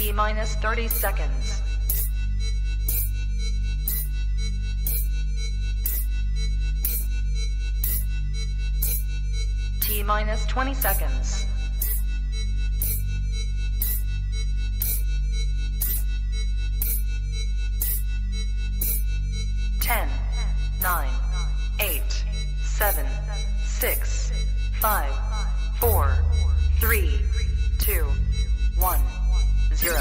T minus 30 seconds. T minus 20 seconds. 10, 9, 8, 7, 6, 5, 4, 3, 2, 1, 0.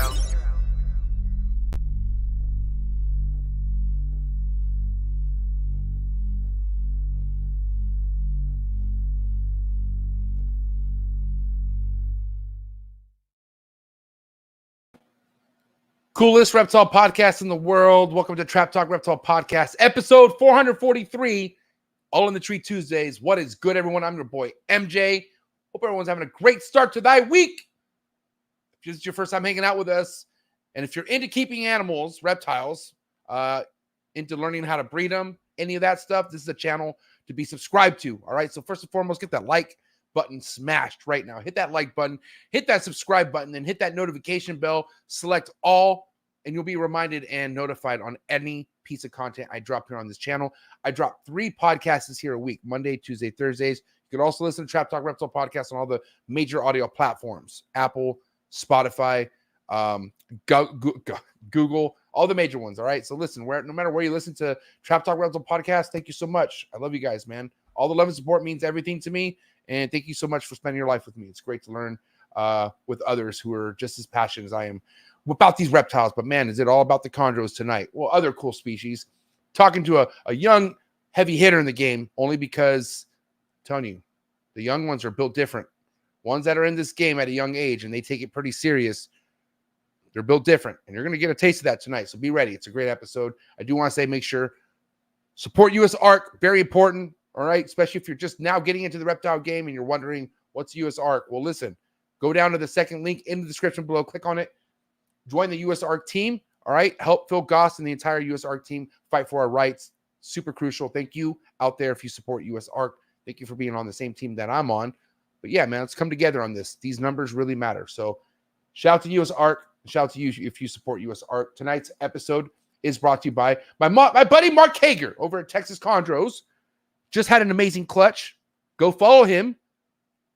Coolest reptile podcast in the world. Welcome to Trap Talk Reptile Podcast, episode 443. All in the Tree Tuesdays. What is good, everyone? I'm your boy, MJ. Hope everyone's having a great start to thy week. If this is your first time hanging out with us, and if you're into keeping animals, reptiles, into learning how to breed them, any of that stuff, this is a channel to be subscribed to. All right. So first and foremost, get that like button smashed right now. Hit that like button, hit that subscribe button, then hit that notification bell, select all, and you'll be reminded and notified on any piece of content I drop here on this channel. I drop 3 podcasts here a week, Monday, Tuesday, Thursdays. You can also listen to Trap Talk Reptile Podcast on all the major audio platforms, Apple, Spotify, Google, all the major ones. All right. So listen, no matter where you listen to Trap Talk Reptile Podcast, thank you so much. I love you guys, man. All the love and support means everything to me. And thank you so much for spending your life with me. It's great to learn with others who are just as passionate as I am about these reptiles. But man, is it all about the chondros tonight? Well, other cool species. Talking to a young heavy hitter in the game, only because I'm telling you, the young ones are built different. Ones that are in this game at a young age and they take it pretty serious, they're built different. And you're going to get a taste of that tonight. So be ready. It's a great episode. I do want to say, make sure support US ARC. Very important. All right, especially if you're just now getting into the reptile game and you're wondering what's US ARC. Well, listen, go down to the second link in the description below, click on it, join the US ARC team. All right, help Phil Goss and the entire US ARC team fight for our rights. Super crucial. Thank you out there if you support US ARC. Thank you for being on the same team that I'm on. But yeah, man, let's come together on this. These numbers really matter. So shout out to US ARC. Shout out to you if you support US ARC. Tonight's episode is brought to you by my buddy Mark Hager over at Texas Chondros. Just had an amazing clutch. Go follow him.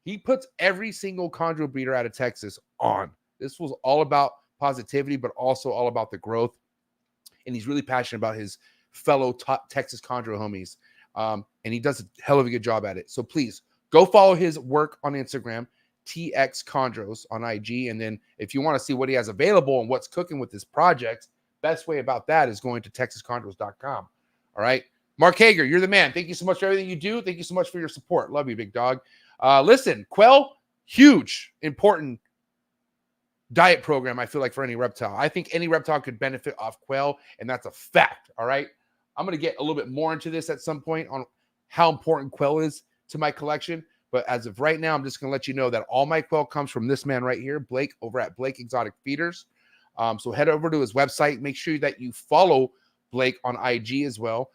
He puts every single chondro breeder out of Texas on. This was all about positivity, but also all about the growth. And he's really passionate about his fellow Texas chondro homies. And he does a hell of a good job at it. So please go follow his work on Instagram, TX Chondros on IG. And then if you want to see what he has available and what's cooking with this project, best way about that is going to texaschondros.com. All right. Mark Hager, you're the man. Thank you so much for everything you do. Thank you so much for your support. Love you, big dog. Listen, quail, huge, important diet program, I feel like, for any reptile. I think any reptile could benefit off quail, and that's a fact, all right? I'm going to get a little bit more into this at some point on how important quail is to my collection, but as of right now, I'm just going to let you know that all my quail comes from this man right here, Blake, over at Blake Exotic Feeders. So head over to his website. Make sure that you follow Blake on IG as well.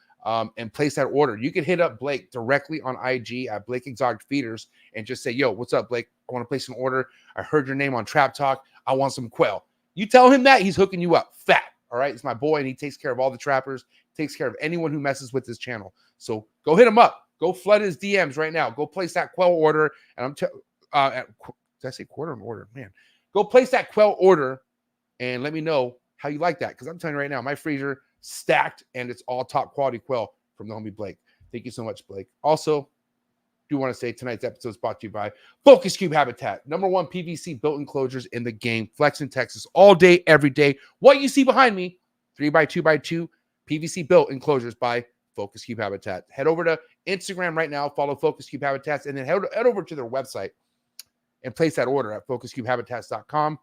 And place that order. You can hit up Blake directly on IG at Blake Exotic Feeders and just say, yo, what's up, Blake? I want to place an order. I heard your name on Trap Talk. I want some quail. You tell him that, he's hooking you up fat. All right. It's my boy, and he takes care of all the trappers, takes care of anyone who messes with this channel. So go hit him up. Go flood his DMs right now. Go place that quail order. And did I say quarter order? Man, go place that quail order and let me know how you like that. Because I'm telling you right now, my freezer stacked, and it's all top quality quail from the homie Blake. Thank you so much, Blake. Also, do want to say tonight's episode is brought to you by Focus Cube Habitat, #1 PVC built enclosures in the game. Flex in Texas all day, every day. What you see behind me, 3x2x2 PVC built enclosures by Focus Cube Habitat. Head over to Instagram right now, follow Focus Cube Habitats, and then head over to their website and place that order at focuscubehabitats.com.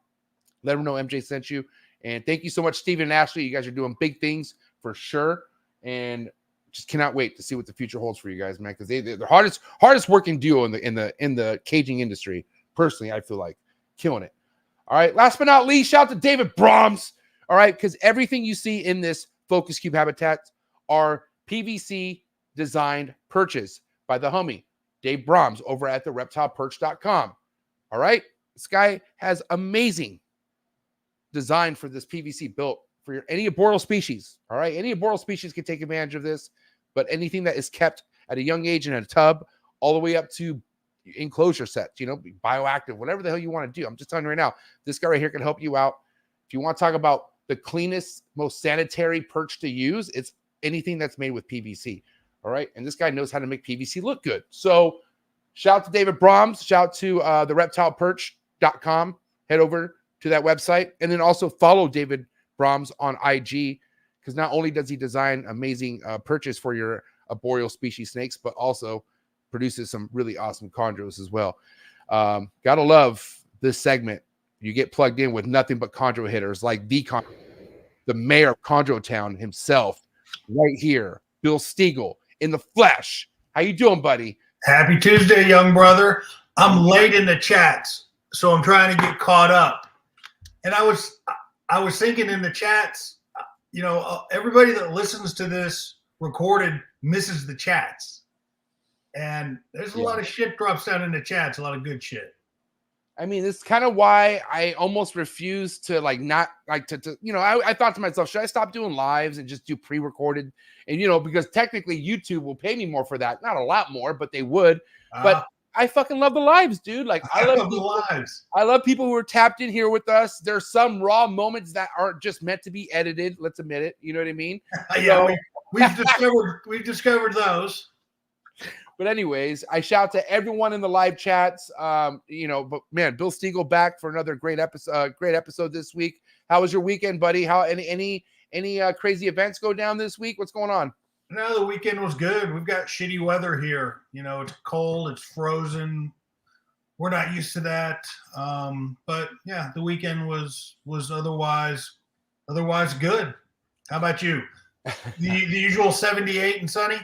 Let them know MJ sent you. And thank you so much, Steven and Ashley. You guys are doing big things for sure. And just cannot wait to see what the future holds for you guys, man. Because they're the hardest working duo in the caging industry. Personally, I feel like killing it. All right. Last but not least, shout out to David Brahms. All right, because everything you see in this Focus Cube Habitat are PVC designed perches by the homie Dave Brahms over at the reptileperch.com. All right. This guy has amazing designed for this PVC, built for any arboreal species. All right, any arboreal species can take advantage of this, but anything that is kept at a young age in a tub, all the way up to enclosure sets, bioactive, whatever the hell you want to do. I'm just telling you right now, this guy right here can help you out. If you want to talk about the cleanest, most sanitary perch to use, it's anything that's made with PVC. All right, and this guy knows how to make PVC look good. So shout out to David Brahms, shout out to the reptileperch.com. Head over to that website, and then also follow David Brahms on IG, because not only does he design amazing perches for your arboreal species snakes, but also produces some really awesome chondros as well. Gotta love this segment. You get plugged in with nothing but chondro hitters, like the mayor of Chondro Town himself, right here, Bill Stiegel in the flesh. How you doing, buddy? Happy Tuesday, young brother. I'm late in the chats, so I'm trying to get caught up. And I was thinking in the chats, everybody that listens to this recorded misses the chats. And there's a lot of shit drops down in the chats, a lot of good shit. I mean, this is kind of why I almost refuse to I thought to myself, should I stop doing lives and just do pre-recorded? And, because technically YouTube will pay me more for that. Not a lot more, but they would. But I fucking love the lives, dude. Like I love the lives. I love people who are tapped in here with us. There's some raw moments that aren't just meant to be edited. Let's admit it. You know what I mean? Yeah, we've discovered those. But anyways, I shout to everyone in the live chats. But man, Bill Stiegel back for another great episode this week. How was your weekend, buddy? How any crazy events go down this week? What's going on? No, the weekend was good. We've got shitty weather here. It's cold, it's frozen. We're not used to that. But yeah, the weekend was otherwise good. How about you? The usual 78 and sunny?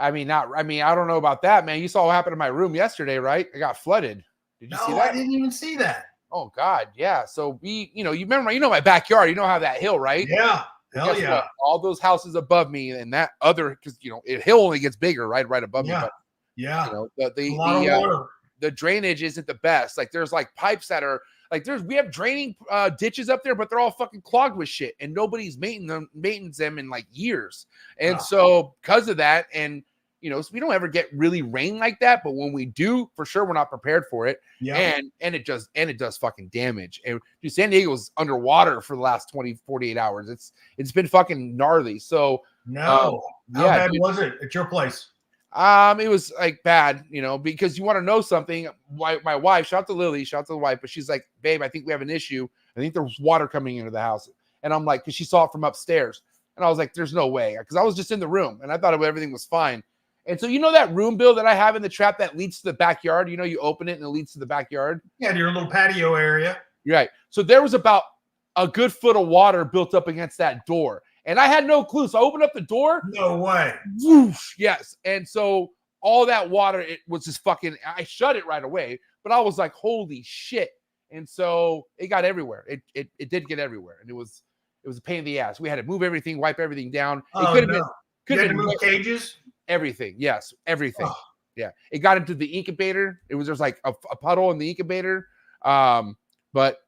I don't know about that, man. You saw what happened in my room yesterday, right? I got flooded. Did you see that? I didn't even see that. Oh God, yeah. So you remember, my backyard. You know how that hill, right? Yeah, hell yeah. What? All those houses above me, and that other, because the hill only gets bigger, right above me. But, yeah. The drainage isn't the best. Like there's like pipes that are like we have draining ditches up there, but they're all fucking clogged with shit, and nobody's maintenance them in like years. And so because of that, and so we don't ever get really rain like that, but when we do, for sure, we're not prepared for it. Yeah. And it does fucking damage. And dude, San Diego's underwater for the last 48 hours. It's been fucking gnarly. So how bad was it at your place? It was like bad, because you want to know something. My wife, shout out to Lily, shout out to the wife, but she's like, babe, I think we have an issue. I think there's water coming into the house. And I'm like, because she saw it from upstairs. And I was like, there's no way. Because I was just in the room and I thought everything was fine. And so that room, Bill, that I have in the trap that leads to the backyard, you open it and it leads to the backyard. Yeah, to your little patio area. Right. So there was about a good foot of water built up against that door. And I had no clue. So I opened up the door. No way. Whoosh, yes. And so all that water, it was just fucking, I shut it right away. But I was like, holy shit. And so it got everywhere. It did get everywhere. And it was a pain in the ass. We had to move everything, wipe everything down. It could have been. You had to move cages? Everything. Yes. Everything. Oh. Yeah. It got into the incubator. There's like a puddle in the incubator. But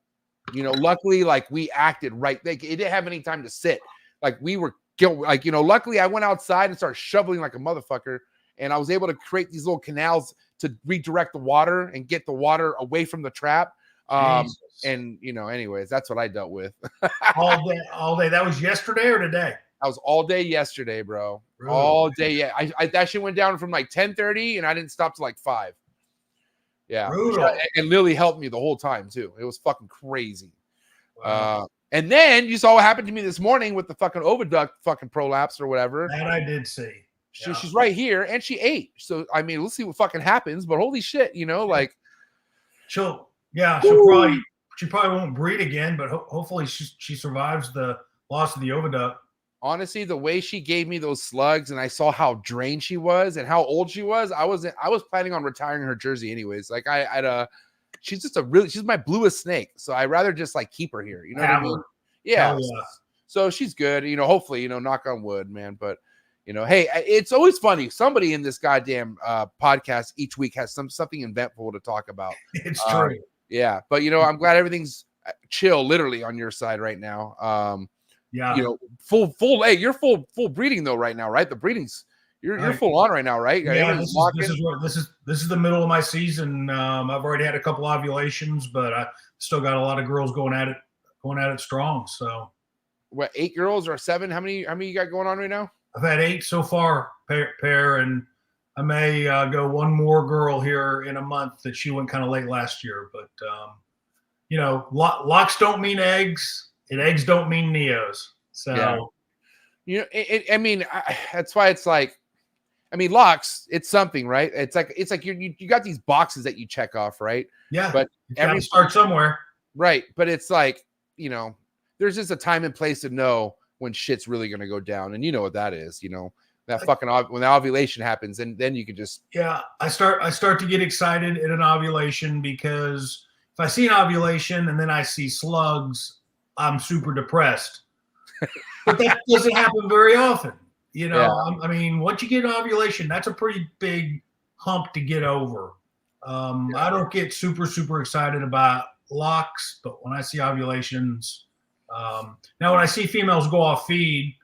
luckily, like we acted right. Like it didn't have any time to sit. Like we were luckily I went outside and started shoveling like a motherfucker. And I was able to create these little canals to redirect the water and get the water away from the trap. And anyways, that's what I dealt with. all day. That was yesterday or today? I was all day yesterday, bro. Really? All day. Yeah. That shit went down from like 10:30 and I didn't stop till like 5. Yeah. And Lily helped me the whole time too. It was fucking crazy. Wow. And then you saw what happened to me this morning with the fucking oviduct fucking prolapse or whatever. That I did see. She's right here and she ate. So, I mean, let's see what fucking happens, but holy shit, like. She probably won't breed again, but hopefully she survives the loss of the oviduct. Honestly, the way she gave me those slugs and I saw how drained she was and how old she was, I was planning on retiring her jersey anyways. Like she's my bluest snake. So I'd rather just like keep her here. You know what I mean? Yeah. So she's good, hopefully, knock on wood, man. But hey, it's always funny. Somebody in this goddamn podcast each week has something eventful to talk about. It's true. Yeah. But I'm glad everything's chill literally on your side right now. Yeah. You know, full egg. You're full breeding though right now, right? The breeding's you're full on right now, right? Yeah, this is the middle of my season. I've already had a couple ovulations, but I still got a lot of girls going at it strong. So what, 8 girls or 7? How many you got going on right now? I've had 8 so far, pair, and I may go one more girl here in a month. That she went kind of late last year, but you know, locks don't mean eggs, and eggs don't mean neos. So yeah. You know, I mean, that's why it's like, I mean, locks, it's something, right? It's like you got these boxes that you check off, right? Yeah, but every start somewhere, right? But it's like, you know, there's just a time and place to know when shit's really gonna go down, and you know what that is, you know, that fucking when the ovulation happens, and then you can just I start to get excited at an ovulation, because if I see an ovulation and then I see slugs, I'm super depressed. But that doesn't happen very often. You know, yeah. I mean, once you get an ovulation, that's a pretty big hump to get over. I don't get super excited about locks, but when I see ovulations, now when I see females go off feed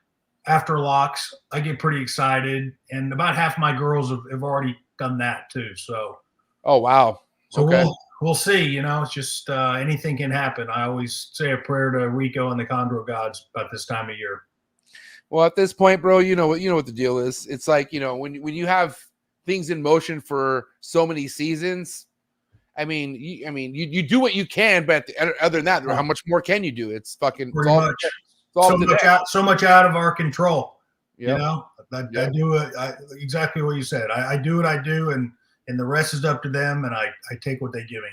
after locks, I get pretty excited. And about half my girls have already done that too. So, oh wow, so okay. We'll see. You know, it's just anything can happen. I always say a prayer to Rico and the chondro gods about this time of year. Well, at this point, bro, you know what the deal is. It's like, you know, when you have things in motion for so many seasons, I mean, you do what you can, but other than that, how much more can you do? It's fucking so much out of our control. Yep. You know, I do it exactly what you said. I do what I do, and the rest is up to them, and I take what they give me.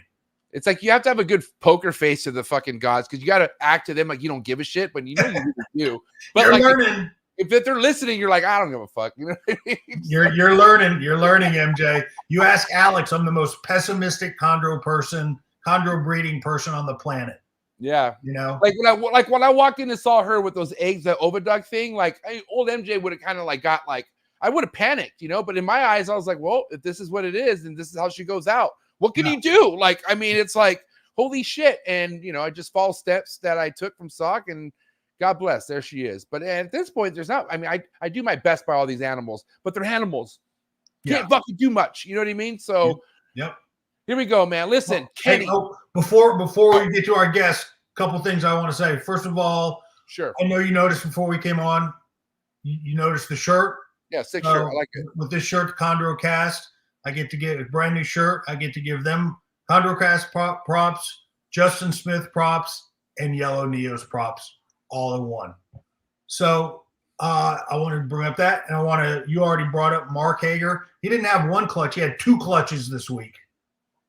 It's like you have to have a good poker face to the fucking gods, because you got to act to them like you don't give a shit, but you know you really do. But you're like, learning. If they're listening, you're like, I don't give a fuck. You know what I mean? You're learning. You're learning, MJ. You ask Alex, I'm the most pessimistic chondro breeding person on the planet. Yeah, you know, like when I walked in and saw her with those eggs, that oviduct thing, like old MJ would have kind of like got like, I would have panicked, you know. But in my eyes, I was like, well, if this is what it is, and this is how she goes out. What can you do? Like, I mean, it's like, holy shit. And, you know, I just follow steps that I took from Sock, and God bless, there she is. But at this point, there's not, I mean, I do my best by all these animals, but they're animals. Can't fucking do much. You know what I mean? So, yep. Here we go, man. Listen, Kenny. Before we get to our guest, a couple things I want to say. First of all, sure. I know you noticed before we came on, you noticed the shirt. Yeah, sick shirt. I like it. With this shirt, the Chondro Cast, I get to get a brand new shirt. I get to give them ChondroCast props, Justin Smith props, and Yellow Neos props all in one. So I wanted to bring up that, and you already brought up Mark Hager. He didn't have one clutch. He had 2 clutches this week.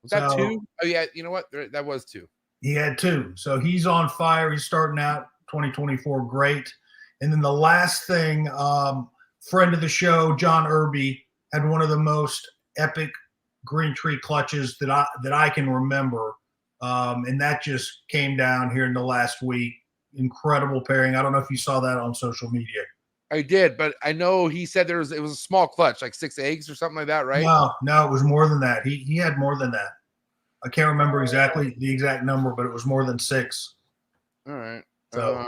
Was that 2? Oh, yeah. You know what? That was 2. He had 2. So he's on fire. He's starting out 2024 great. And then the last thing, friend of the show, John Irby, had one of the most epic green tree clutches that I can remember, and that just came down here in the last week. Incredible pairing. I don't know if you saw that on social media. I did, but I know he said it was a small clutch, like 6 eggs or something like that, right? No, it was more than that. He had more than that. I can't remember exactly the exact number, but it was more than 6. All right. So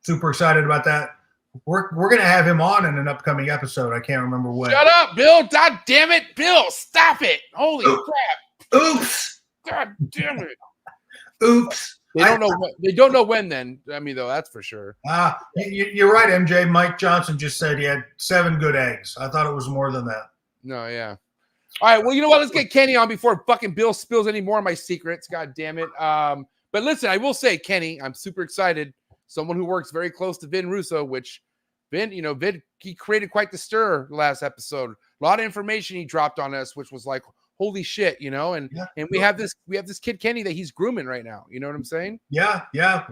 super excited about that. We're going to have him on in an upcoming episode. I can't remember when. Shut up, Bill. God damn it. Bill, stop it. Holy crap. Oops. God damn it. Oops. They don't know when then. I mean, though, that's for sure. You're right, MJ. Mike Johnson just said he had 7 good eggs. I thought it was more than that. No, yeah. All right, well, you know what? Let's get Kenny on before fucking Bill spills any more of my secrets. God damn it. But listen, I will say, Kenny, I'm super excited. Someone who works very close to Vin Russo, which Vin, he created quite the stir last episode. A lot of information he dropped on us, which was like, holy shit, and we have this kid Kenny that he's grooming right now. You know what I'm saying? Yeah.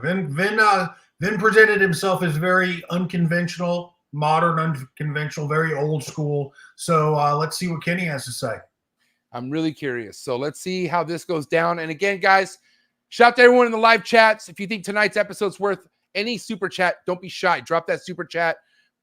Vin presented himself as very unconventional, modern, unconventional, very old school. So let's see what Kenny has to say. I'm really curious. So let's see how this goes down. And again, guys, shout out to everyone in the live chats. If you think tonight's episode's worth any super chat, don't be shy. Drop that super chat.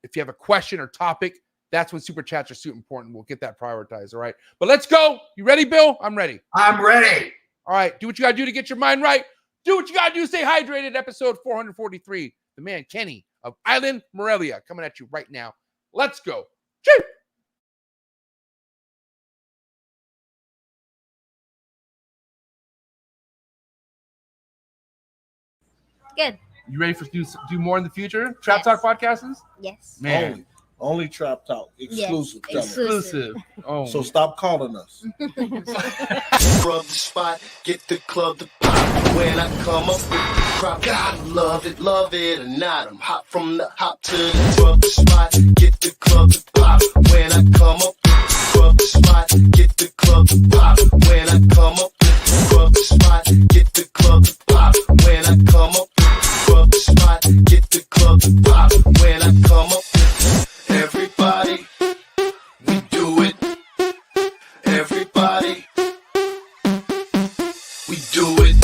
If you have a question or topic, that's when super chats are super important. We'll get that prioritized. All right. But let's go. You ready, Bill? I'm ready. I'm ready. All right. Do what you got to do to get your mind right. Do what you got to do. Stay hydrated. Episode 443. The man, Kenny of Island Morelia, coming at you right now. Let's go. Choo! Good. You ready for do more in the future? Trap Talk podcasts? Yes. Man. Only Trap Talk. Exclusive. Yes. Exclusive. Oh. So stop calling us. Rub the spot, get the club to pop. When I come up with the crop, God love it or not. I'm hot from the hop to the rub the spot, get the club to pop. When I come up with the rub the spot, get the club to pop. When I come up with the rub the spot, get the club to pop. When I come up with the rub the spot, get the club to pop. When I come up with everybody, we do it. Everybody, we do it.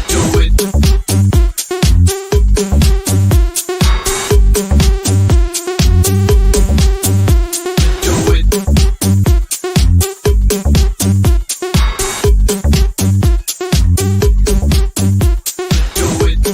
Do it. Do it. Do it.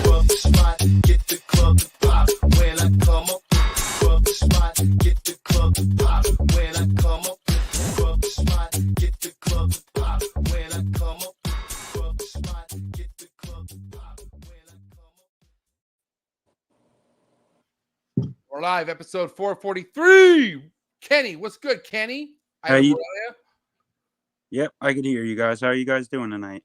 Rub the spot, get the club to pop. When I come up with the rub the spot, get the club to pop. When I come up with the rub the spot, get the club to pop. When I come up with the rub the spot, get the club to pop. When I come up. We're live, episode 443. Kenny, what's good, Kenny? How you- Morelia? Yep, I could hear you guys. How are you guys doing tonight?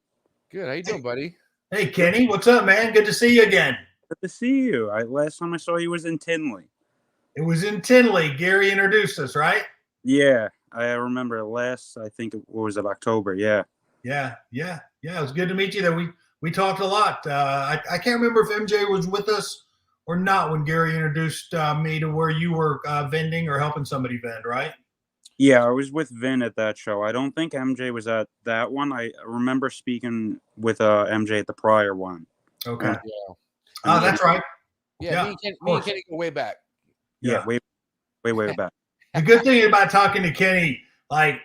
Good. How you doing, buddy? Hey, Kenny, what's up, man? Good to see you again. Good to see you. Last time I saw you was in Tinley. It was in Tinley. Gary introduced us, right? Yeah, I remember last. I think it was October. Yeah. Yeah. It was good to meet you. There, we talked a lot. I can't remember if MJ was with us or not when Gary introduced me to where you were vending or helping somebody vend, right? Yeah, I was with Vin at that show. I don't think MJ was at that one. I remember speaking with MJ at the prior one. Okay. Yeah. Oh, that's right. Yeah, Yeah, me and course. Kenny go way back. Yeah, way back. The good thing about talking to Kenny, like,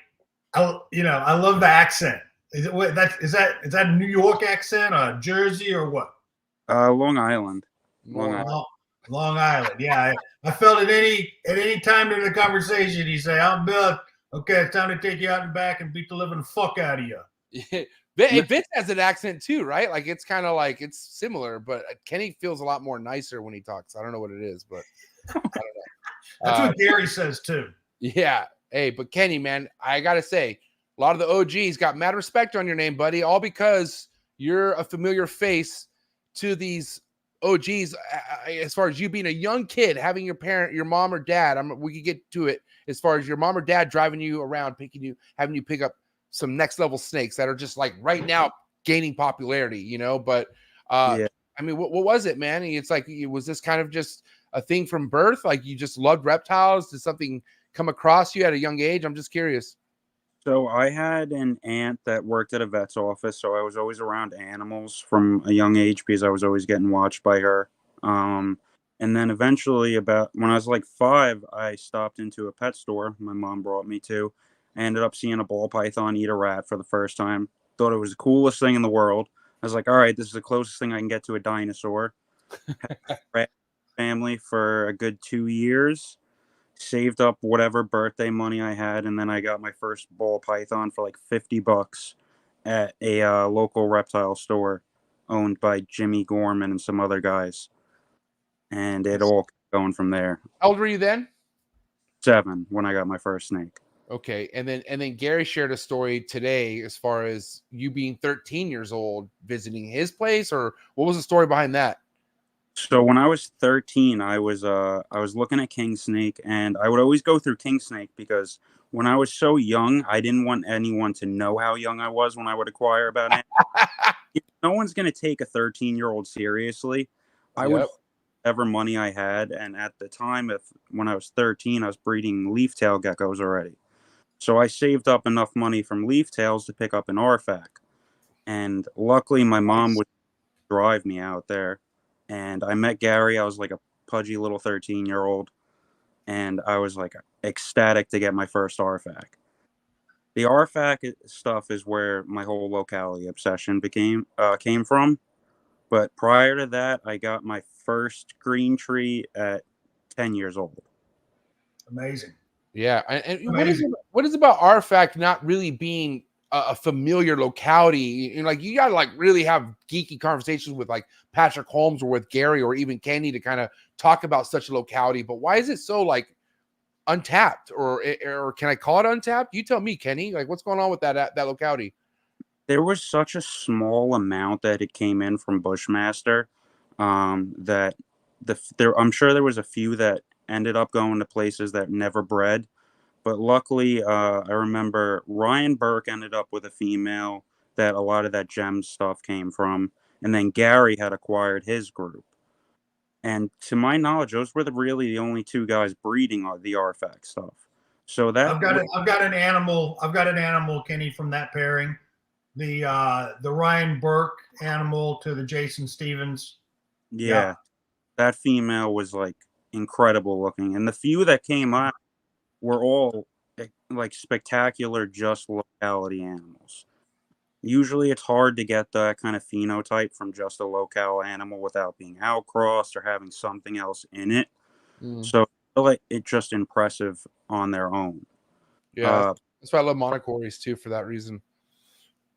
I love the accent. Is that a New York accent or Jersey or what? Long Island. Long Island. Long Island. Yeah, I felt at any time during the conversation, he say, "I'm Bill. Okay, it's time to take you out and back and beat the living fuck out of you." Vince has an accent too, right? Like it's kind of like it's similar, but Kenny feels a lot more nicer when he talks. I don't know what it is, but I don't know. That's what Gary says too. Yeah. Hey, but Kenny, man, I gotta say, a lot of the OGs got mad respect on your name, buddy, all because you're a familiar face to these OGs. As far as you being a young kid, having your mom or dad, we could get to it. As far as your mom or dad driving you around, having you pick up some next level snakes that are just like right now gaining popularity, But Yeah. I mean, what was it, man? It's like, was this kind of just a thing from birth? Like you just loved reptiles? Did something come across you at a young age? I'm just curious. So I had an aunt that worked at a vet's office, so I was always around animals from a young age because I was always getting watched by her. And then eventually, about when I was like 5, I stopped into a pet store my mom brought me to. I ended up seeing a ball python eat a rat for the first time. Thought it was the coolest thing in the world. I was like, all right, this is the closest thing I can get to a dinosaur. Rat family for a good 2 years. Saved up whatever birthday money I had, and then I got my first ball python for like $50 at a local reptile store owned by Jimmy Gorman and some other guys. And it all kept going from there. How old were you then? 7 when I got my first snake. Okay, and then Gary shared a story today as far as you being 13 years old visiting his place, or what was the story behind that? So when I was 13, I was looking at king snake, and I would always go through king snake because when I was so young, I didn't want anyone to know how young I was when I would acquire about it. No one's going to take a 13-year-old seriously. I would whatever money I had, and at the time, when I was 13, I was breeding leaf tail geckos already. So I saved up enough money from leaf tails to pick up an Orphac. And luckily, my mom was drive me out there. And I met Gary. I was like a pudgy little 13-year-old, and I was like ecstatic to get my first RFAC. The RFAC stuff is where my whole locality obsession came from. But prior to that, I got my first green tree at 10 years old. Amazing. Yeah, and what is about RFAC not really being a familiar locality? You know, like you gotta like really have geeky conversations with like Patrick Holmes or with Gary or even Kenny to kind of talk about such a locality. But why is it so like untapped, or can I call it untapped? You tell me, Kenny. Like, what's going on with that locality? There was such a small amount that it came in from Bushmaster that I'm sure there was a few that ended up going to places that never bred. But luckily, I remember Ryan Burke ended up with a female that a lot of that gem stuff came from. And then Gary had acquired his group. And to my knowledge, those were really the only two guys breeding the RFAC stuff. So that I've got an animal, Kenny, from that pairing. The Ryan Burke animal to the Jason Stevens. Yeah, that female was like incredible looking, and the few that came out were all like spectacular, just locality animals. Usually it's hard to get that kind of phenotype from just a locale animal without being outcrossed or having something else in it. So it's just impressive on their own. Yeah, that's why I love monocories too, for that reason.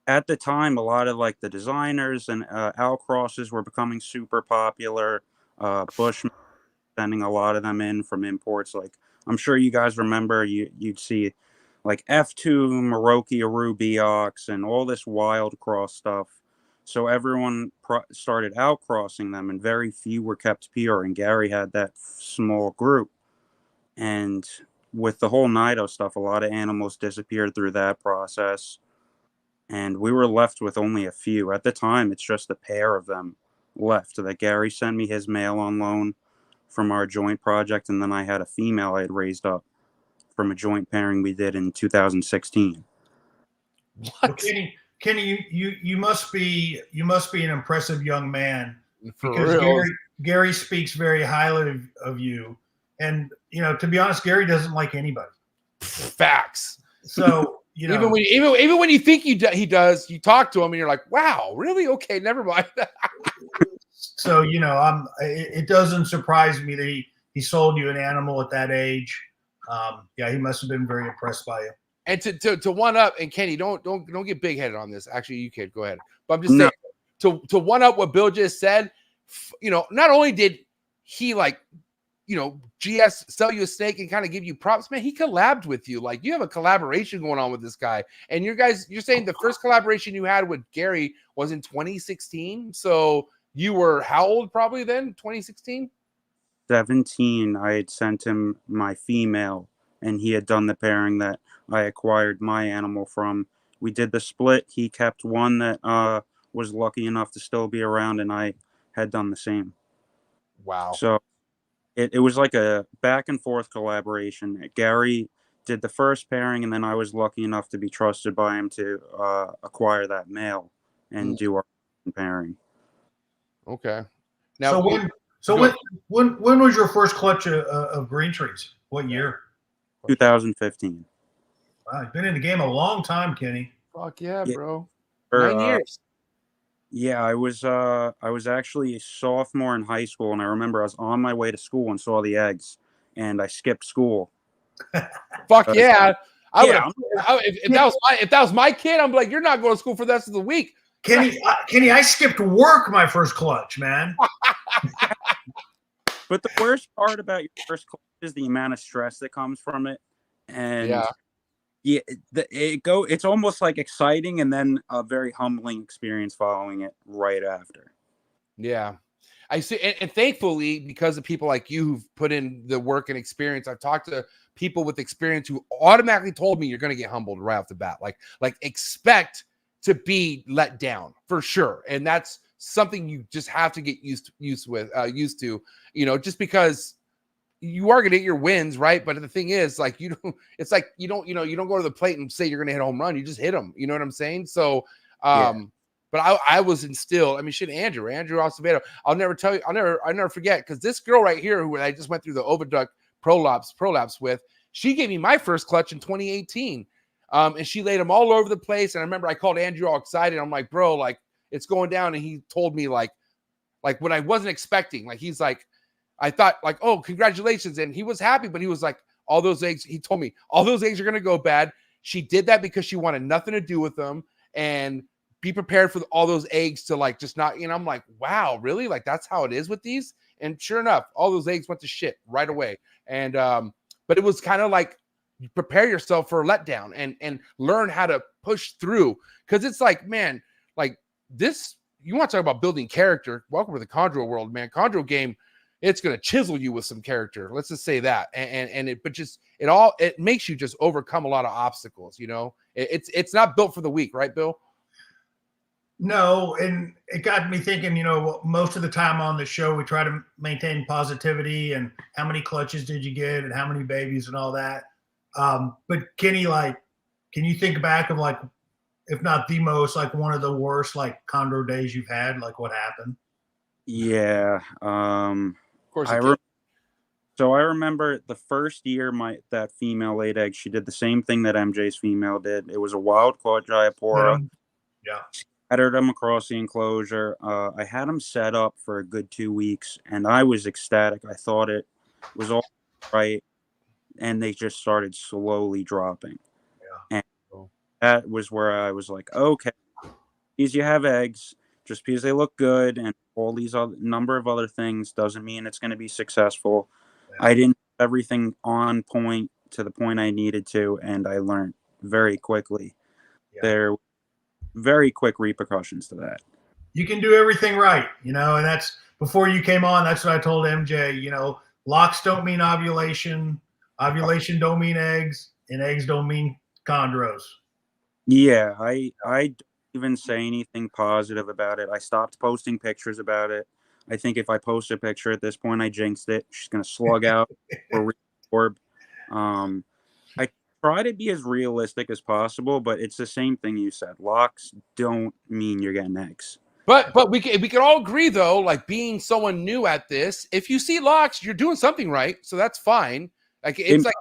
At the time, a lot of like the designers and outcrosses were becoming super popular. Bush sending a lot of them in from imports. Like, I'm sure you guys remember, you'd see like F2, Merauke, Arubeox, and all this wild cross stuff. So everyone started outcrossing them, and very few were kept pure. And Gary had that small group. And with the whole Nido stuff, a lot of animals disappeared through that process. And we were left with only a few. At the time, it's just a pair of them left. That Gary sent me his male on loan from our joint project, and then I had a female I had raised up from a joint pairing we did in 2016. What? Well, Kenny, you must be an impressive young man, because Gary speaks very highly of you, and you know, to be honest, Gary doesn't like anybody. Facts. So. You know, even when you think he does, you talk to him and you're like, wow, really? Okay, never mind. So, you know, it doesn't surprise me that he sold you an animal at that age. Yeah, he must have been very impressed by you. And to one up, and Kenny, don't get big headed on this. Actually, you can go ahead. But I'm just saying, to one up what Bill just said, you know, not only did he like, you know, GS sell you a snake and kind of give you props, man, he collabed with you. Like, you have a collaboration going on with this guy. And you're saying the first collaboration you had with Gary was in 2016. So you were how old probably then? 2016? 17. I had sent him my female, and he had done the pairing that I acquired my animal from. We did the split. He kept one that was lucky enough to still be around, and I had done the same. Wow. So it was like a back and forth collaboration. Gary did the first pairing, and then I was lucky enough to be trusted by him to acquire that male and do our pairing. Okay. Now, when was your first clutch of green trees? What year? 2015. Wow, you've been in the game a long time, Kenny. Fuck yeah, bro. 9 years. Yeah, I was actually a sophomore in high school, and I remember I was on my way to school and saw the eggs, and I skipped school. Fuck yeah! If that was my kid, I'm like, you're not going to school for the rest of the week, Kenny. I skipped work my first clutch, man. But the worst part about your first clutch is the amount of stress that comes from it, and it's almost like exciting and then a very humbling experience following it right after. Yeah, I see. And thankfully, because of people like you who've put in the work and experience, I've talked to people with experience who automatically told me you're going to get humbled right off the bat. Like expect to be let down for sure. And that's something you just have to get used to, you know, just because you are going to get your wins, right? But the thing is, like, you don't go to the plate and say you're going to hit a home run. You just hit them. You know what I'm saying? So, But I was instilled. I mean, shit, Andrew Acevedo. I'll never forget, because this girl right here, who I just went through the oviduct prolapse with, she gave me my first clutch in 2018. And she laid them all over the place. And I remember I called Andrew all excited. I'm like, bro, like, it's going down. And he told me like what I wasn't expecting. Like, he's like, I thought like, oh, congratulations. And he was happy, but he was like, all those eggs, he told me, all those eggs are going to go bad. She did that because she wanted nothing to do with them, and be prepared for all those eggs to like, just not, I'm like, wow, really? Like, that's how it is with these? And sure enough, all those eggs went to shit right away. And, but it was kind of like, you prepare yourself for a letdown and learn how to push through. Cause it's like, man, like this, you want to talk about building character. Welcome to the Chondro world, man. Chondro game, it's going to chisel you with some character. Let's just say that. It makes you just overcome a lot of obstacles. It's not built for the weak, right, Bill? No. And it got me thinking, most of the time on the show, we try to maintain positivity and how many clutches did you get and how many babies and all that. But Kenny, like, can you think back of like, if not the most, like one of the worst, like chondro days you've had, like what happened? Yeah. Of course. So I remember the first year that female laid eggs, she did the same thing that MJ's female did. It was a wild caught Jayapura. Yeah. Scattered them across the enclosure. I had them set up for a good 2 weeks, and I was ecstatic. I thought it was all right, and they just started slowly dropping. Yeah. And that was where I was like, okay, because you have eggs, just because they look good and all these other number of other things doesn't mean it's going to be successful. Yeah. I didn't have everything on point to the point I needed to, and I learned very quickly. Yeah. There were very quick repercussions to that. You can do everything right, and that's before you came on. That's what I told MJ. Locks don't mean ovulation. Ovulation don't mean eggs, and eggs don't mean chondros. Yeah, I don't even say anything positive about it. I stopped posting pictures about it. I think if I post a picture at this point, I jinxed it. She's gonna slug out or reorb. I try to be as realistic as possible, but it's the same thing you said. Locks don't mean you're getting eggs. But we can all agree though, like being someone new at this, if you see locks, you're doing something right, so that's fine. Like it's like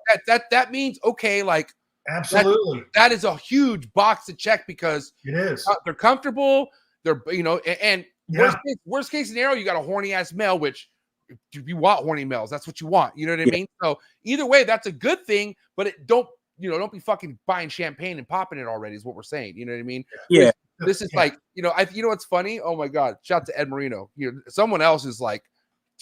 that means okay, like absolutely that is a huge box to check, because it is. They're comfortable. They're and worst case scenario, you got a horny ass male, which you want horny males. That's what you want. You know what I mean? So either way, that's a good thing. But don't be fucking buying champagne and popping it already. Is what we're saying. You know what I mean? Yeah. This is like what's funny? Oh my god! Shout out to Ed Marino. Someone else is like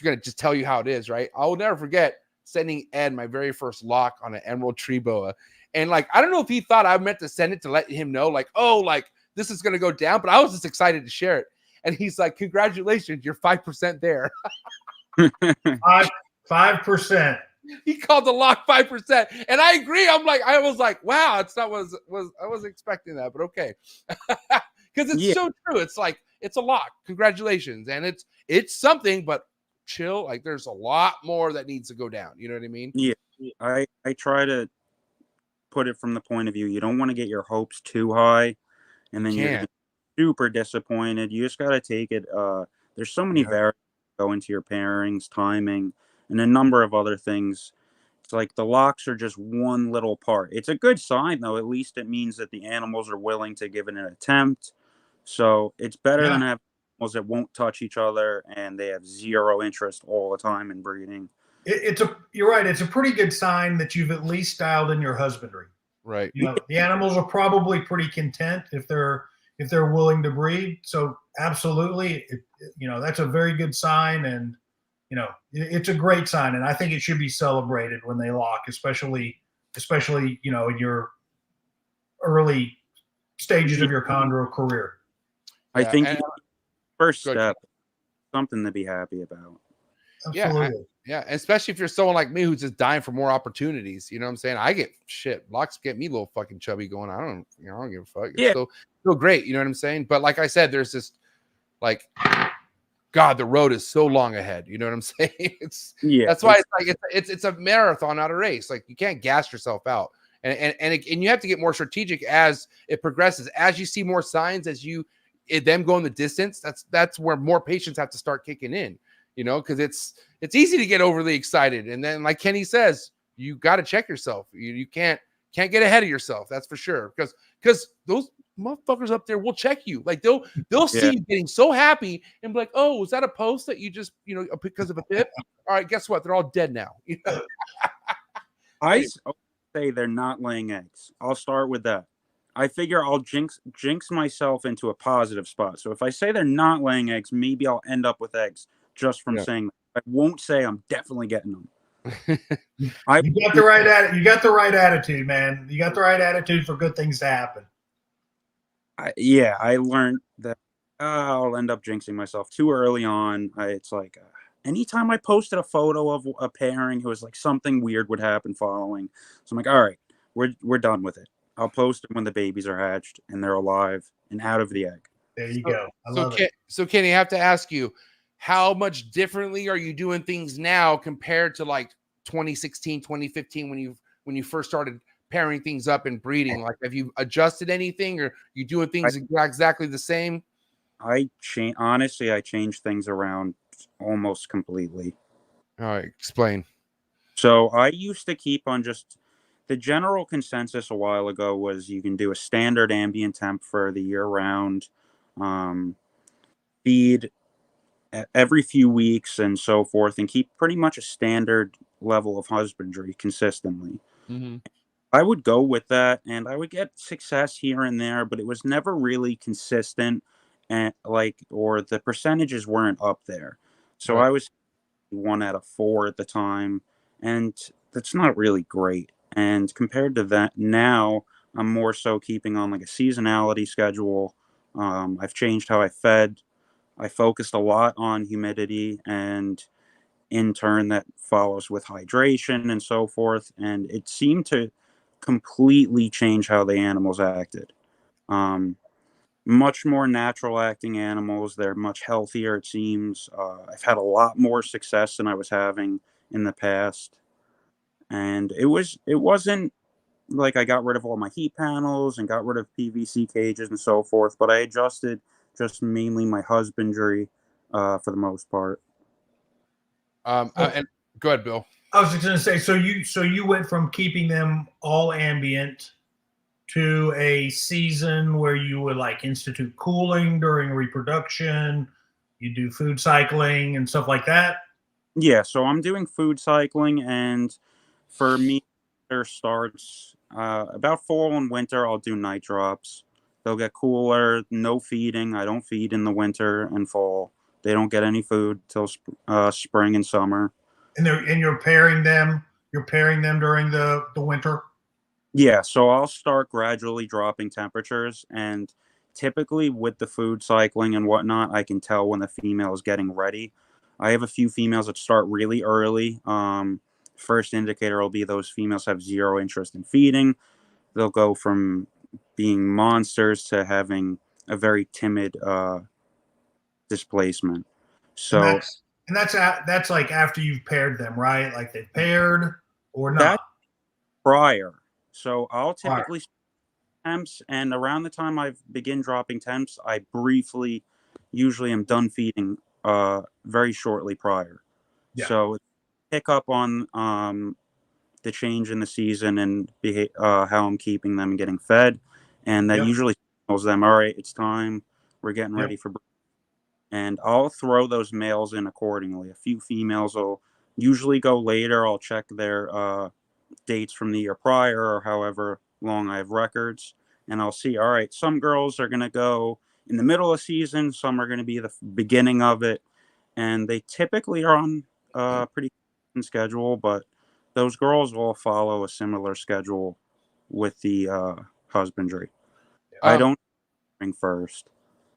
gonna just tell you how it is, right? I will never forget sending Ed my very first lock on an emerald tree boa. And like, I don't know if he thought I meant to send it to let him know, like, oh, like this is going to go down, but I was just excited to share it. And he's like, congratulations, you're 5% there. 5%. He called the lock 5%. And I agree. I was like, wow, it's not was I wasn't expecting that, but okay. Because it's so true. It's like, it's a lock. Congratulations. And it's something, but chill. Like there's a lot more that needs to go down. You know what I mean? Yeah. I try to put it from the point of view, you don't want to get your hopes too high, and then you're super disappointed. You just got to take it. There's so many variables go into your pairings, timing, and a number of other things. It's like the locks are just one little part. It's a good sign, though. At least it means that the animals are willing to give it an attempt. So it's better than having animals that won't touch each other and they have zero interest all the time in breeding. You're right. It's a pretty good sign that you've at least dialed in your husbandry. Right. The animals are probably pretty content if they're willing to breed. So absolutely, that's a very good sign, and it's a great sign, and I think it should be celebrated when they lock, especially in your early stages of your chondro career. I think first step, something to be happy about. Absolutely. Yeah, especially if you're someone like me who's just dying for more opportunities. You know what I'm saying? I get locks get me a little fucking chubby going. I don't give a fuck. It's still great. You know what I'm saying? But like I said, there's this like, God, the road is so long ahead. You know what I'm saying? That's why it's a marathon, not a race. Like you can't gas yourself out, and you have to get more strategic as it progresses. As you see more signs, as you them going the distance, that's where more patients have to start kicking in, you know, because it's easy to get overly excited. And then, like Kenny says, you got to check yourself. You can't get ahead of yourself. That's for sure. Because those motherfuckers up there will check you. Like they'll see you getting so happy and be like, oh, was that a post that you just, you know, because of a tip? All right, guess what? They're all dead now. You know? I say they're not laying eggs. I'll start with that. I figure I'll jinx myself into a positive spot. So if I say they're not laying eggs, maybe I'll end up with eggs just from saying that. I won't say I'm definitely getting them. You got the right attitude, man. You got the right attitude for good things to happen. I learned that I'll end up jinxing myself too early on. It's like anytime I posted a photo of a pairing, it was like something weird would happen following. So I'm like, all right, we're done with it. I'll post it when the babies are hatched and they're alive and out of the egg. There you go. I love it. So Kenny, I have to ask you, how much differently are you doing things now compared to like 2016, 2015 when you first started pairing things up and breeding? Like, have you adjusted anything, or you doing things exactly the same? Honestly, I changed things around almost completely. All right, explain. So I used to keep on just the general consensus a while ago was you can do a standard ambient temp for the year round, feed every few weeks and so forth, and keep pretty much a standard level of husbandry consistently. Mm-hmm. I would go with that, and I would get success here and there, but it was never really consistent, and or the percentages weren't up there. So I was 1 out of 4 at the time, and that's not really great. And compared to that, now I'm more so keeping on like a seasonality schedule. I've changed how I fed. I focused a lot on humidity, and in turn that follows with hydration and so forth. And it seemed to completely change how the animals acted. Much more natural acting animals. They're much healthier, it seems. I've had a lot more success than I was having in the past. And it wasn't like I got rid of all my heat panels and got rid of PVC cages and so forth, but I adjusted just mainly my husbandry for the most part. And go ahead, Bill. I was just going to say, so you went from keeping them all ambient to a season where you would like institute cooling during reproduction. You do food cycling and stuff like that. Yeah, so I'm doing food cycling, and for me, there starts about fall and winter. I'll do night drops. They'll get cooler. No feeding. I don't feed in the winter and fall. They don't get any food till spring and summer. And you're pairing them. You're pairing them during the winter. Yeah, so I'll start gradually dropping temperatures, and typically with the food cycling and whatnot, I can tell when the female is getting ready. I have a few females that start really early. First indicator will be those females have zero interest in feeding. They'll go from being monsters to having a very timid displacement. So that's like after you've paired them, right? Like they've paired or not. That's prior. So I'll typically temps, and around the time I begin dropping temps, I usually am done feeding very shortly prior. Yeah. So pick up on the change in the season and how I'm keeping them and getting fed, and that usually tells them, all right, it's time, we're getting ready for breeding. And I'll throw those males in accordingly. A few females will usually go later. I'll check their dates from the year prior or however long I have records, and I'll see, all right, some girls are going to go in the middle of season, some are going to be the beginning of it, and they typically are on pretty schedule, but those girls will follow a similar schedule with the husbandry. I don't bring first.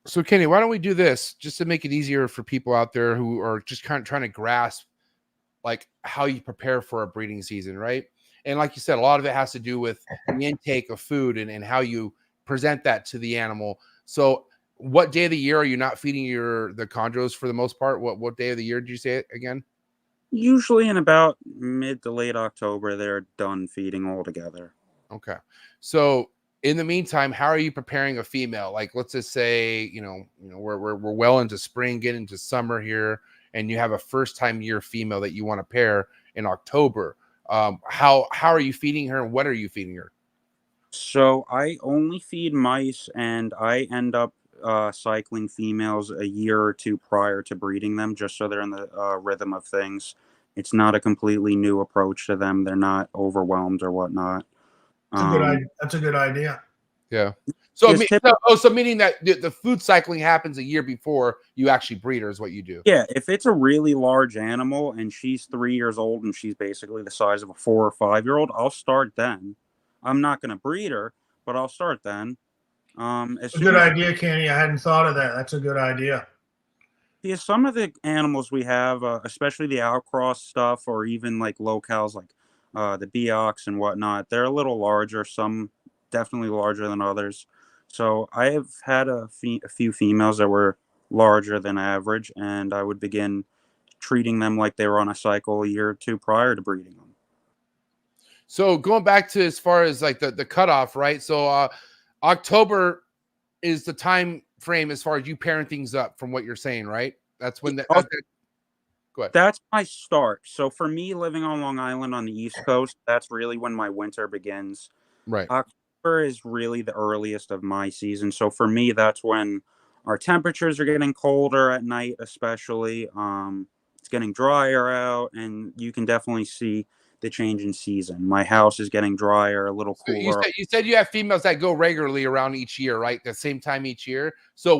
So Kenny, why don't we do this just to make it easier for people out there who are just kind of trying to grasp like how you prepare for a breeding season, right? And like you said, a lot of it has to do with the intake of food and how you present that to the animal. So what day of the year are you not feeding the chondros for the most part? What day of the year did you say it again? Usually in about mid to late October, they're done feeding altogether. Okay. So in the meantime, how are you preparing a female? Like, let's just say, we're well into spring, getting into summer here, and you have a first time year female that you want to pair in October. How are you feeding her, and what are you feeding her? So I only feed mice, and I end up cycling females a year or two prior to breeding them, just so they're in the rhythm of things. It's not a completely new approach to them. They're not overwhelmed or whatnot. That's a good idea. Yeah. So, meaning that the food cycling happens a year before you actually breed her is what you do. Yeah. If it's a really large animal and she's 3 years old and she's basically the size of a 4 or 5 year old, I'll start then. I'm not going to breed her, but I'll start then. It's a good idea, Kenny. I hadn't thought of that. That's a good idea. Yeah, some of the animals we have, especially the outcross stuff, or even like locales like the Beox and whatnot, they're a little larger. Some definitely larger than others. So I have had a few females that were larger than average, and I would begin treating them like they were on a cycle a year or two prior to breeding them. So going back to as far as like the cutoff, right? So October is the time frame as far as you pairing things up, from what you're saying, right? That's when go ahead. That's my start. So for me, living on Long Island on the East Coast, that's really when my winter begins. Right. October is really the earliest of my season. So for me, that's when our temperatures are getting colder at night, especially. It's getting drier out, and you can definitely see the change in season. My house is getting drier, a little cooler. You said you have females that go regularly around each year, right? The same time each year. So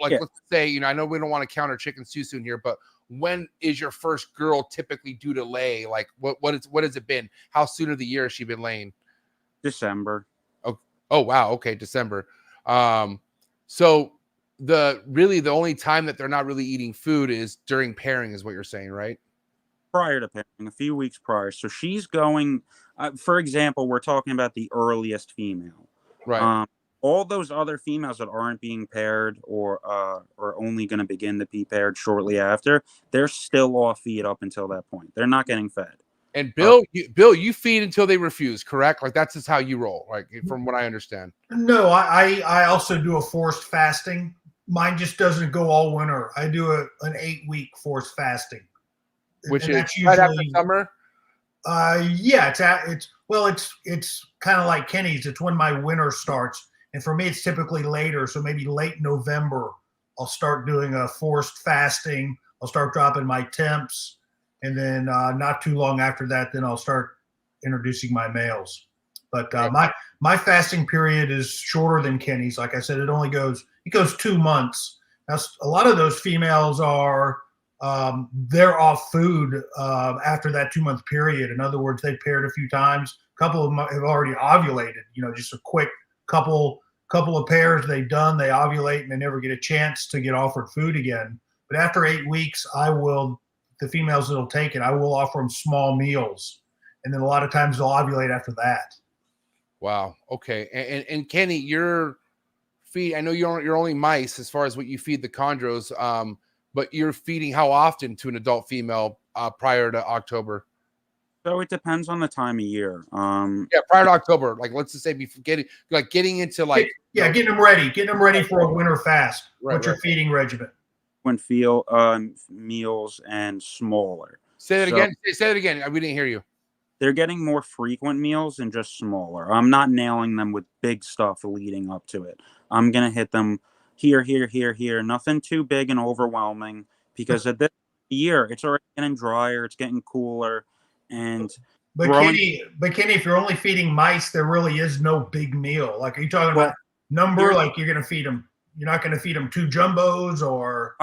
let's say, I know we don't want to count our chickens too soon here, but when is your first girl typically due to lay? Like what has it been? How soon of the year has she been laying? December. Oh wow. Okay. December. So the only time that they're not really eating food is during pairing, is what you're saying, right? Prior to pairing, a few weeks prior. So she's going, for example, we're talking about the earliest female. Right. All those other females that aren't being paired or are only going to begin to be paired shortly after, they're still off feed up until that point. They're not getting fed. And Bill, you feed until they refuse, correct? Like that's just how you roll, like from what I understand. No, I also do a forced fasting. Mine just doesn't go all winter. I do an 8-week forced fasting. Which is right after summer? Yeah, it's kind of like Kenny's. It's when my winter starts. And for me, it's typically later. So maybe late November, I'll start doing a forced fasting. I'll start dropping my temps. And then not too long after that, then I'll start introducing my males. But my fasting period is shorter than Kenny's. Like I said, it goes 2 months. Now, a lot of those females are they're off food after that 2-month period. In other words, they paired a few times. A couple of them have already ovulated. Just a quick couple of pairs they ovulate and they never get a chance to get offered food again. But after 8 weeks, the females that'll take it, I will offer them small meals, and then a lot of times they'll ovulate after that. Wow. Okay. And Kenny, your feed, I know you're only mice as far as what you feed the chondros, but you're feeding how often to an adult female prior to October? So it depends on the time of year. Prior to October, like let's just say before getting into like getting them ready for a winter fast. What's your feeding regimen? When meals and smaller. Say that again. Say that again. We didn't hear you. They're getting more frequent meals and just smaller. I'm not nailing them with big stuff leading up to it. I'm gonna hit them here. Nothing too big and overwhelming, because at this year it's already getting drier. It's getting cooler. But Kenny, if you're only feeding mice, there really is no big meal. Like, are you talking about number? Like you're gonna feed them. You're not going to feed them 2 jumbos or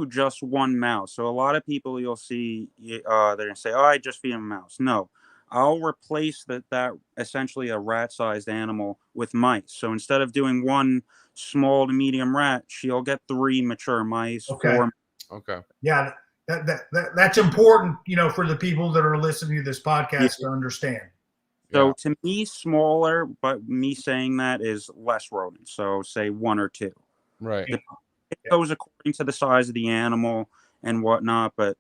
just 1 mouse. So a lot of people you'll see, they're going to say, "Oh, I just feed them a mouse." No, I'll replace that essentially a rat-sized animal with mice. So instead of doing 1 small to medium rat, she'll get 3 mature mice. Okay. 4. Okay. Yeah, that's important, for the people that are listening to this podcast to understand. So to me, smaller, but me saying that is less rodents. So say 1 or 2. Right. It goes according to the size of the animal and whatnot, but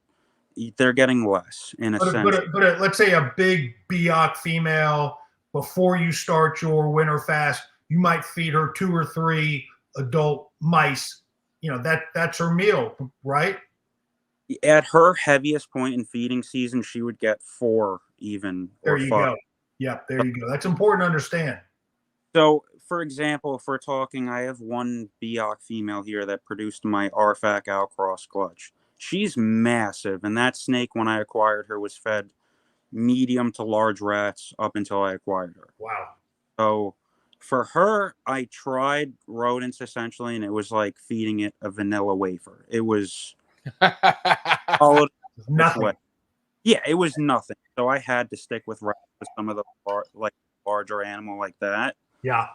they're getting less in a sense. But let's say a big Beox female, before you start your winter fast, you might feed her 2 or 3 adult mice. That's her meal, right? At her heaviest point in feeding season, she would get 4 even. There or you 5. go. Yeah, there you go. That's important to understand. So, for example, if we're talking, I have one Biak female here that produced my RFAC outcross clutch. She's massive, and that snake, when I acquired her, was fed medium to large rats up until I acquired her. Wow. So, for her, I tried rodents essentially, and it was like feeding it a vanilla wafer. It was all Nothing. Yeah, it was nothing. So I had to stick with rats for some of the larger animal like that. Yeah.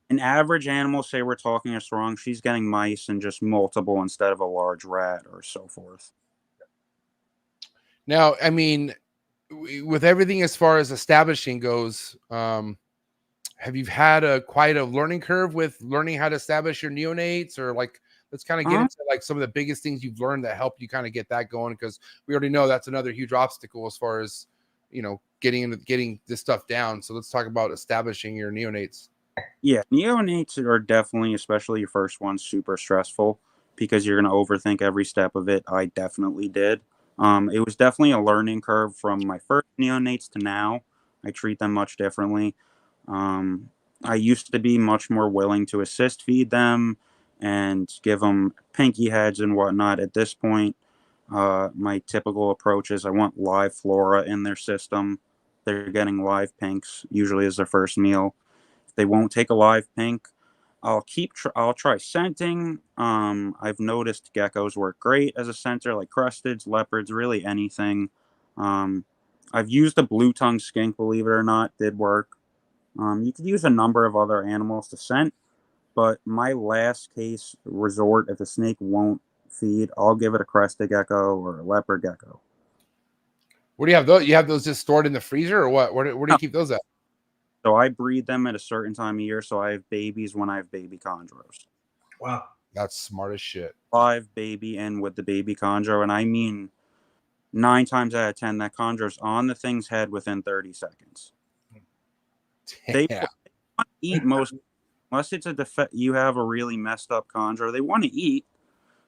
An average animal, say we're talking a strong, she's getting mice and just multiple instead of a large rat or so forth. Now, I mean, with everything as far as establishing goes, have you had quite a learning curve with learning how to establish your neonates, or like, let's kind of get into like some of the biggest things you've learned that help you kind of get that going? Because we already know that's another huge obstacle as far as, getting this stuff down. So let's talk about establishing your neonates. Yeah, neonates are definitely, especially your first one, super stressful because you're going to overthink every step of it. I definitely did. It was definitely a learning curve from my first neonates to now. I treat them much differently. I used to be much more willing to assist feed them and give them pinky heads and whatnot. At this point, my typical approach is I want live flora in their system. They're getting live pinks usually as their first meal. If they won't take a live pink, I'll try scenting. I've noticed geckos work great as a scenter, like crustids, leopards, really anything. I've used a blue tongue skink, believe it or not, did work. You could use a number of other animals to scent, but my last case resort, if the snake won't feed, I'll give it a crested gecko or a leopard gecko. Where do you have those? You have those just stored in the freezer, or what? Where do you keep those at? So I breed them at a certain time of year, so I have babies when I have baby chondros. Wow. That's smart as shit. 5 baby in with the baby chondro, and I mean 9 times out of 10, that chondro's on the thing's head within 30 seconds. They want to eat most, unless it's you have a really messed up chondro, they want to eat.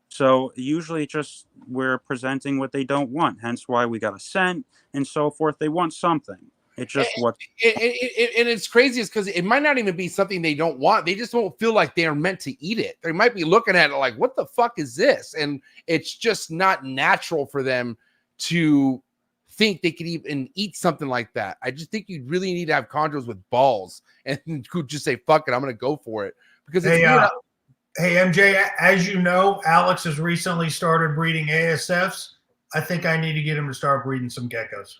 So usually just we're presenting what they don't want, hence why we got a scent and so forth. They want something. It's just what and it's crazy is because it might not even be something they don't want. They just won't feel like they're meant to eat it. They might be looking at it like, what the fuck is this? And it's just not natural for them to think they could even eat something like that. I just think you really need to have chondros with balls and could just say, fuck it, I'm going to go for it. Because it's Hey, MJ, as you know, Alex has recently started breeding ASFs. I think I need to get him to start breeding some geckos.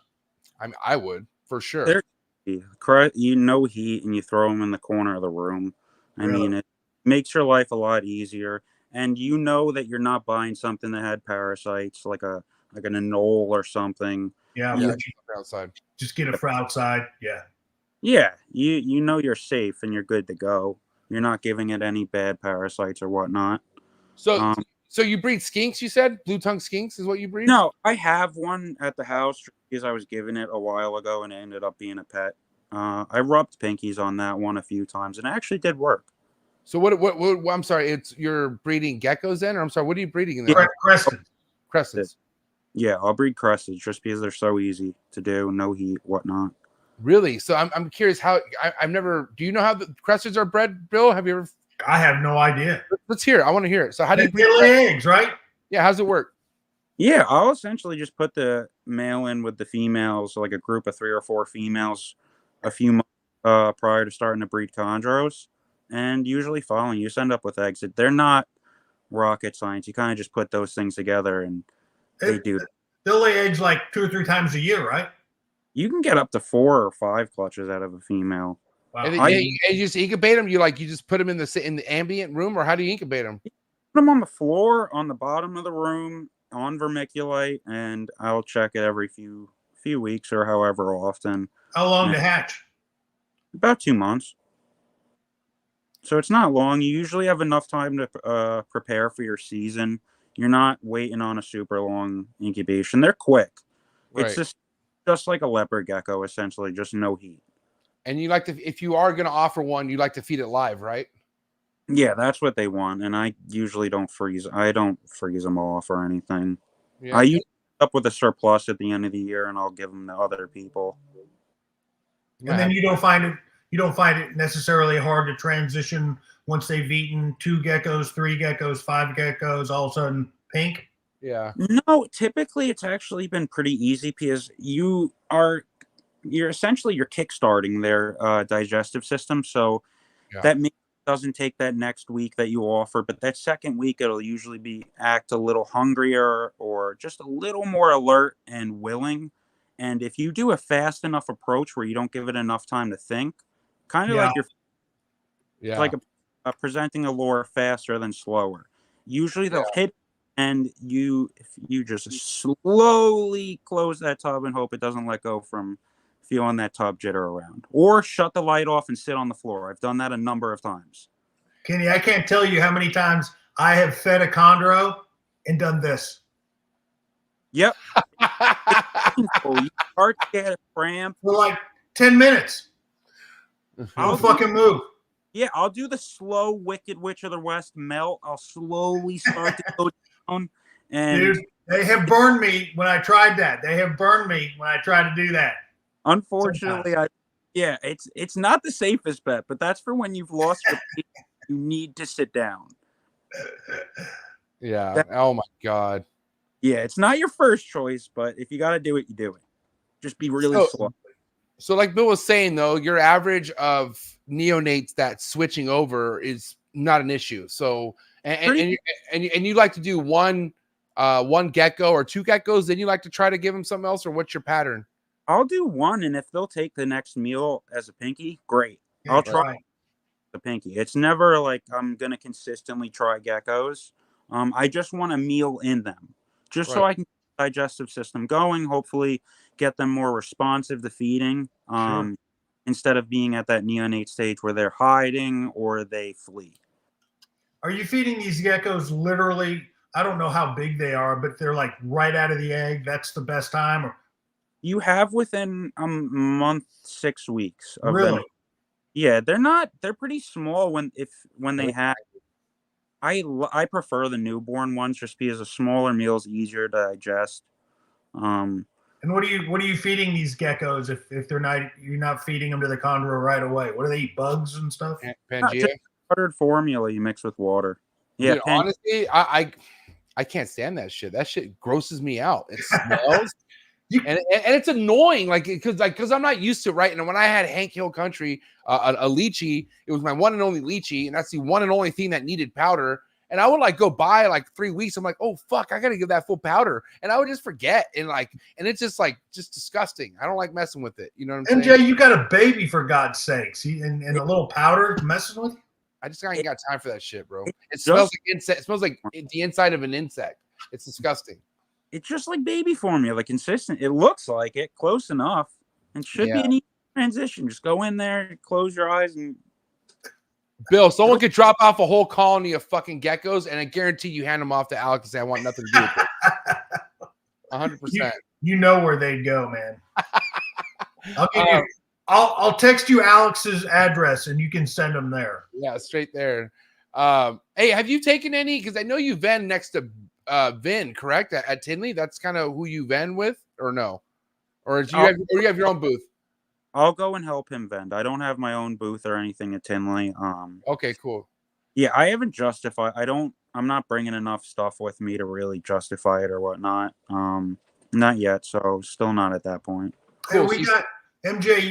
I mean, I would, for sure. heat, and you throw them in the corner of the room. I mean, it makes your life a lot easier. And you know that you're not buying something that had parasites, like an anole or something. Yeah, outside. Just get it for outside. Yeah. Yeah, you know you're safe and you're good to go. You're not giving it any bad parasites or whatnot. So you breed skinks, you said? Blue tongue skinks is what you breed? No, I have one at the house because I was given it a while ago and it ended up being a pet. I rubbed pinkies on that one a few times and it actually did work. So what I'm sorry, you're breeding geckos then? Or I'm sorry, what are you breeding in there? Cresteds. Yeah, I'll breed cresteds just because they're so easy to do, no heat, whatnot. Really? So I'm curious how I've never. Do you know how the cresteds are bred, Bill? Have you ever? I have no idea. Let's hear it. I want to hear it. So how do you breed lay eggs, right? Yeah. How's it work? Yeah, I'll essentially just put the male in with the females, like a group of 3 or 4 females, a few months prior to starting to breed chondros, and usually following, you just end up with eggs. They're not rocket science. You kind of just put those things together, and they do. They'll lay eggs like 2 or 3 times a year, right? You can get up to 4 or 5 clutches out of a female. Wow. And then, you just incubate them. You just put them in the ambient room, or how do you incubate them? Put them on the floor, on the bottom of the room, on vermiculite, and I'll check it every few weeks or however often. How long to hatch? About 2 months. So it's not long. You usually have enough time to prepare for your season. You're not waiting on a super long incubation. They're quick. Right. It's just like a leopard gecko, essentially, just no heat. And you like to, if you are going to offer one, you like to feed it live, right? Yeah, that's what they want, and I usually don't freeze. I don't freeze them off or anything. Yeah. I usually end up with a surplus at the end of the year, and I'll give them to other people. And then you don't find it necessarily hard to transition once they've eaten 2 geckos, 3 geckos, 5 geckos, all of a sudden pink. Yeah. No, typically it's actually been pretty easy because you're essentially kickstarting their digestive system, so that doesn't take that next week that you offer, but that second week it'll usually act a little hungrier or just a little more alert and willing. And if you do a fast enough approach where you don't give it enough time to think, kind of like you're like presenting a lure faster than slower, usually they'll hit, and if you just slowly close that tub and hope it doesn't let go from feeling that tub jitter around, or shut the light off and sit on the floor. I've done that a number of times. Kenny, I can't tell you how many times I have fed a chondro and done this. Yep. You start to get a cramp for like 10 minutes. I'll fucking move. Yeah, I'll do the slow Wicked Witch of the West melt. I'll slowly start to go down. And dude, they have burned me when I tried that. They have burned me when I tried to do that. Unfortunately, it's not the safest bet, but that's for when you've lost your peak, you need to sit down. Yeah. Oh my God. Yeah, it's not your first choice, but if you got to do it, you do it. Just be really slow. So like Bill was saying, though, your average of neonates that switching over is not an issue. So and you like to do one gecko or 2 geckos, then you like to try to give them something else, or what's your pattern? I'll do one, and if they'll take the next meal as a pinky, great. I'll try the pinky. It's never like I'm gonna consistently try geckos. I just want a meal in them, just so I can get the digestive system going. Hopefully, get them more responsive to feeding. Instead of being at that neonate stage where they're hiding or they flee. Are you feeding these geckos literally? I don't know how big they are, but they're like right out of the egg. That's the best time. Or you have within a month, 6 weeks of really? them. Yeah, they're pretty small when they have. I prefer the newborn ones just because a smaller meal is easier to digest. And what are you feeding these geckos if you're not feeding them to the chondro right away? What do they eat? Bugs and stuff? Pangea? Buttered formula you mix with water. Yeah, dude, honestly, I can't stand that shit. That shit grosses me out. It smells. And it's annoying, because I'm not used to it, right? And when I had Hank Hill Country, a lychee, it was my one and only lychee, and that's the one and only thing that needed powder. And I would go by 3 weeks. I'm like, oh fuck, I gotta give that full powder, and I would just forget, and it's just disgusting. I don't like messing with it. You know what I'm saying? MJ, you got a baby, for God's sakes, and a little powder messing with you? I just ain't got time for that shit, bro. It smells like insect. It smells like the inside of an insect. It's disgusting. It's just like baby formula, consistent. It looks like it, close enough, and should be an easy transition. Just go in there, close your eyes, and Bill, someone could drop off a whole colony of fucking geckos, and I guarantee you hand them off to Alex and say, I want nothing to do with it. 100%. You know where they'd go, man. I'll text you Alex's address, and you can send them there. Yeah, straight there. Hey, have you taken any? Because I know you ven next to Vin, correct? At Tinley? That's kind of who you ven with, or no? Or do you have your own booth? I'll go and help him vend. I don't have my own booth or anything at Tinley. Okay, cool. Yeah, I haven't justified. I'm not bringing enough stuff with me to really justify it or whatnot. Not yet. So still not at that point. Cool. Hey, we got MJ.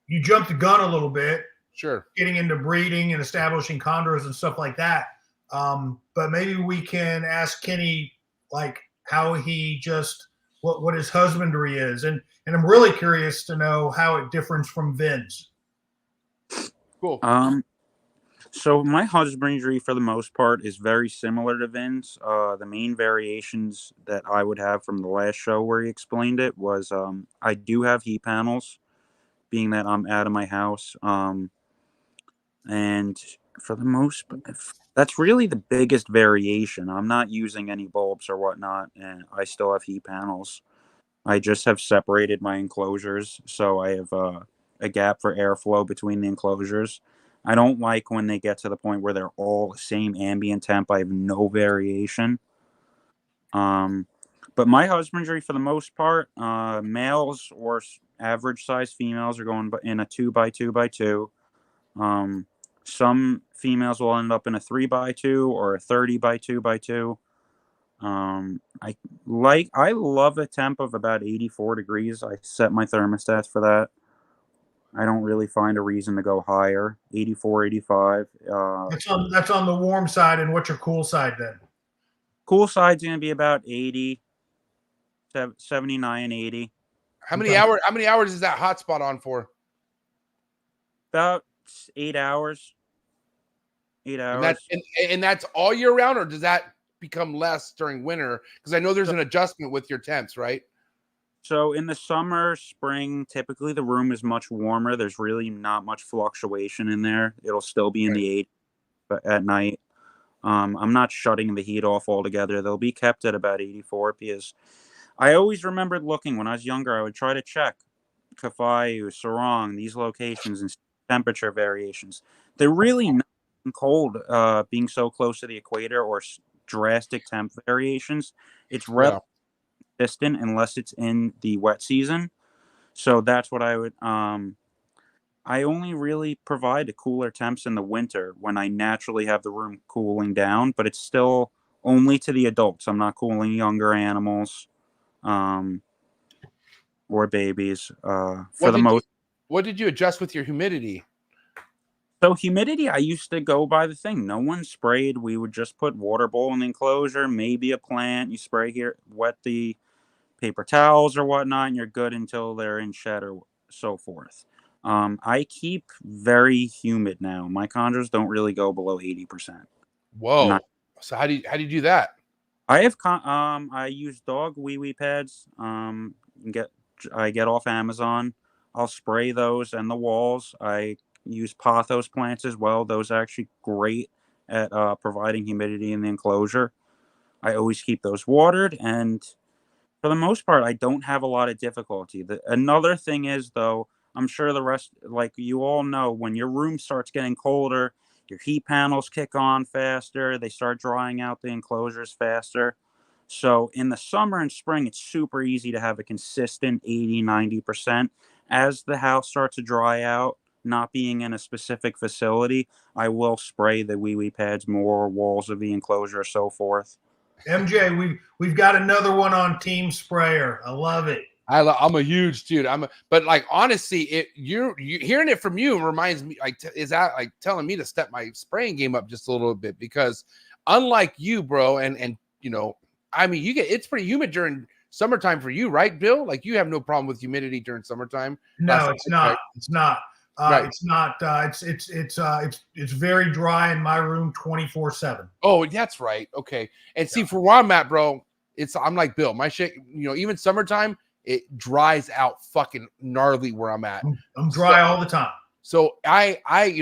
You jumped the gun a little bit. Sure. Getting into breeding and establishing chondros and stuff like that. But maybe we can ask Kenny how he what his husbandry is, and I'm really curious to know how it differs from Vin's. Cool. So my husbandry, for the most part, is very similar to Vin's. The main variations that I would have from the last show where he explained it was I do have heat panels, being that I'm out of my house. And for the most part, that's really the biggest variation. I'm not using any bulbs or whatnot, and I still have heat panels. I just have separated my enclosures, so I have a gap for airflow between the enclosures. I don't like when they get to the point where they're all the same ambient temp. I have no variation. But my husbandry, for the most part, males or average size females are going in a 2x2x2. Some females will end up in a 3x2 or a 30x2x2. I love a temp of about 84 degrees. I set my thermostat for that. I don't really find a reason to go higher. 84, 85. That's on the warm side. And what's your cool side then? Cool side's going to be about 80, 79, 80. How many hours is that hotspot on for? About 8 hours. 8 hours. And that's all year round, or does that become less during winter? Because I know there's an adjustment with your temps, right? So in the summer, spring, typically the room is much warmer. There's really not much fluctuation in there. It'll still be in the 80s but at night. I'm not shutting the heat off altogether. They'll be kept at about 84 because I always remembered looking when I was younger. I would try to check Kafayu, Sarong, these locations and temperature variations. They're really not cold, being so close to the equator or drastic temp variations. It's relatively consistent unless it's in the wet season. So that's what I would. I only really provide the cooler temps in the winter when I naturally have the room cooling down, but it's still only to the adults. I'm not cooling younger animals or babies for the most. What did you adjust with your humidity? So humidity, I used to go by the thing. No one sprayed. We would just put water bowl in the enclosure, maybe a plant. You spray here, wet the paper towels or whatnot, and you're good until they're in shed or so forth. I keep very humid now. My chondros don't really go below 80%. Whoa! So how do you do that? I have I use dog wee pads. I get off Amazon. I'll spray those and the walls. I use pothos plants as well. Those are actually great at providing humidity in the enclosure. I always keep those watered, and for the most part, I don't have a lot of difficulty. Another thing is, though, I'm sure the rest, like you all know, when your room starts getting colder, your heat panels kick on faster. They start drying out the enclosures faster. So in the summer and spring, it's super easy to have a consistent 80, 90%. As the house starts to dry out, not being in a specific facility, I will spray the wee pads more, walls of the enclosure, so forth. MJ, we've got another one on Team Sprayer. I love it. I'm a huge dude. But like honestly, you hearing it from you reminds me, like, is that like telling me to step my spraying game up just a little bit? Because unlike you, bro, and you know, I mean, it's pretty humid during summertime for you, right, Bill? Like you have no problem with humidity during summertime. No, it's not. Right? It's not. Right. It's not. It's very dry in my room 24/7. Oh, that's right. Okay. And see, for where I'm at, bro, I'm like Bill. My shit, you know, even summertime, it dries out fucking gnarly where I'm at. I'm dry all the time. So I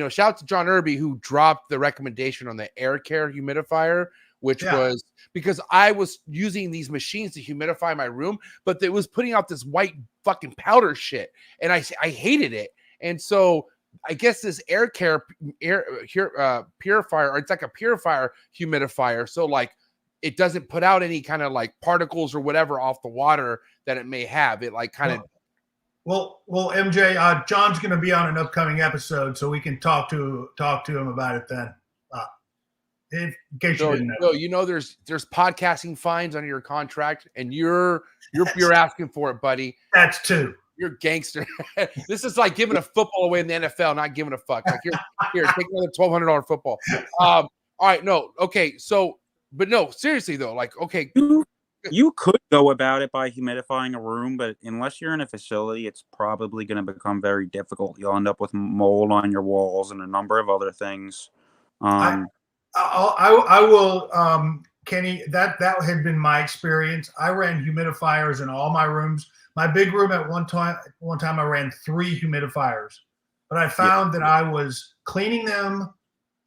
shout out to John Irby who dropped the recommendation on the air care humidifier, which was because I was using these machines to humidify my room, but it was putting out this white fucking powder shit, and I hated it. And so I guess this air care purifier, or it's like a purifier humidifier. So like it doesn't put out any kind of like particles or whatever off the water that it may have. It like kind of. Well, MJ, John's going to be on an upcoming episode, so we can talk to him about it then. In case you didn't know. No, you know, there's podcasting fines under your contract, and you're asking for it, buddy. That's two. You're gangster. This is like giving a football away in the NFL, not giving a fuck. Like here, take another $1,200 football. All right, no, okay, so, but no, seriously though, like, okay, you could go about it by humidifying a room, but unless you're in a facility, it's probably going to become very difficult. You'll end up with mold on your walls and a number of other things. I will, Kenny. That had been my experience. I ran humidifiers in all my rooms. My big room at one time I ran 3 humidifiers, but I found that I was cleaning them,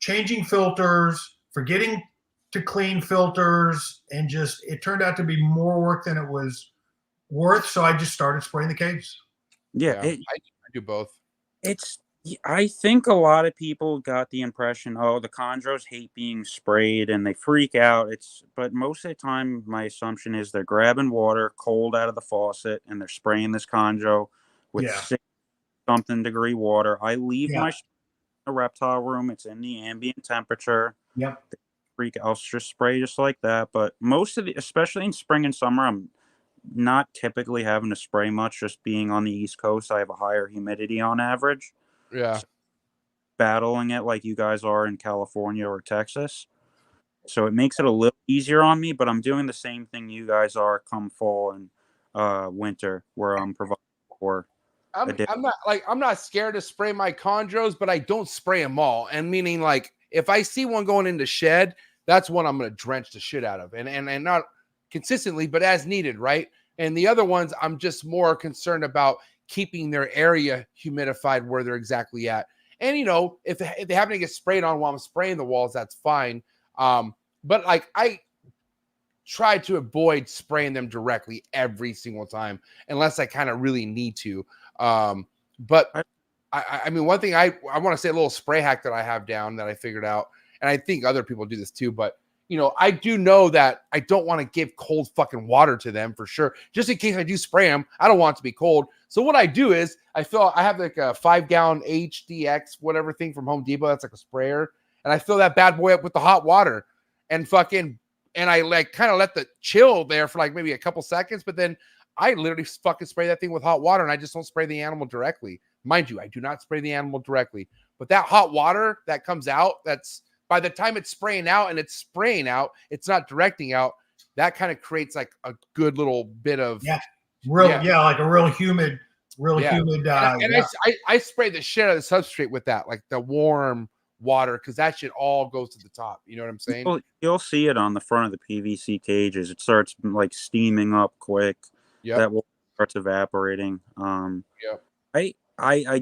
changing filters, forgetting to clean filters, and just it turned out to be more work than it was worth, so I just started spraying the cages. Yeah, I do both. I think a lot of people got the impression, oh, the chondros hate being sprayed and they freak out. But most of the time, my assumption is they're grabbing water cold out of the faucet and they're spraying this chondro with 60-something degree water. I leave my in the reptile room. It's in the ambient temperature. Yep. I'll just spray just like that. But most of especially in spring and summer, I'm not typically having to spray much. Just being on the East Coast, I have a higher humidity on average. Yeah. So battling it like you guys are in California or Texas. So it makes it a little easier on me, but I'm doing the same thing you guys are come fall and winter, where I'm providing for. I'm not scared to spray my chondros, but I don't spray them all. And meaning, like, if I see one going into shed, that's one I'm going to drench the shit out of, and not consistently, but as needed, right? And the other ones, I'm just more concerned about keeping their area humidified where they're exactly at. And, you know, if they happen to get sprayed on while I'm spraying the walls, that's fine. But like, I try to avoid spraying them directly every single time, unless I kind of really need to. But I mean, one thing I want to say, a little spray hack that I have down that I figured out, and I think other people do this too, but you know, I do know that I don't want to give cold fucking water to them for sure. Just in case I do spray them, I don't want it to be cold. So what I do is I have like a 5-gallon HDX, whatever thing from Home Depot. That's like a sprayer. And I fill that bad boy up with the hot water and I like kind of let the chill there for like maybe a couple seconds. But then I literally fucking spray that thing with hot water, and I just don't spray the animal directly. Mind you, I do not spray the animal directly, but that hot water that comes out, that's, by the time it's spraying out, it's not directing out. That kind of creates like a good little bit of like a real humid. I spray the shit out of the substrate with that, like the warm water, because that shit all goes to the top. You know what I'm saying? You'll see it on the front of the PVC cages. It starts like steaming up quick. Yeah, that water starts evaporating. I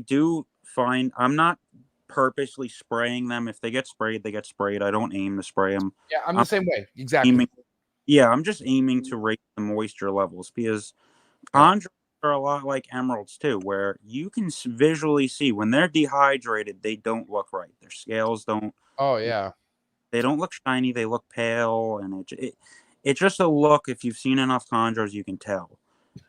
do find I'm not purposely spraying them. If they get sprayed, they get sprayed. I don't aim to spray them. Yeah, I'm the same way. Exactly. I'm just aiming to raise the moisture levels, because chondros are a lot like emeralds too, where you can visually see when they're dehydrated, they don't look right. Their scales don't. Oh yeah. They don't look shiny. They look pale, and it's just a look. If you've seen enough chondros, you can tell.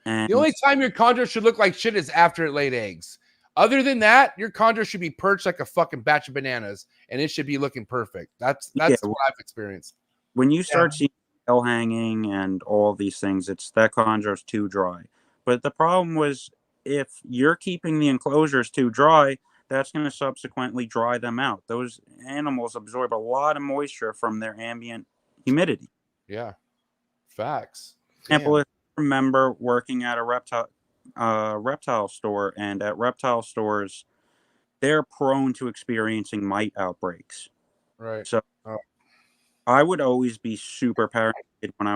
And the only time your chondro should look like shit is after it laid eggs. Other than that, your chondro should be perched like a fucking batch of bananas, and it should be looking perfect. That's what I've experienced. When you start seeing tail hanging and all these things, it's that chondro's too dry. But the problem was, if you're keeping the enclosures too dry, that's going to subsequently dry them out. Those animals absorb a lot of moisture from their ambient humidity. Yeah, facts. Example, if I remember working at a reptile store, and at reptile stores, they're prone to experiencing mite outbreaks. Right. So I would always be super paranoid when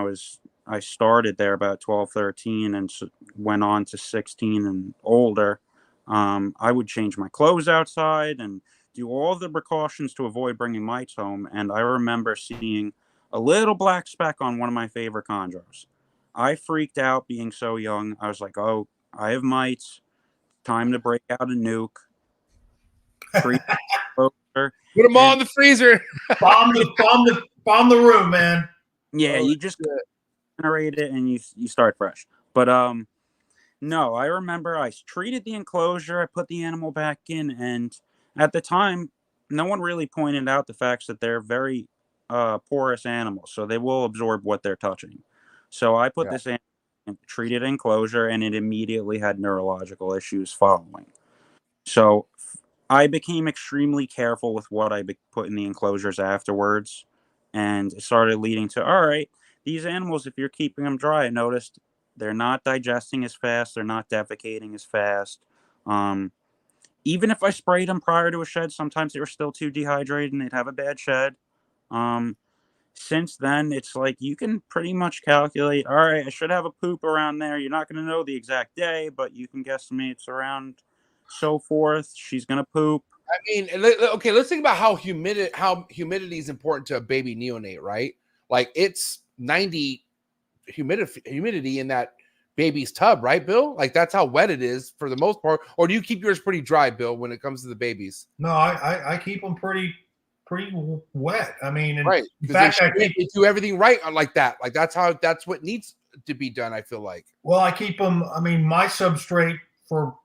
I started there about 12, 13, and went on to 16 and older. I would change my clothes outside and do all the precautions to avoid bringing mites home. And I remember seeing a little black speck on one of my favorite chondros. I freaked out being so young. I was like, oh, I have mites. Time to break out a nuke. Put them all in the freezer. bomb the room, man. Yeah, you just generate it and you start fresh. But no, I remember I treated the enclosure. I put the animal back in, and at the time, no one really pointed out the facts that they're very porous animals, so they will absorb what they're touching. So I put this in and treated enclosure, and it immediately had neurological issues following. So I became extremely careful with what I put in the enclosures afterwards, and it started leading to, all right, these animals, if you're keeping them dry, I noticed they're not digesting as fast, they're not defecating as fast. Even if I sprayed them prior to a shed, sometimes they were still too dehydrated and they'd have a bad shed. Since then, it's like you can pretty much calculate, all right, I should have a poop around there. You're not going to know the exact day, but you can guesstimate it's around so forth. She's going to poop. I mean, okay, let's think about how humidity is important to a baby neonate, right? Like, it's 90 humidity in that baby's tub, right, Bill? Like that's how wet it is for the most part. Or do you keep yours pretty dry, Bill, when it comes to the babies? No, I keep them pretty wet. I mean, Right. in fact, they do everything right like that. Like that's what needs to be done, I feel like. Well, I keep them. I mean, my substrate for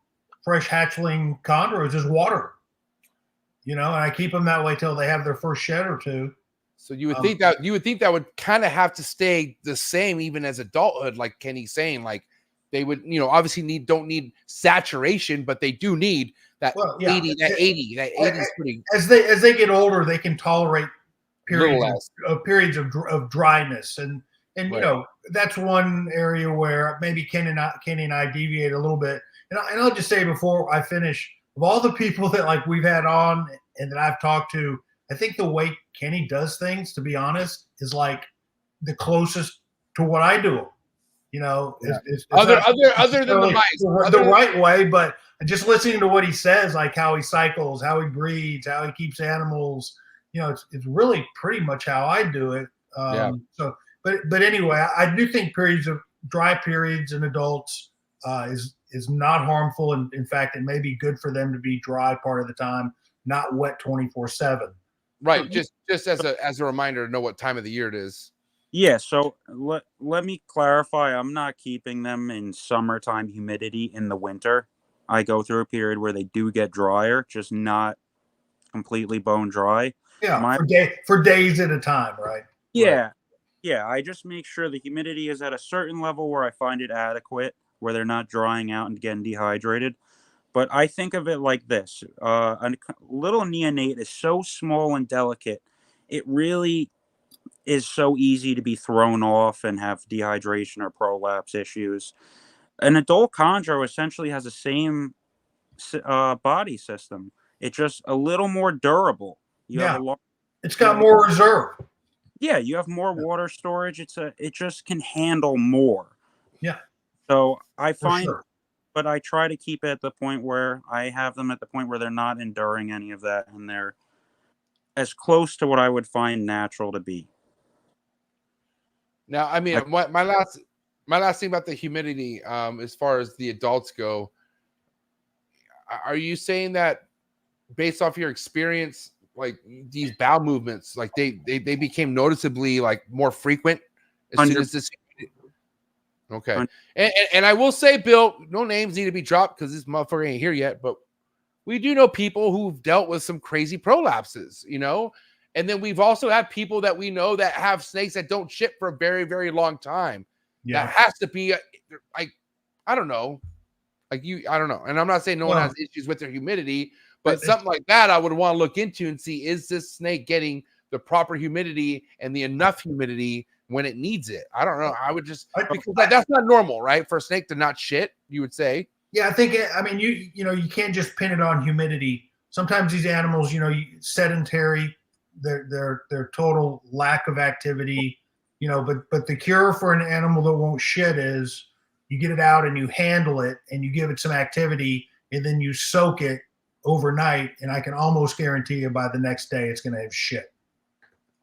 fresh hatchling chondros is water. And I keep them that way till they have their first shed or two. So you would think that would kind of have to stay the same even as adulthood, like Kenny's saying. Like they would, obviously don't need saturation, but they do need that 80. That 80 is pretty. As they get older, they can tolerate periods of dryness, and right. That's one area where maybe Kenny and I deviate a little bit. And I'll just say before I finish, of all the people that like we've had on and that I've talked to, I think the way Kenny does things, to be honest, is like the closest to what I do. It's other than the mice, the right way, but just listening to what he says, like how he cycles, how he breeds, how he keeps animals, it's really pretty much how I do it. So, but anyway, I do think dry periods in adults is not harmful, and in fact, it may be good for them to be dry part of the time, not wet 24/7. Right, just as a reminder to know what time of the year it is. Yeah, so let me clarify. I'm not keeping them in summertime humidity in the winter. I go through a period where they do get drier, just not completely bone dry. Yeah, for days at a time, right? Yeah, right. Yeah. I just make sure the humidity is at a certain level where I find it adequate, where they're not drying out and getting dehydrated. But I think of it like this. A little neonate is so small and delicate. It really is so easy to be thrown off and have dehydration or prolapse issues. An adult chondro essentially has the same body system. It's just a little more durable. It's got more reserve. Yeah, you have more water storage. It just can handle more. Yeah. So I find... But I try to keep it at the point where I have them at the point where they're not enduring any of that, and they're as close to what I would find natural to be. Now, I mean, my last thing about the humidity, as far as the adults go, are you saying that based off your experience, like these bowel movements, like they became noticeably like more frequent as soon as this? Okay. And I will say, Bill, no names need to be dropped because this motherfucker ain't here yet, but we do know people who've dealt with some crazy prolapses, and then we've also had people that we know that have snakes that don't shit for a very, very long time. Yeah. That has to be like, I don't know. I don't know. And I'm not saying no one has issues with their humidity, but something like that I would want to look into and see, is this snake getting the proper humidity and the enough humidity when it needs it? I don't know. I would just, because that's not normal, right? For a snake to not shit, you would say. Yeah, I think, you can't just pin it on humidity. Sometimes these animals, sedentary, their total lack of activity, but the cure for an animal that won't shit is you get it out and you handle it and you give it some activity and then you soak it overnight. And I can almost guarantee you by the next day, it's going to have shit.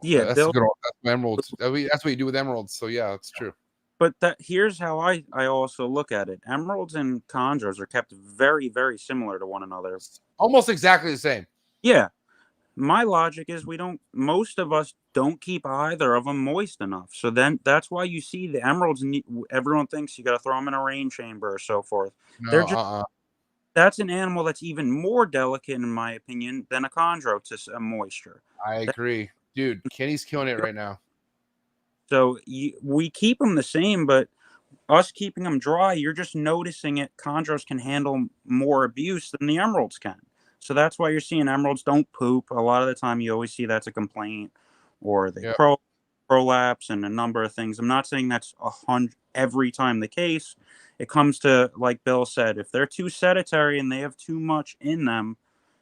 Yeah, that's good. That's emeralds. That's what you do with emeralds. So yeah, that's true. But here's how I also look at it. Emeralds and chondros are kept very, very similar to one another. Almost exactly the same. Yeah. My logic is most of us don't keep either of them moist enough. So then that's why you see the emeralds, everyone thinks you got to throw them in a rain chamber or so forth. No, that's an animal that's even more delicate, in my opinion, than a chondro to moisture. I agree. Dude, Kenny's killing it right now. So we keep them the same, but us keeping them dry, you're just noticing it. Chondros can handle more abuse than the emeralds can. So that's why you're seeing emeralds don't poop. A lot of the time you always see that's a complaint, or they prolapse and a number of things. I'm not saying that's 100 every time the case. It comes to, like Bill said, if they're too sedentary and they have too much in them,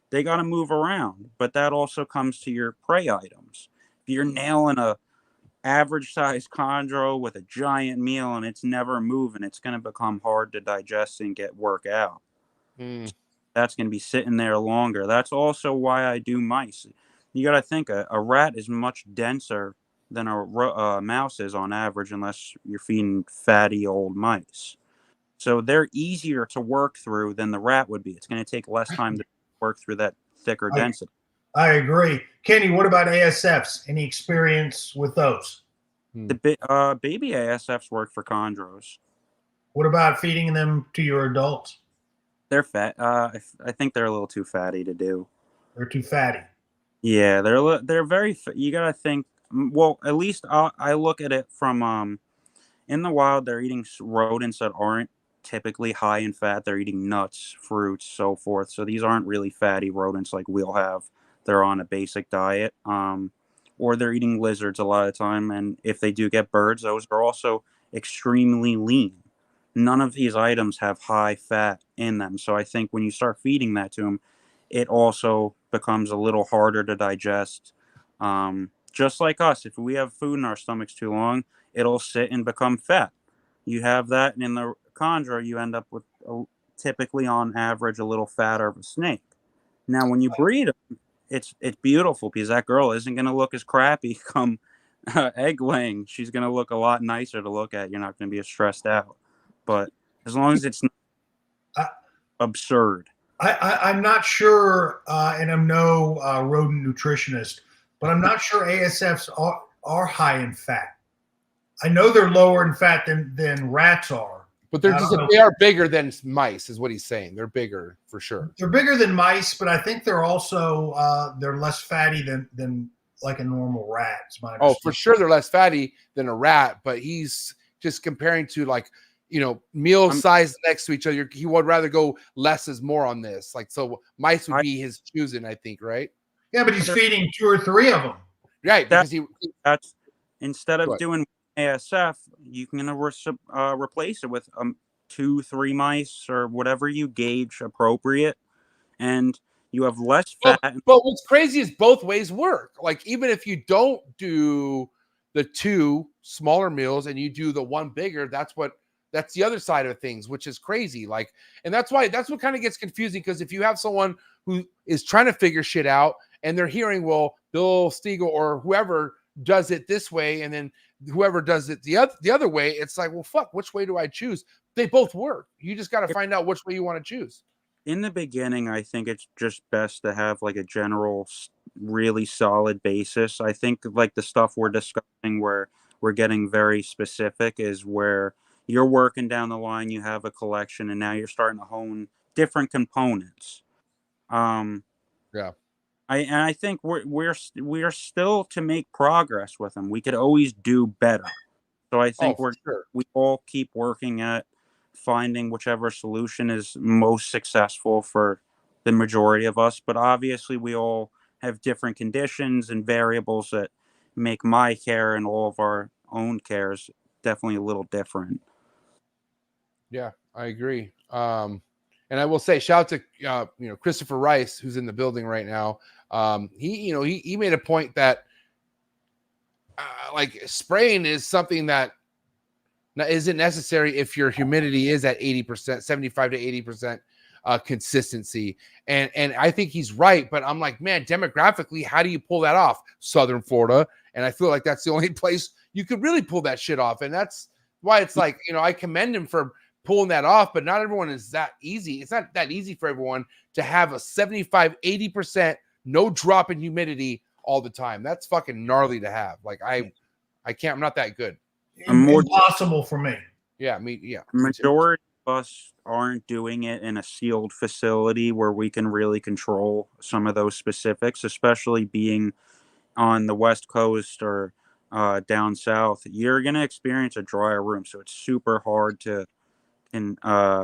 they got to move around. But that also comes to your prey items. If you're nailing a average size chondro with a giant meal and it's never moving, it's going to become hard to digest and get work out. That's going to be sitting there longer. That's also why I do mice. You got to think a rat is much denser than a mouse is on average, unless you're feeding fatty old mice. So they're easier to work through than the rat would be. It's going to take less time to work through that thicker density. I agree. Kenny, what about ASFs? Any experience with those? The baby ASFs work for chondros. What about feeding them to your adults? They're fat. I think they're a little too fatty to do. They're too fatty. Yeah, they're very. You gotta think. Well, at least I look at it from in the wild. They're eating rodents that aren't typically high in fat. They're eating nuts, fruits, so forth. So these aren't really fatty rodents like we'll have. They're on a basic diet. Or they're eating lizards a lot of the time. And if they do get birds, those are also extremely lean. None of these items have high fat in them. So I think when you start feeding that to them, it also becomes a little harder to digest. Just like us, if we have food in our stomachs too long, it'll sit and become fat. You have that, and in the chondro, you end up with typically on average a little fatter of a snake. Now, when you breed them, it's beautiful because that girl isn't going to look as crappy come egg laying. She's going to look a lot nicer to look at. You're not going to be as stressed out. But as long as it's not absurd. I'm not sure, and I'm no rodent nutritionist, but I'm not sure ASFs are high in fat. I know they're lower in fat than rats are. But they are bigger than mice, is what he's saying. They're bigger for sure. They're bigger than mice, but I think they're also they're less fatty than like a normal rat. Oh, for sure they're less fatty than a rat, but he's just comparing to like, meal size next to each other. He would rather go less is more on this. Like, so mice would be his choosing, I think, right? Yeah, but he's feeding 2 or 3 of them. Right, because that's instead of doing ASF, you can replace it with 2, 3 mice or whatever you gauge appropriate, and you have less fat. But what's crazy is both ways work. Like, even if you don't do the 2 smaller meals and you do the 1 bigger, that's the other side of things, which is crazy. Like, and that's what kind of gets confusing, because if you have someone who is trying to figure shit out and they're hearing, well, Bill Stiegel or whoever does it this way, and then whoever does it the other way, it's like, well, fuck, which way do I choose? They both work. You just got to find out which way you want to choose. In the beginning, I think it's just best to have like a general, really solid basis. I think like the stuff we're discussing where we're getting very specific is where you're working down the line, you have a collection, and now you're starting to hone different components. Yeah. I think we're still to make progress with them. We could always do better. So I think we all keep working at finding whichever solution is most successful for the majority of us. But obviously we all have different conditions and variables that make my care and all of our own cares definitely a little different. Yeah, I agree. And I will say, shout out to Christopher Rice, who's in the building right now. He made a point that like spraying is something that isn't necessary if your humidity is at 80%, 75 to 80% consistency. And I think he's right, but I'm like, man, demographically, how do you pull that off? Southern Florida. And I feel like that's the only place you could really pull that shit off. And that's why it's like, I commend him for pulling that off, but not everyone is that easy. It's not that easy for everyone to have a 75, 80% no drop in humidity all the time. That's fucking gnarly to have. Like I can't, I'm not that good. Impossible for me. Yeah, yeah. Majority of us aren't doing it in a sealed facility where we can really control some of those specifics, especially being on the West Coast or down south. You're going to experience a drier room, so it's super hard to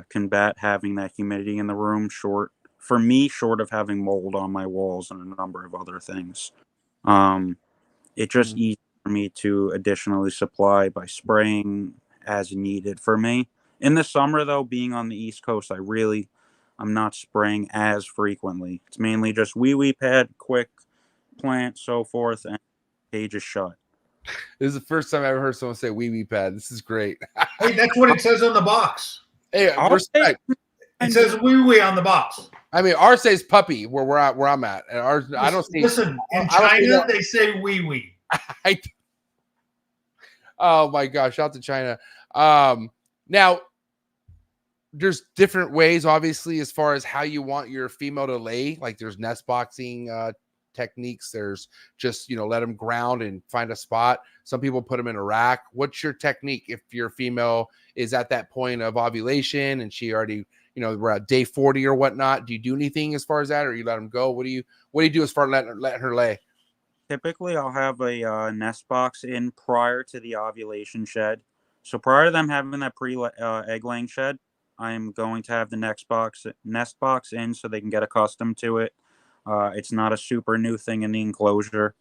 combat having that humidity in the room, short of having mold on my walls and a number of other things. It just easy for me to additionally supply by spraying as needed for me. In the summer, though, being on the East Coast, I'm not spraying as frequently. It's mainly just wee pad, quick plant, so forth, and cage is shut. This is the first time I ever heard someone say wee pad. This is great. Hey, that's what it says on the box. Hey, respect. It says wee on the box. I mean, ours says puppy where I'm at, and ours I don't see. Listen, in China they say wee. Oh my gosh! Shout out to China. Now, there's different ways, obviously, as far as how you want your female to lay. Like there's nest boxing techniques. There's just, let them ground and find a spot. Some people put them in a rack. What's your technique if your female is at that point of ovulation and she already, we're at day 40 or whatnot? Do you do anything as far as that, or you let them go? What do you do as far as letting her lay? Typically, I'll have a nest box in prior to the ovulation shed. So prior to them having that egg laying shed, I'm going to have the nest box in so they can get accustomed to it. It's not a super new thing in the enclosure.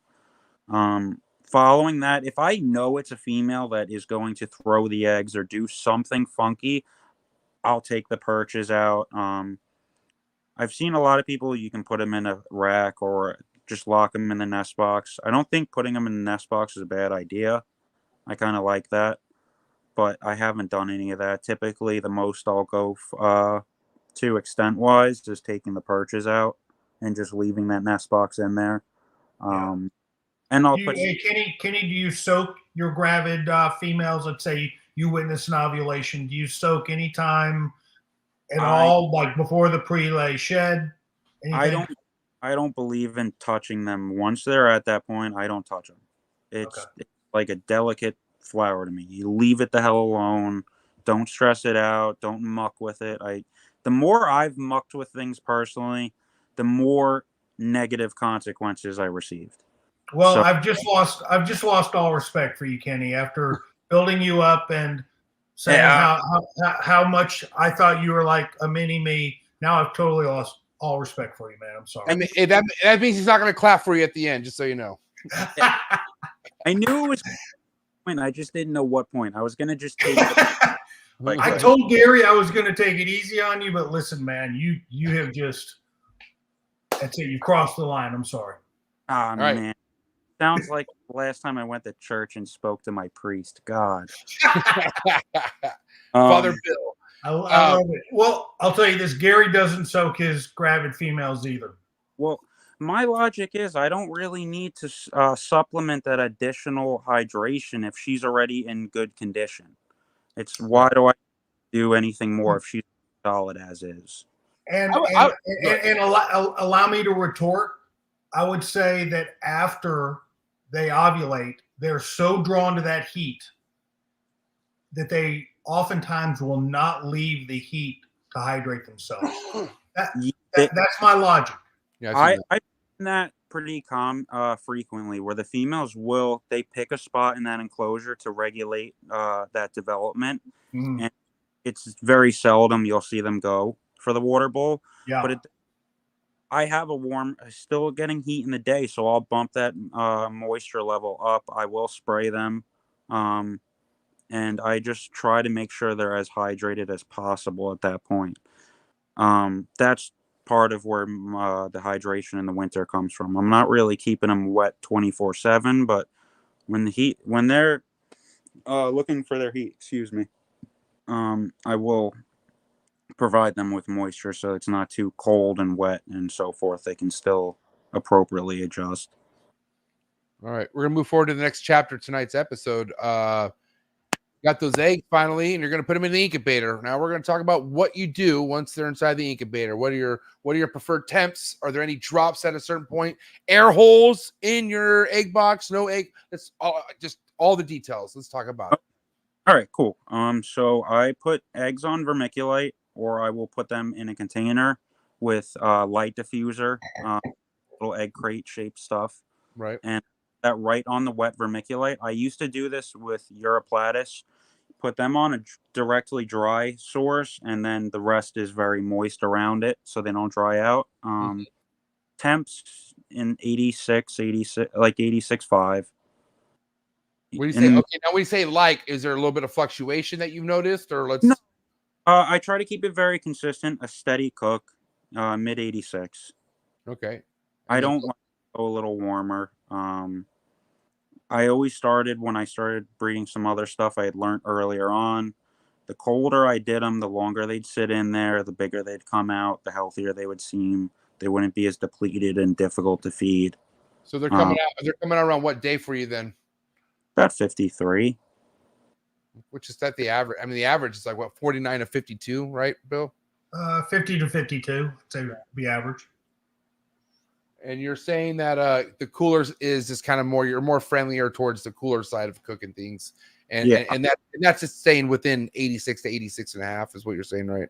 Following that, if I know it's a female that is going to throw the eggs or do something funky, I'll take the perches out. I've seen a lot of people, you can put them in a rack or just lock them in the nest box. I don't think putting them in the nest box is a bad idea. I kind of like that, but I haven't done any of that. Typically, the most I'll go to extent-wise is taking the perches out and just leaving that nest box in there. And I'll put... Hey, Kenny, do you soak your gravid females? Let's say you witness an ovulation. Do you soak any time at all, like before the pre-lay shed? Anything? I don't believe in touching them. Once they're at that point, I don't touch them. It's like a delicate flower to me. You leave it the hell alone. Don't stress it out. Don't muck with it. The more I've mucked with things personally, the more negative consequences I received. Well, I've just lost all respect for you, Kenny, after building you up and saying how much I thought you were like a mini me. Now I've totally lost all respect for you, man. I'm sorry. I mean, that means he's not going to clap for you at the end, just so you know. I knew it was point. I just didn't know what point. I was going to just take it. I told Gary I was going to take it easy on you, but listen, man, you have just, that's it. You crossed the line. I'm sorry. Ah, man. Sounds like the last time I went to church and spoke to my priest. God. Father Bill. I love it. Well, I'll tell you this. Gary doesn't soak his gravid females either. Well, my logic is I don't really need to supplement that additional hydration if she's already in good condition. It's why do I do anything more if she's solid as is? And allow me to retort. I would say that after they ovulate, they're so drawn to that heat that they oftentimes will not leave the heat to hydrate themselves. That's my logic. Yeah, I've seen that pretty frequently, where the females they pick a spot in that enclosure to regulate that development, and it's very seldom you'll see them go for the water bowl. Yeah, but I have still getting heat in the day, so I'll bump that moisture level up. I will spray them. And I just try to make sure they're as hydrated as possible at that point. That's part of where the hydration in the winter comes from. I'm not really keeping them wet 24/7, but when they're looking for their heat, I will provide them with moisture so it's not too cold and wet and so forth. They can still appropriately adjust. All right, we're gonna move forward to the next chapter of tonight's episode. Got those eggs finally, and you're going to put them in the incubator. Now we're going to talk about what you do once they're inside the incubator. What are your preferred temps? Are there any drops at a certain point? Air holes in your egg box? No egg? That's just all the details. Let's talk about it. All right, cool. So I put eggs on vermiculite, or I will put them in a container with light diffuser, little egg crate shaped stuff. Right. And that right on the wet vermiculite. I used to do this with Europlatus. Put them on a directly dry source, and then the rest is very moist around it so they don't dry out. Temps in 86, like 86.5. What do you say? Okay, now when you say is there a little bit of fluctuation that you've noticed, or let's? No. I try to keep it very consistent, a steady cook, mid 86. Okay. I don't like to go a little warmer. I always started when I started breeding some other stuff I had learned earlier on. The colder I did them, the longer they'd sit in there, the bigger they'd come out, the healthier they would seem. They wouldn't be as depleted and difficult to feed. So they're coming out. They're coming out around what day for you then? About 53. which is that the average. I mean, the average is like what 49 to 52, right, Bill? 50 to 52, say would be average. And you're saying that the coolers is just kind of more, you're more friendlier towards the cooler side of cooking things, and that's just staying within 86 to 86 and a half is what you're saying, right?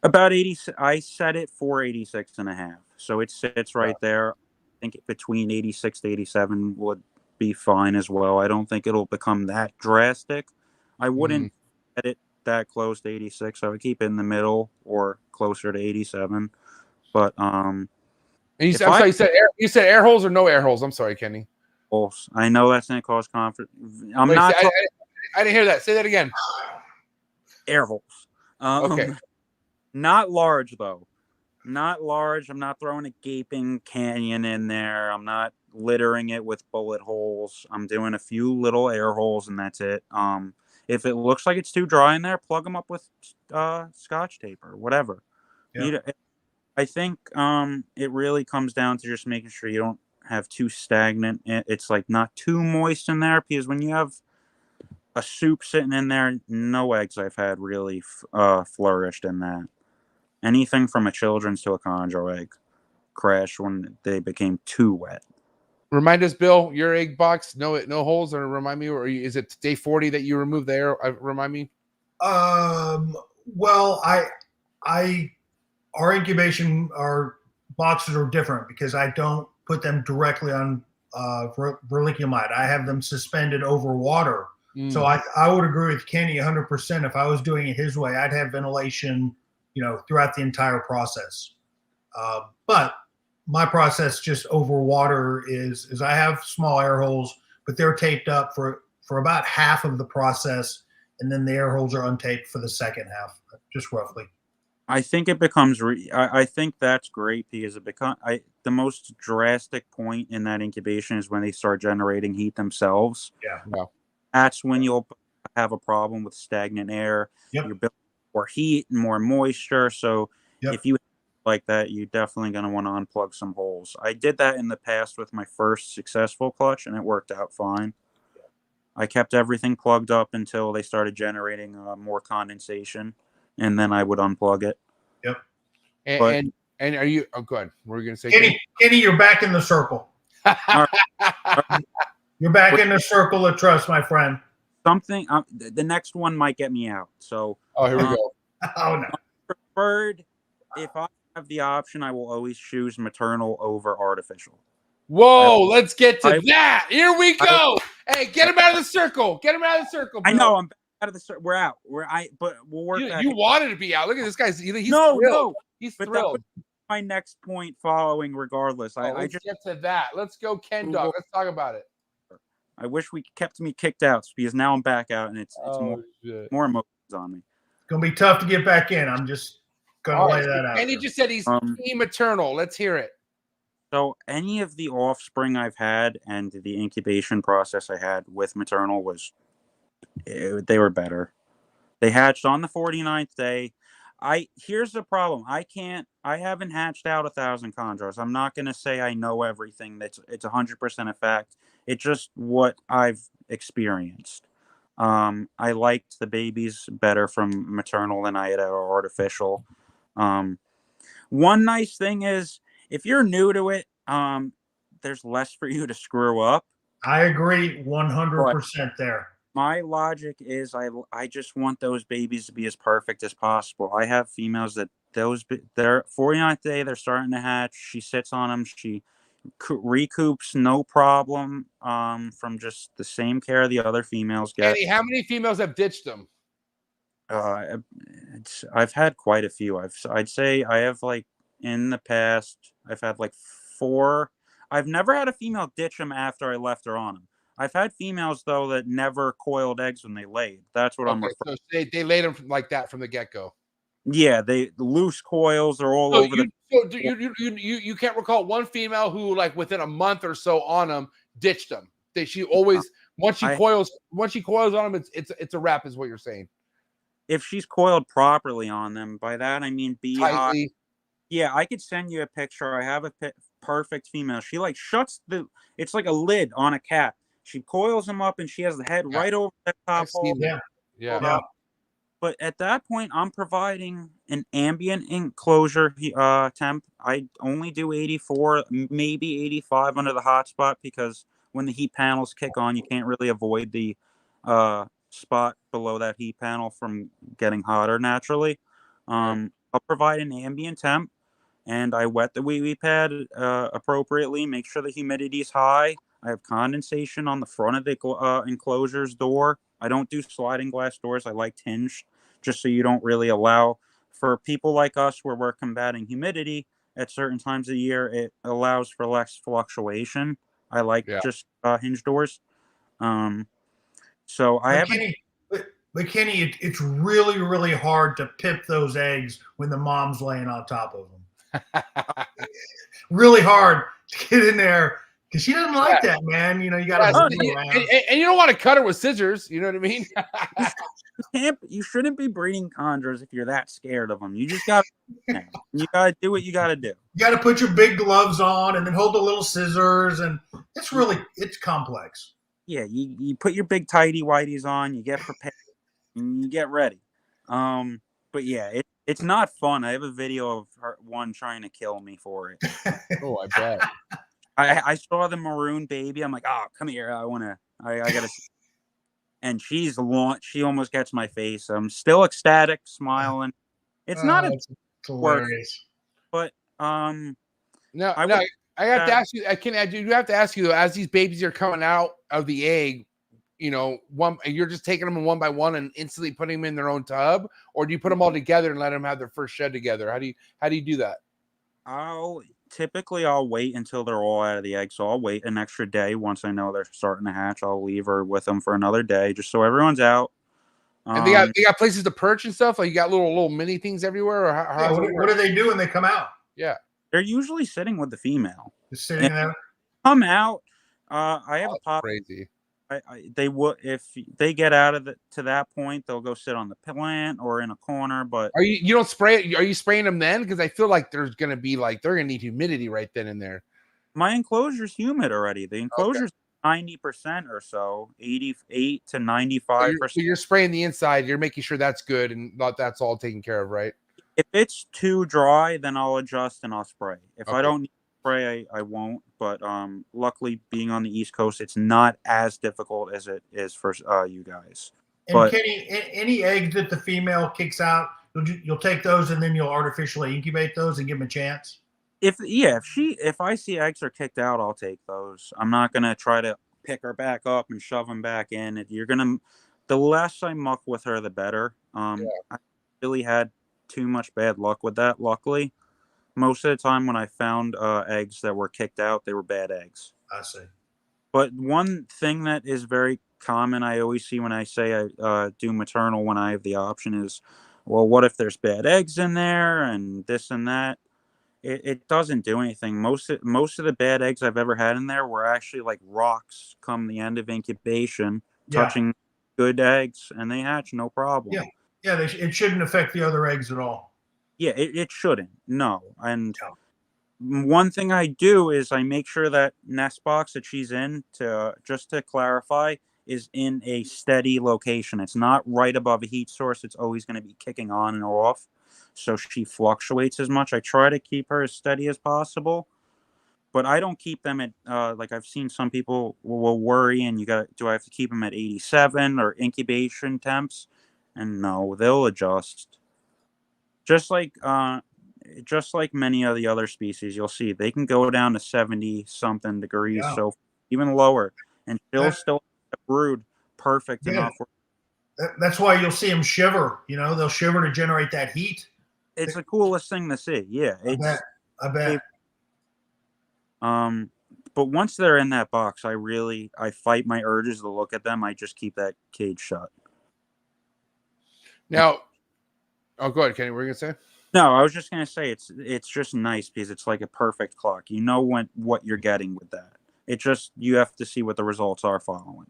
About 80. I set it for 86 and a half, so it sits right there. I think between 86 to 87 would be fine as well. I don't think it'll become that drastic. I wouldn't set it that close to 86. I would keep it in the middle or closer to 87. But and you said air holes or no air holes? I'm sorry, Kenny. I know that's going to cause conflict. I didn't hear that. Say that again. Air holes. Okay. Not large though. Not large. I'm not throwing a gaping canyon in there. I'm not littering it with bullet holes. I'm doing a few little air holes and that's it. If it looks like it's too dry in there, plug them up with Scotch tape or whatever. Yeah. I think it really comes down to just making sure you don't have too stagnant. It's like not too moist in there, because when you have a soup sitting in there, no eggs I've had really flourished in that. Anything from a children's to a chondro egg crashed when they became too wet. Remind us, Bill, your egg box, no holes, or remind me, or is it day 40 that you removed the air? Remind me. Well, our incubation, our boxes are different because I don't put them directly on vermiculite. I have them suspended over water. So I would agree with Kenny 100%. If I was doing it his way, I'd have ventilation, throughout the entire process. But my process just over water is I have small air holes, but they're taped up for about half of the process, and then the air holes are untaped for the second half, just roughly. I think it becomes. I think that's great because the most drastic point in that incubation is when they start generating heat themselves. Yeah. That's when you'll have a problem with stagnant air. Yep. You're building more heat and more moisture. So if you like that, you're definitely going to want to unplug some holes. I did that in the past with my first successful clutch, and it worked out fine. I kept everything plugged up until they started generating more condensation, and then I would unplug it. Yep. And are you? Oh, good. What were you going to say? Kenny, you're back in the circle. You're back in the circle of trust, my friend. Something. The next one might get me out. So. Oh, here we go. Oh no. Preferred. If I have the option, I will always choose maternal over artificial. Whoa, let's get to that. Here we go. Hey, get him out of the circle. Get him out of the circle, bro. I know I'm back out of the circle. We're out. But we'll work. You wanted to be out. Look at this guy. He's no, thrilled. No. He's but thrilled. That was my next point following, regardless. Let's get to that. Let's go, Ken Dog. Let's talk about it. I wish we kept me kicked out because now I'm back out and it's more emotions on me. It's gonna be tough to get back in. I'm just gonna lay that out. And he just said he's team maternal. Let's hear it. So any of the offspring I've had and the incubation process I had with maternal they were better. They hatched on the 49th day. Here's the problem. I haven't hatched out 1,000 chondros. I'm not going to say I know everything. It's 100% a fact. It's just what I've experienced. I liked the babies better from maternal than I had artificial. One nice thing is if you're new to it, there's less for you to screw up. I agree 100% there. My logic is I just want those babies to be as perfect as possible. I have females that they're 49th day, they're starting to hatch. She sits on them. She recoups no problem from just the same care the other females get. Eddie, how many females have ditched them? I've had quite a few. I'd say I have in the past, I've had 4. I've never had a female ditch them after I left her on them. I've had females, though, that never coiled eggs when they laid. That's what I'm referring to. So they laid them like that from the get-go. Yeah, the loose coils are all over you can't recall one female who, within a month or so on them, ditched them. She always once she coils on them, it's a wrap, is what you're saying. If she's coiled properly on them, by that I mean tightly. Yeah, I could send you a picture. I have a perfect female. She shuts it's like a lid on a cat. She coils them up and she has the head right over the top hole. Yeah. Yeah. But at that point, I'm providing an ambient enclosure temp. I only do 84, maybe 85 under the hotspot because when the heat panels kick on, you can't really avoid the spot below that heat panel from getting hotter naturally. I'll provide an ambient temp, and I wet the wee pad appropriately. Make sure the humidity is high. I have condensation on the front of the enclosure's door. I don't do sliding glass doors. I like hinged, just so you don't really allow, for people like us where we're combating humidity at certain times of the year, it allows for less fluctuation. I like just hinge doors. So I have But Kenny, it's really, really hard to pip those eggs when the mom's laying on top of them. Really hard to get in there because she doesn't like that, man. You know, you got to move around. And you don't want to cut her with scissors. You know what I mean? You shouldn't be breeding chondros if you're that scared of them. You just got to do what you got to do. You got to put your big gloves on and then hold the little scissors, and it's complex. Yeah, you put your big tighty whities on, you get prepared, and you get ready. But yeah, it's not fun. I have a video of one trying to kill me for it. Oh, I bet. I saw the maroon baby. I'm like, oh, come here. I gotta. And she almost gets my face. I'm still ecstatic, smiling. It's not hilarious. But No, I have to ask you. I do have to ask you though, as these babies are coming out of the egg, you know, you're just taking them one by one and instantly putting them in their own tub, or do you put them all together and let them have their first shed together? How do you do that? I'll wait until they're all out of the egg. So I'll wait an extra day. Once I know they're starting to hatch, I'll leave her with them for another day, just so everyone's out. And they got places to perch and stuff. Like you got little mini things everywhere. Or what do they do when they come out? Yeah, they're usually sitting with the female. Just sitting there. Come out. I have a pop. Crazy. They would, if they get out of to that point, they'll go sit on the plant or in a corner. But you don't spray it? Are you spraying them then? Because I feel like they're gonna need humidity right then and there. My enclosure's humid already. The enclosure's 90% or so, 88 to 95%. So you're spraying the inside. You're making sure that's good and that's all taken care of, right? If it's too dry, then I'll adjust and I'll spray. If I don't need to spray, I won't. But luckily, being on the East Coast, it's not as difficult as it is for you guys. And Kenny, any eggs that the female kicks out, you'll take those and then you'll artificially incubate those and give them a chance. If I see eggs are kicked out, I'll take those. I'm not gonna try to pick her back up and shove them back in. The less I muck with her, the better. I really had too much bad luck with that. Luckily, most of the time when I found eggs that were kicked out, they were bad eggs. I see. But one thing that is very common, I always see when I say I do maternal when I have the option is, well, what if there's bad eggs in there and this and that? It doesn't do anything. Most of the bad eggs I've ever had in there were actually like rocks come the end of incubation, touching good eggs, and they hatch no problem. Yeah, it shouldn't affect the other eggs at all. Yeah, it shouldn't. No. And one thing I do is I make sure that nest box that she's in, just to clarify, is in a steady location. It's not right above a heat source. It's always going to be kicking on and off, so she fluctuates as much. I try to keep her as steady as possible, but I don't keep them at like I've seen some people will worry, and do I have to keep them at 87 or incubation temps? And no, they'll adjust. Just like many of the other species, you'll see they can go down to 70 something degrees, so even lower, and still brood perfect enough. That's why you'll see them shiver. You know, they'll shiver to generate that heat. It's the coolest thing to see. Yeah, I bet. But once they're in that box, I fight my urges to look at them. I just keep that cage shut. Now, go ahead, Kenny. What were you gonna say? No, I was just gonna say it's just nice because it's like a perfect clock. You know what you're getting with that. You have to see what the results are following.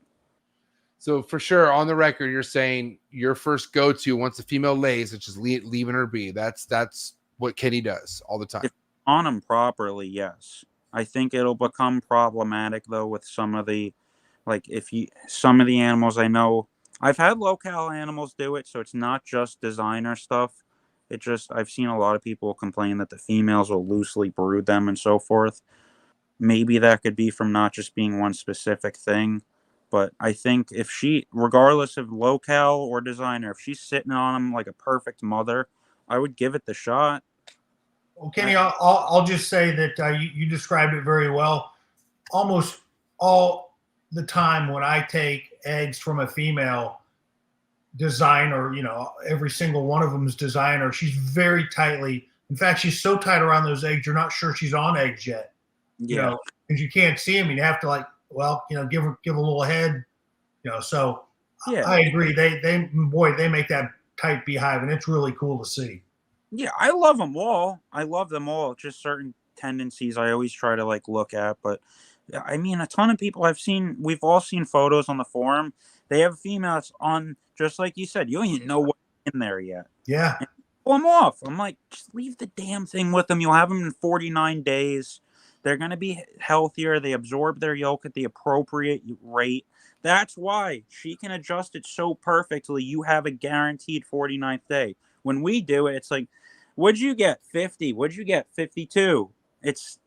So for sure, on the record, you're saying your first go-to once the female lays, it's just leaving her be. That's what Kenny does all the time. If on them properly, yes. I think it'll become problematic though with some of the animals I know I've had locale animals do it, so it's not just designer stuff. I've seen a lot of people complain that the females will loosely brood them and so forth. Maybe that could be from not just being one specific thing. But I think if she, regardless of locale or designer, if she's sitting on them like a perfect mother, I would give it the shot. Well, Kenny, I'll just say that you described it very well. Almost all the time when I take eggs from a female designer, every single one of them is designer. She's very tightly. In fact, she's so tight around those eggs, you're not sure she's on eggs yet. Yeah. Because you can't see them. You have to give a little head. So Yeah. I agree. They make that tight beehive, and it's really cool to see. Yeah, I love them all. Just certain tendencies I always try to look at. But I mean, a ton of people we've all seen photos on the forum. They have females on, just like you said, you don't even know what's in there yet. Yeah. And pull them off. I'm like, just leave the damn thing with them. You'll have them in 49 days. They're going to be healthier. They absorb their yolk at the appropriate rate. That's why she can adjust it so perfectly. You have a guaranteed 49th day. When we do it, it's like, what'd you get? 50. What'd you get? 52. It's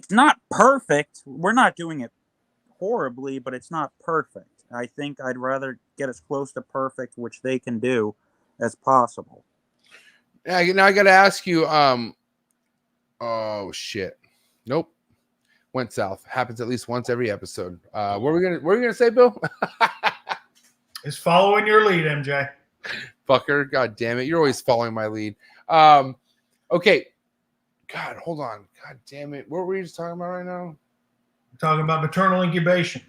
not perfect. We're not doing it horribly, but it's not perfect. I think I'd rather get as close to perfect, which they can do, as possible. Yeah, now I got to ask you. Oh shit. Nope. Went south. Happens at least once every episode. What are we gonna say, Bill? It's following your lead, MJ. Fucker. God damn it. You're always following my lead. Okay. God, hold on. God damn it. What were we just talking about right now? We're talking about maternal incubation.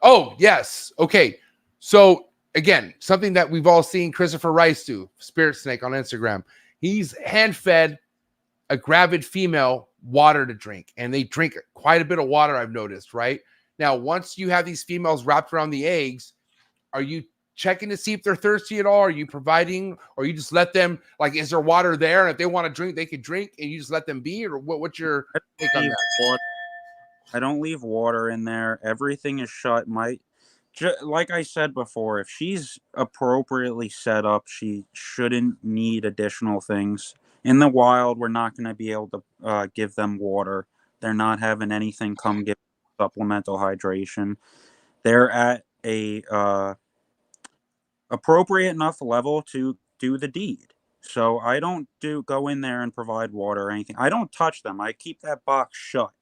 Oh, yes. Okay. So again, something that we've all seen Christopher Rice do, Spirit Snake on Instagram. He's hand-fed a gravid female water to drink, and they drink quite a bit of water, I've noticed, right? Now, once you have these females wrapped around the eggs, are you checking to see if they're thirsty at all? Are you providing, or you just let them, is there water there? And if they want to drink, they can drink, and you just let them be? Or what's your take on that? I don't leave water in there. Everything is shut. Like I said before, if she's appropriately set up, she shouldn't need additional things. In the wild, we're not going to be able to give them water. They're not having anything come give supplemental hydration. They're at a appropriate enough level to do the deed. So I don't go in there and provide water or anything. I don't touch them. I keep that box shut.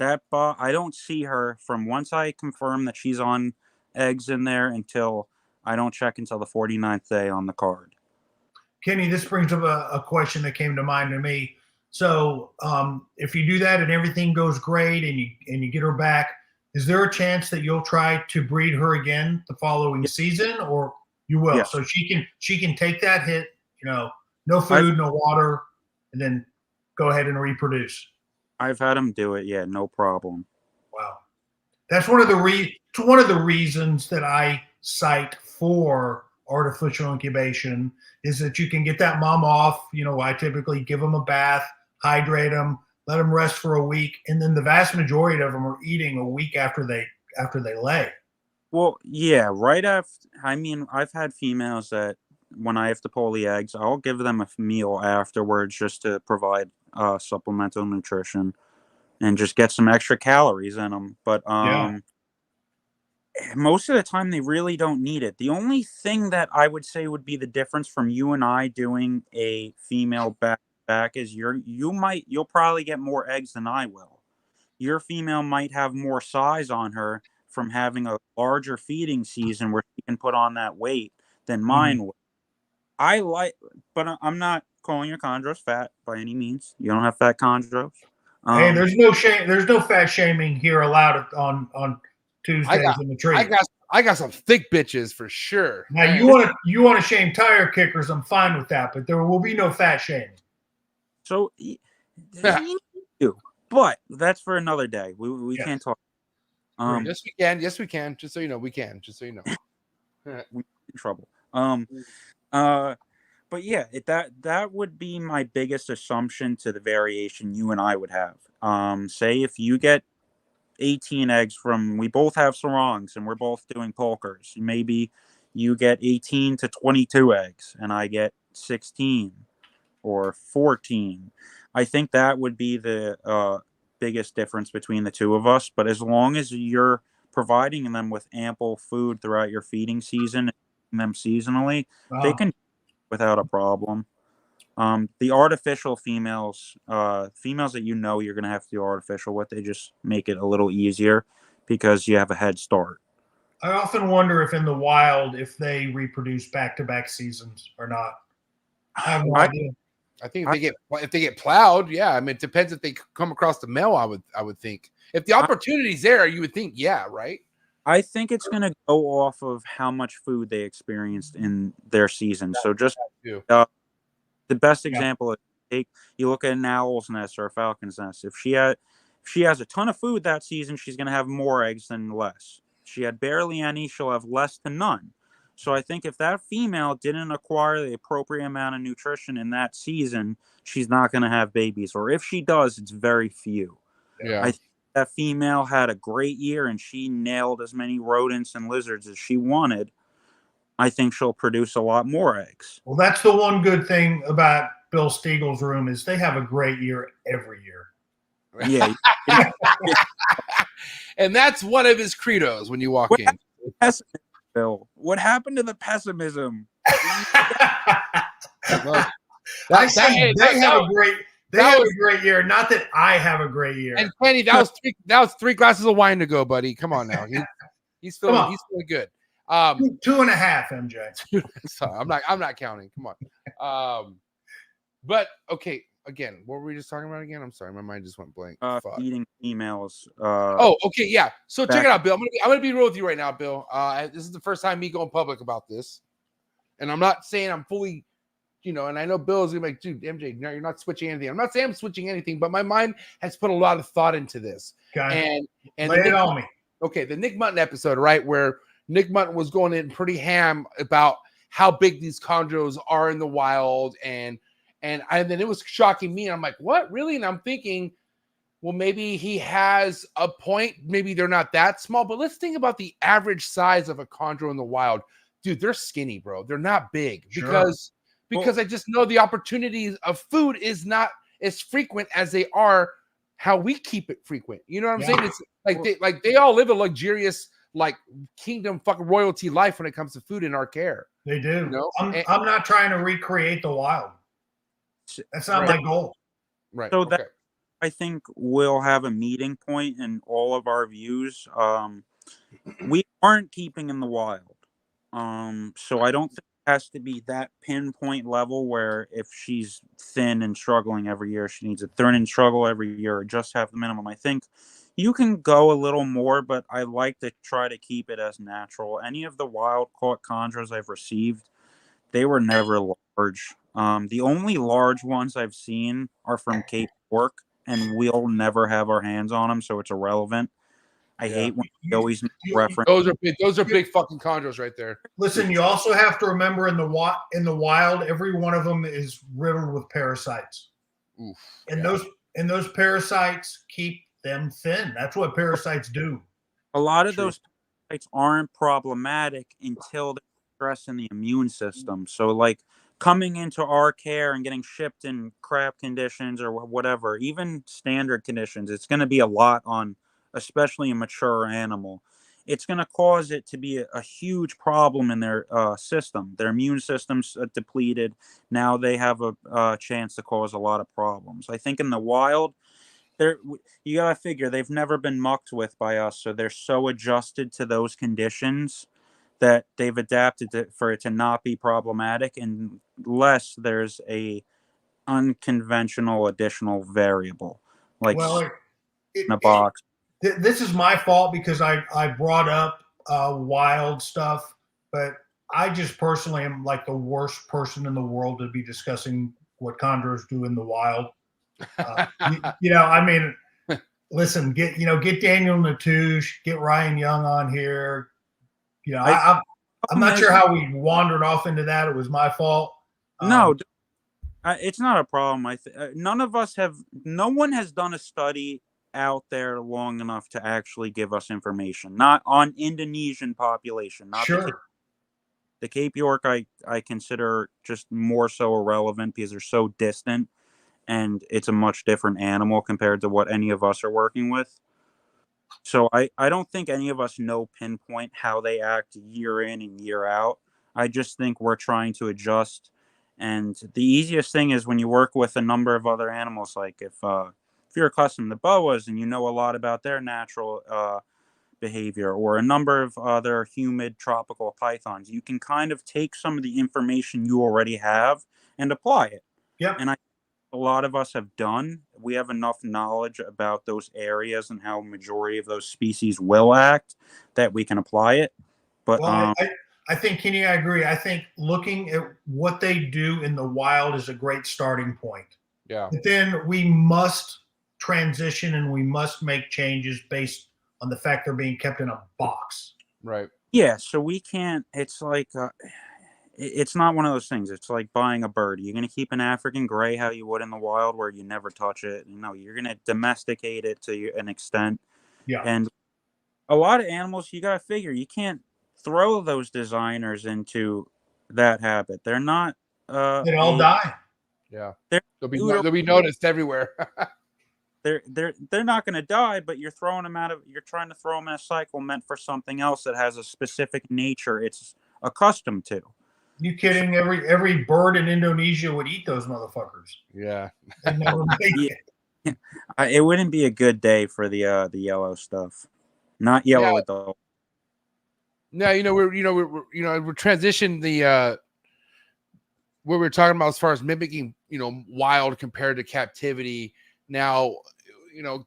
I don't see her from once I confirm that she's on eggs in there until I don't check until the 49th day on the card. Kenny, this brings up a question that came to mind to me. So if you do that and everything goes great and you get her back, is there a chance that you'll try to breed her again the following season, or you will? Yes. So she can take that hit, no food, no water, and then go ahead and reproduce. I've had them do it. Yeah, no problem. Wow. That's one of the reasons that I cite for artificial incubation is that you can get that mom off. I typically give them a bath, hydrate them, let them rest for a week, and then the vast majority of them are eating a week after they lay. Well, yeah, right after. I mean, I've had females that when I have to pull the eggs, I'll give them a meal afterwards just to provide supplemental nutrition and just get some extra calories in them. But most of the time they really don't need it. The only thing that I would say would be the difference from you and I doing a female back is you'll probably get more eggs than I will. Your female might have more size on her from having a larger feeding season where she can put on that weight than mine would. But I'm not calling your chondros fat by any means. You don't have fat chondros. Hey, there's no shame. There's no fat shaming here allowed on Tuesdays in the tree. I got some thick bitches for sure. Now you want to shame tire kickers? I'm fine with that, but there will be no fat shaming. So, but that's for another day. We can't talk. Yes, we can. Yes, we can. Just so you know, we can. Just so you know, we're in trouble. But yeah, that would be my biggest assumption to the variation you and I would have. Say if you get 18 eggs from, we both have sarongs and we're both doing pulkers. Maybe you get 18 to 22 eggs and I get 16 or 14. I think that would be the biggest difference between the two of us. But as long as you're providing them with ample food throughout your feeding season, and them seasonally, they can without a problem. The artificial females that you're going to have to do artificial with, they just make it a little easier because you have a head start. I often wonder if in the wild, if they reproduce back-to-back seasons or not. I have no idea. I think if they get plowed, yeah. I mean, it depends if they come across the male. I would think if the opportunity's there, you would think, yeah, right. I think it's going to go off of how much food they experienced in their season. So just the best example is you look at an owl's nest or a falcon's nest. If she has a ton of food that season, she's going to have more eggs than less. If she had barely any, she'll have less to none. So I think if that female didn't acquire the appropriate amount of nutrition in that season, she's not going to have babies. Or if she does, it's very few. Yeah. I think that female had a great year and she nailed as many rodents and lizards as she wanted. I think she'll produce a lot more eggs. Well, that's the one good thing about Bill Stiegel's room is they have a great year every year. Yeah. And that's one of his credos when you walk in. Bill, what happened to the pessimism? I said they have a great year. Not that I have a great year. And Kenny, that was 3 glasses of wine to go, buddy. Come on now. He's feeling good. 2.5, MJ. So I'm not counting. Come on. But okay. Again, what were we just talking about again? I'm sorry, my mind just went blank. Feeding females. Okay, yeah. So check it out, Bill. I'm gonna be real with you right now, Bill. This is the first time me going public about this, and I'm not saying I'm fully, and I know Bill's gonna be like, dude, MJ, no, you're not switching anything. I'm not saying I'm switching anything, but my mind has put a lot of thought into this. Okay. And lay it on me. Okay, the Nick Mutton episode, right, where Nick Mutton was going in pretty ham about how big these chondros are in the wild, and then it was shocking me. I'm like, what, really? And I'm thinking, well, maybe he has a point. Maybe they're not that small, but let's think about the average size of a chondro in the wild. Dude, they're skinny, bro. They're not big because I just know the opportunities of food is not as frequent as they are how we keep it frequent. You know what I'm saying? It's like they all live a luxurious, like, kingdom fucking royalty life when it comes to food in our care. They do. I'm not trying to recreate the wild. That's not my goal. Right. So that I think we'll have a meeting point in all of our views. We aren't keeping in the wild. So I don't think it has to be that pinpoint level where if she's thin and struggling every year, she needs a thin and struggle every year, or just have the minimum. I think you can go a little more, but I like to try to keep it as natural. Any of the wild caught chondros I've received, they were never large. The only large ones I've seen are from Cape York, and we'll never have our hands on them, so it's irrelevant. I hate when we always reference. Those are big fucking chondros right there. Listen, you also have to remember in the wild, every one of them is riddled with parasites. Oof, and those parasites keep them thin. That's what parasites do. A lot of those parasites aren't problematic until they're stressing the immune system. So, like, coming into our care and getting shipped in crap conditions or whatever, even standard conditions, it's going to be a lot on, especially a mature animal. It's going to cause it to be a huge problem in their system. Their immune system's depleted. Now they have a chance to cause a lot of problems. I think in the wild, you got to figure they've never been mucked with by us, so they're so adjusted to those conditions that they've adapted for it to not be problematic unless there's a unconventional additional variable, like in a box. This is my fault because I brought up wild stuff, but I just personally am like the worst person in the world to be discussing what chondros do in the wild. I mean, listen, get Daniel Natouche, get Ryan Young on here. I'm not sure how we wandered off into that. It was my fault. No, it's not a problem. No one has done a study out there long enough to actually give us information. Not on Indonesian population, not Sure. the Cape York. I consider just more so irrelevant because they're so distant, and it's a much different animal compared to what any of us are working with. So I don't think any of us know pinpoint how they act year in and year out. I just think we're trying to adjust. And the easiest thing is when you work with a number of other animals, like if you're accustomed to boas and you know a lot about their natural behavior, or a number of other humid tropical pythons, you can kind of take some of the information you already have and apply it. Yep. And a lot of us have done. We have enough knowledge about those areas and how majority of those species will act that we can apply it. But Well, I think, Kenny, I agree. I think looking at what they do in the wild is a great starting point. Yeah. But then we must transition and we must make changes based on the fact they're being kept in a box. Right. yeah, so we can't. It's like it's not one of those things. It's like buying a bird. You're going to keep an African gray how you would in the wild, where you never touch it. You know, you're going to domesticate it to an extent. Yeah. And a lot of animals, you got to figure, you can't throw those designers into that habit. They're not. They'd all die. Yeah. They're They'll be noticed everywhere. they're not going to die, but you're throwing them out of. You're trying to throw them in a cycle meant for something else that has a specific nature it's accustomed to. You kidding? Every bird in Indonesia would eat those motherfuckers. Yeah. They'd never make it. It wouldn't be a good day for the yellow stuff. Not yellow Yeah. adult. No, we're transitioning the what we're talking about as far as mimicking, wild compared to captivity. Now,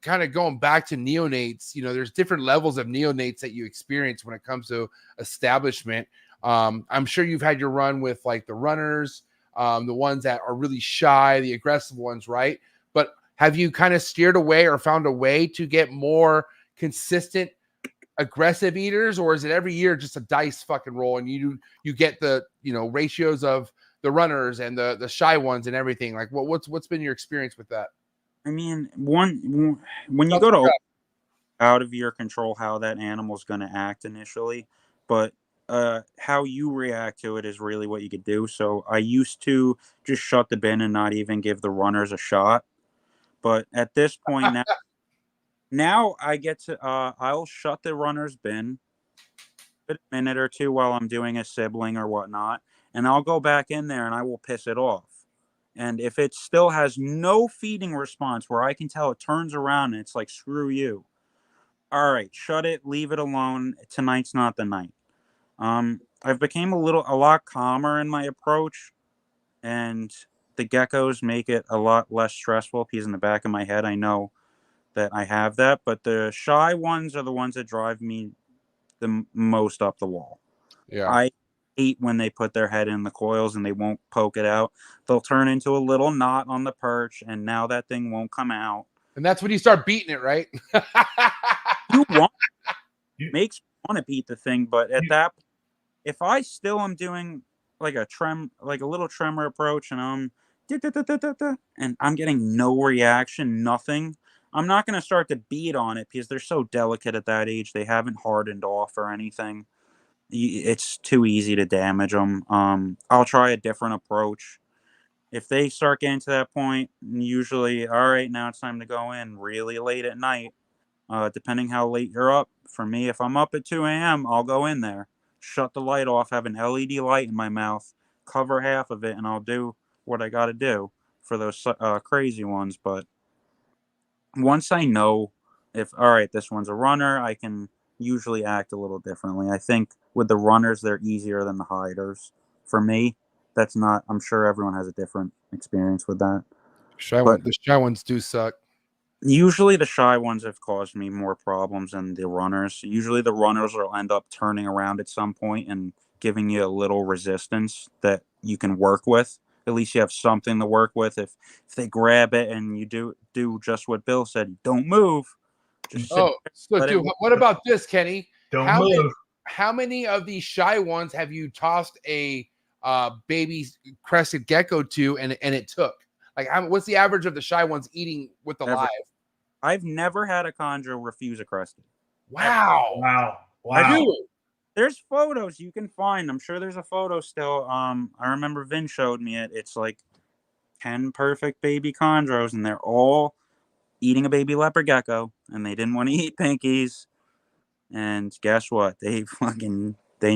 kind of going back to neonates, there's different levels of neonates that you experience when it comes to establishment. I'm sure you've had your run with like the runners, the ones that are really shy, the aggressive ones, right? But have you kind of steered away or found a way to get more consistent aggressive eaters, or is it every year just a dice fucking roll and you get the ratios of the runners and the shy ones and everything? Like what's been your experience with that? I mean, when you go to out of your control how that animal's going to act initially, but how you react to it is really what you could do. So I used to just shut the bin and not even give the runners a shot. But at this point now I get to I'll shut the runners bin a minute or two while I'm doing a sibling or whatnot, and I'll go back in there and I will piss it off. And if it still has no feeding response where I can tell it turns around and it's like, screw you. All right, shut it, leave it alone. Tonight's not the night. I've became a lot calmer in my approach, and the geckos make it a lot less stressful because in the back of my head, I know that I have that, but the shy ones are the ones that drive me the most up the wall. Yeah. I hate when they put their head in the coils and they won't poke it out. They'll turn into a little knot on the perch, and now that thing won't come out. And that's when you start beating it, right? Makes me want to beat the thing, but at that, if I still am doing like a little tremor approach, and I'm getting no reaction, nothing, I'm not going to start to beat on it because they're so delicate at that age. They haven't hardened off or anything. It's too easy to damage them. I'll try a different approach. If they start getting to that point, usually, all right, now it's time to go in really late at night. Depending how late you're up. For me, if I'm up at 2 a.m., I'll go in there, shut the light off, have an LED light in my mouth, cover half of it, and I'll do what I got to do for those crazy ones. But once I know if, all right, this one's a runner, I can usually act a little differently. I think with the runners, they're easier than the hiders. For me, that's not, I'm sure everyone has a different experience with that. The shy ones do suck. Usually the shy ones have caused me more problems than the runners. Usually the runners will end up turning around at some point and giving you a little resistance that you can work with. At least you have something to work with. If they grab it and you do just what Bill said, don't move. What about this, Kenny? Don't move. How many of these shy ones have you tossed a baby crested gecko to and it took? Like, what's the average of the shy ones eating with the live? I've never had a chondro refuse a crested. Wow. Wow. Dude. There's photos you can find. I'm sure there's a photo still. I remember Vin showed me it. It's like 10 perfect baby chondros, and they're all eating a baby leopard gecko, and they didn't want to eat pinkies. And guess what? They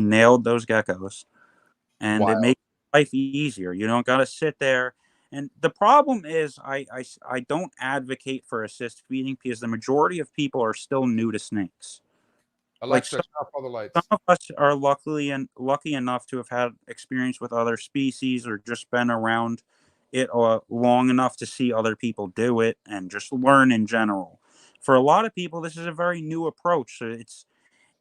nailed those geckos, and it makes life easier. You don't got to sit there. And the problem is, I don't advocate for assist feeding because the majority of people are still new to snakes. Alexa, turn off all the lights. Some of us are lucky enough to have had experience with other species or just been around it long enough to see other people do it and just learn in general. For a lot of people, this is a very new approach. So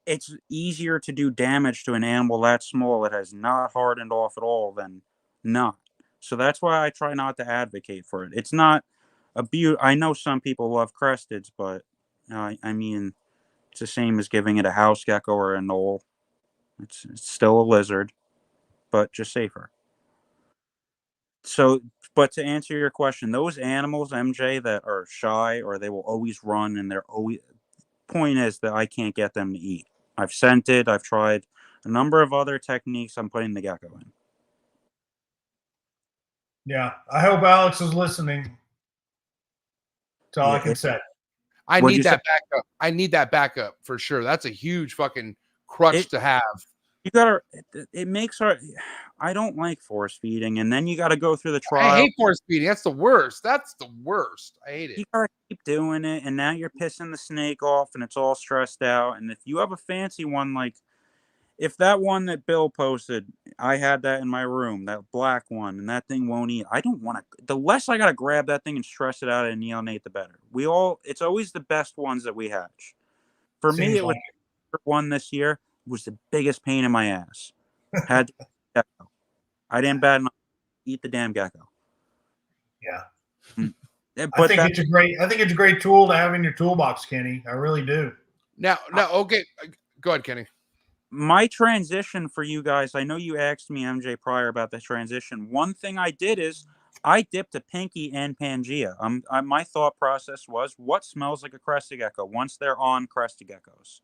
it's easier to do damage to an animal that small that has not hardened off at all than not. So that's why I try not to advocate for it. It's not I know some people love cresteds, but I mean, it's the same as giving it a house gecko or a knoll. It's still a lizard, but just safer. So, but to answer your question, those animals, MJ, that are shy or they will always run and they're always, point is that I can't get them to eat. I've sent it. I've tried a number of other techniques. I'm putting the gecko in. Yeah. I hope Alex is listening. That's all I can say. I need that backup. I need that backup for sure. That's a huge fucking crutch to have. You gotta. It makes I don't like force feeding, and then you got to go through the trial. I hate force feeding. That's the worst. That's the worst. I hate it. You gotta keep doing it, and now you're pissing the snake off, and it's all stressed out. And if you have a fancy one, like if that one that Bill posted, I had that in my room, that black one, and that thing won't eat. I don't want to. The less I gotta grab that thing and stress it out and neonate, the better. It's always the best ones that we hatch. For me, it was one this year was the biggest pain in my ass. Had to gecko. I didn't bat enough. Eat the damn gecko. Yeah. But I think it's a great tool to have in your toolbox, Kenny. I really do. Now, okay. Go ahead, Kenny. My transition for you guys, I know you asked me, MJ, prior about the transition. One thing I did is I dipped a pinky and Pangea. My thought process was, what smells like a crested gecko once they're on crested geckos?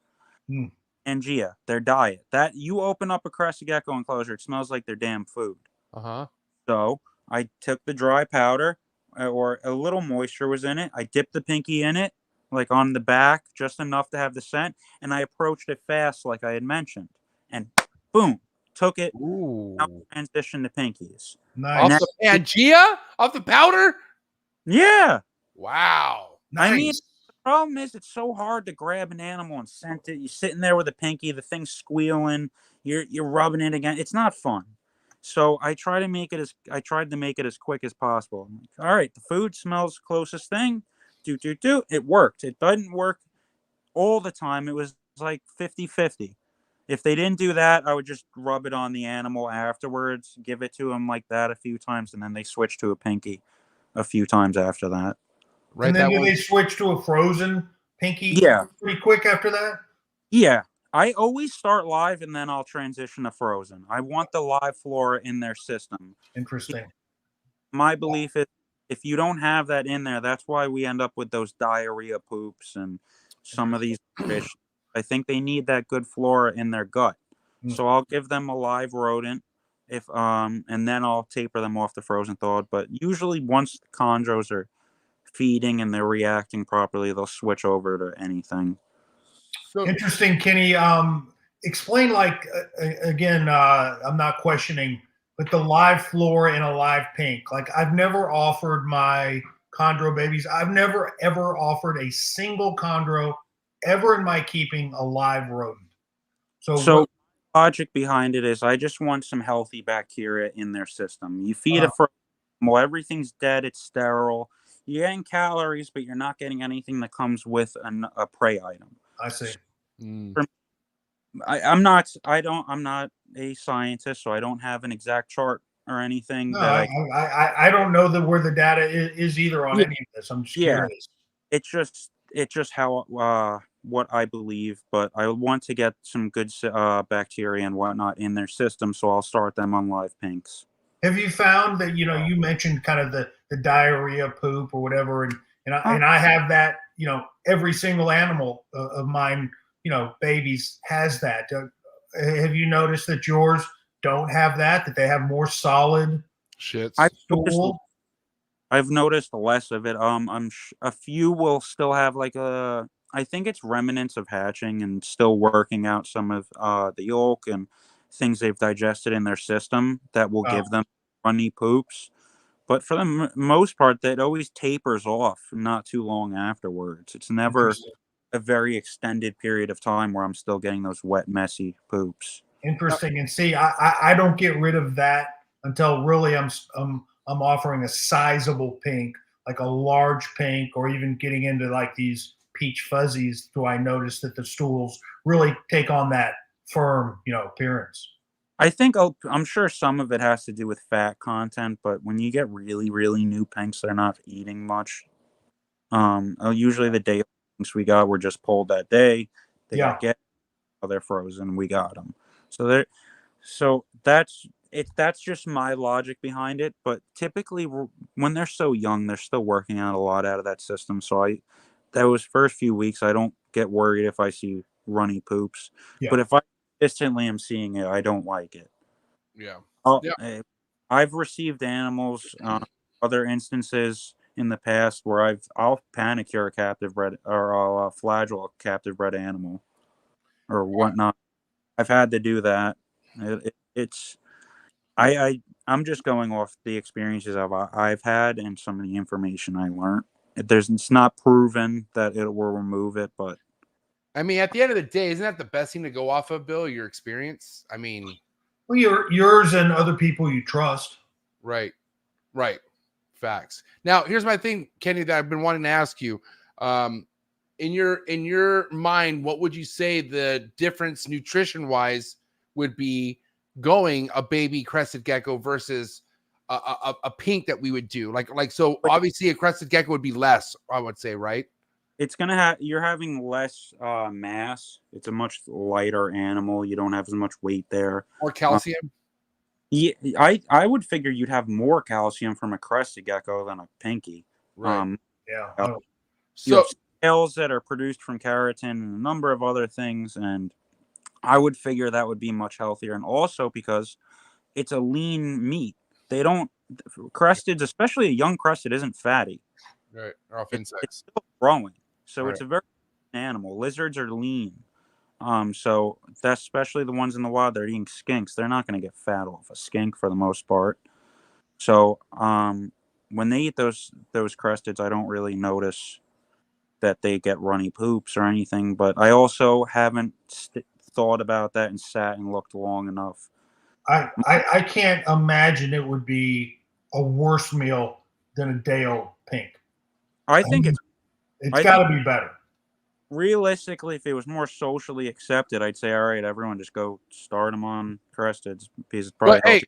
Pangea, their diet. That you open up a crested gecko enclosure, it smells like their damn food. So I took the dry powder, or a little moisture was in it. I dipped the pinky in it, like on the back, just enough to have the scent, and I approached it fast, like I had mentioned, and boom, took it. Now transition to pinkies. Nice. Off the Pangea? Off the powder? Yeah. Wow. Nice. I mean, the problem is it's so hard to grab an animal and scent it. You're sitting there with a pinky, the thing's squealing, you're rubbing it again. It's not fun. So I tried to make it as quick as possible. I'm like, all right, the food smells closest thing. It worked. It doesn't work all the time. It was like 50-50. If they didn't do that, I would just rub it on the animal afterwards, give it to them like that a few times, and then they switch to a pinky a few times after that. Right. And then do they switch to a frozen pinky? Yeah. Pretty quick after that? Yeah. I always start live and then I'll transition to frozen. I want the live flora in their system. Interesting. My belief is if you don't have that in there, that's why we end up with those diarrhea poops and some of these fish. I think they need that good flora in their gut. So I'll give them a live rodent and then I'll taper them off the frozen thawed. But usually once the chondros are feeding and they're reacting properly, they'll switch over to anything. Interesting, Kenny. Explain, again, I'm not questioning, but the live flora in a live pink. Like, I've never offered my chondro babies. I've never, ever offered a single chondro ever in my keeping a live rodent. So logic behind it is I just want some healthy bacteria in their system. You feed it for everything's dead. It's sterile. You're getting calories, but you're not getting anything that comes with a prey item. I see. I'm not a scientist, so I don't have an exact chart or anything. No, I don't know where the data is either on any of this. I'm just curious. It's just how what I believe, but I want to get some good bacteria and whatnot in their system, so I'll start them on live pinks. Have you found that you mentioned kind of the diarrhea poop or whatever, and I have that every single animal of mine, babies has that. Have you noticed that yours don't have that? That they have more solid Shits. stool? I've noticed less of it. A few will still have like I think it's remnants of hatching and still working out some of the yolk and things they've digested in their system that will give them runny poops. But for the most part, that always tapers off not too long afterwards. It's never a very extended period of time where I'm still getting those wet, messy poops. Interesting. And see, I don't get rid of that until really I'm offering a sizable pink, like a large pink, or even getting into like these peach fuzzies. Do I notice that the stools really take on that firm, appearance? I think I'm sure some of it has to do with fat content, but when you get really, really new pinks, they're not eating much. Usually the day pinks we got were just pulled that day. They got they're frozen. We got them. So that's just my logic behind it. But typically, when they're so young, they're still working out a lot out of that system. So those first few weeks, I don't get worried if I see runny poops. Yeah. But if I consistently am seeing it, I don't like it. Yeah. I've received animals, other instances in the past where I'll panicure a captive bred or I'll flagell a captive bred animal or whatnot. I've had to do that. I'm just going off the experiences I've had and some of the information I learned. It's not proven that it will remove it, but I mean, at the end of the day, isn't that the best thing to go off of, Bill? Your experience? I mean, well, yours and other people you trust. Right. Facts. Now, here's my thing, Kenny, that I've been wanting to ask you. In your mind, what would you say the difference nutrition-wise would be going a baby crested gecko versus a pink that we would do? So obviously a crested gecko would be less, I would say, right? It's gonna you're having less mass. It's a much lighter animal. You don't have as much weight there. More calcium. Yeah, I would figure you'd have more calcium from a crested gecko than a pinky. Right. So scales that are produced from keratin and a number of other things, and I would figure that would be much healthier. And also because it's a lean meat. Cresteds, especially a young crested, isn't fatty. Right. It's still growing. So it's a very lean animal. Lizards are lean. So that's especially the ones in the wild, they're eating skinks. They're not going to get fat off a skink for the most part. So when they eat those cresteds, I don't really notice that they get runny poops or anything. But I also haven't thought about that and sat and looked long enough. I can't imagine it would be a worse meal than a day-old pink. I think it's got to be better. Realistically, if it was more socially accepted, I'd say, all right, everyone just go start them on cresteds. Because it's probably hey,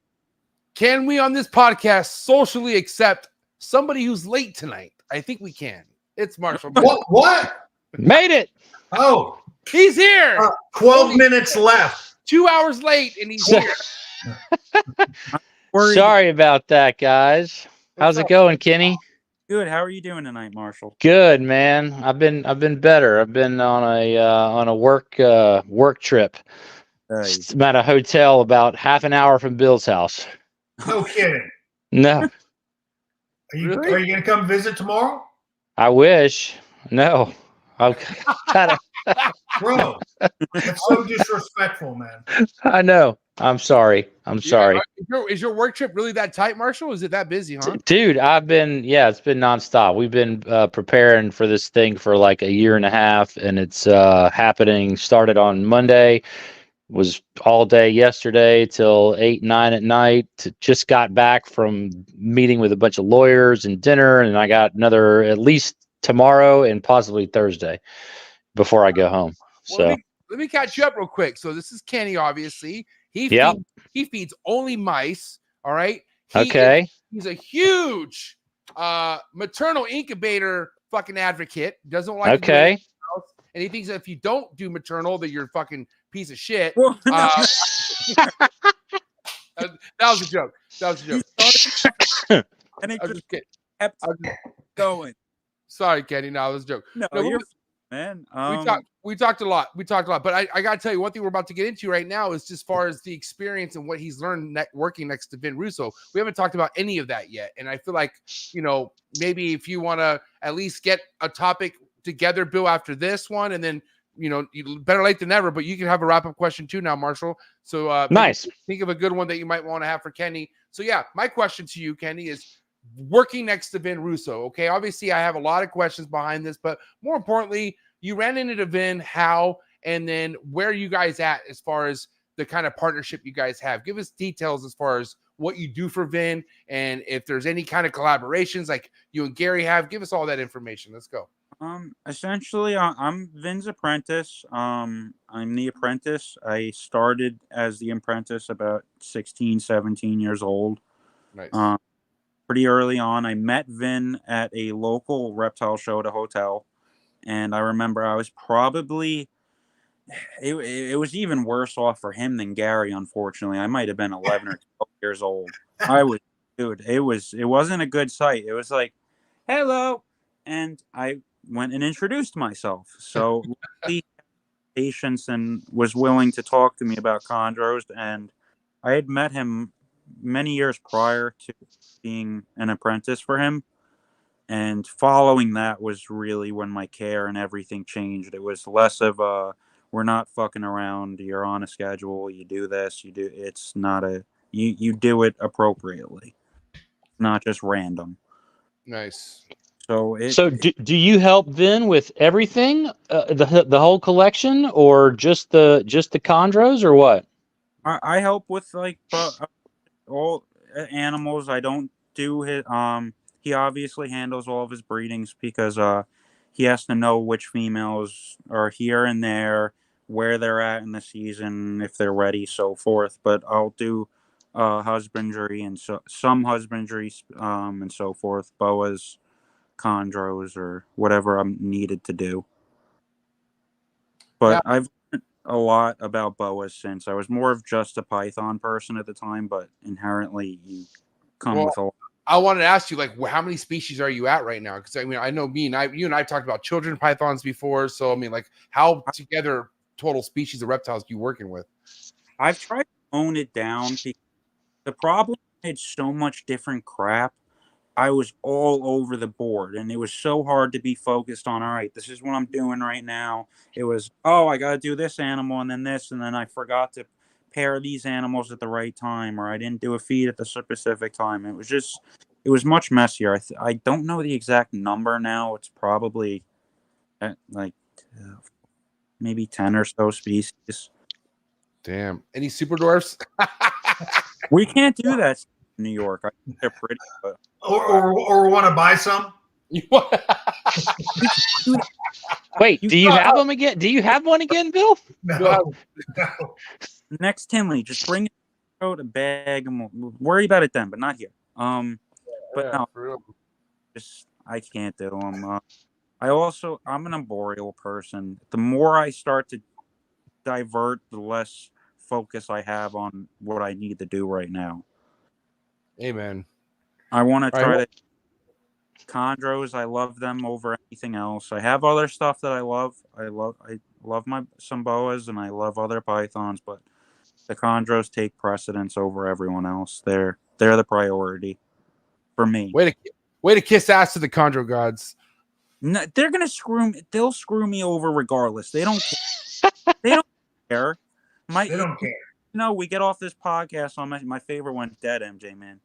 can we on this podcast socially accept somebody who's late tonight? I think we can. It's Marshall. What? Made it. Oh, he's here. 12 minutes left. 2 hours late, and he's here. Sorry about that, guys. How's it going, Kenny? Good. How are you doing tonight, Marshall? Good, man. I've been better. I've been on a work trip. Nice. I'm at a hotel about half an hour from Bill's house. No kidding. No. Are you going to come visit tomorrow? I wish. No. I've got Bro, that's so disrespectful, man. I know. I'm sorry. Is your work trip really that tight, Marshall? Is it that busy, huh? Dude, it's been nonstop. We've been preparing for this thing for like a year and a half, and it's happening. Started on Monday, was all day yesterday till 8, 9 at night. Just got back from meeting with a bunch of lawyers and dinner, and I got another at least tomorrow and possibly Thursday before I go home. Well, let me catch you up real quick. So this is Kenny, obviously. He feeds only mice. All right. He's a huge maternal incubator fucking advocate. Doesn't like to do anything else. And he thinks that if you don't do maternal, that you're a fucking piece of shit. That was a joke. And it just kept going. Sorry, Kenny. No, it was a joke. No, No, you're man. We talked a lot. But I got to tell you, one thing we're about to get into right now is as far as the experience and what he's learned working next to Vin Russo. We haven't talked about any of that yet. And I feel like, maybe if you want to at least get a topic together, Bill, after this one, and then, better late than never, but you can have a wrap-up question too now, Marshall. So nice. Think of a good one that you might want to have for Kenny. So yeah, my question to you, Kenny, is working next to Vin Russo. Okay, obviously I have a lot of questions behind this, but more importantly, you ran into Vin, how, and then where are you guys at as far as the kind of partnership you guys have? Give us details as far as what you do for Vin, and if there's any kind of collaborations like you and Gary have. Give us all that information. Let's go. Essentially, I'm Vin's apprentice. I'm the apprentice. I started as the apprentice about 16, 17 years old. Nice. Pretty early on, I met Vin at a local reptile show at a hotel. And I remember I was probably, it was even worse off for him than Gary, unfortunately. I might have been 11 or 12 years old. It wasn't a good sight. It was like, hello. And I went and introduced myself. So he had patience and was willing to talk to me about chondros. And I had met him many years prior to being an apprentice for him. And following that was really when my care and everything changed. It was less of we're not fucking around. You're on a schedule. You do this. You do. It's not you do it appropriately, not just random. Nice. So do you help Vin with everything, the whole collection, or just the chondros, or what? I help with like all animals. I don't do his He obviously handles all of his breedings because he has to know which females are here and there, where they're at in the season, if they're ready, so forth. But I'll do husbandry and some husbandry and so forth, boas, chondros, or whatever I'm needed to do. But I've learned a lot about boas since. I was more of just a python person at the time, but inherently you come with a lot. I wanted to ask you, like, how many species are you at right now? Because I mean, I know you and I talked about children pythons before. So I mean, like, how together total species of reptiles you working with? I've tried to tone it down because the problem had so much different crap. I was all over the board, and it was so hard to be focused on. All right, this is what I'm doing right now. It was, I got to do this animal and then this, and then I forgot to pair these animals at the right time, or I didn't do a feed at the specific time. It was much messier. I don't know the exact number now. It's probably like maybe 10 or so species. Damn. Any super dwarfs? We can't do that in New York. I think they're pretty, but or want to buy some. Wait, do you have them again? Do you have one again, Bill? No. Next Tinley, just bring it out a bag and we'll worry about it then, but not here. But no, I can't do them. I'm an arboreal person. The more I start to divert, the less focus I have on what I need to do right now. Amen. I want to try to chondros. I love them over anything else. I have other stuff that I love. I love some boas and I love other pythons, but the chondros take precedence over everyone else. They're the priority for me. Way to kiss ass to the chondro gods. No, they're gonna they'll screw me over regardless. They don't care. They don't care. They don't care. No, we get off this podcast on my favorite one, Dead MJ, man.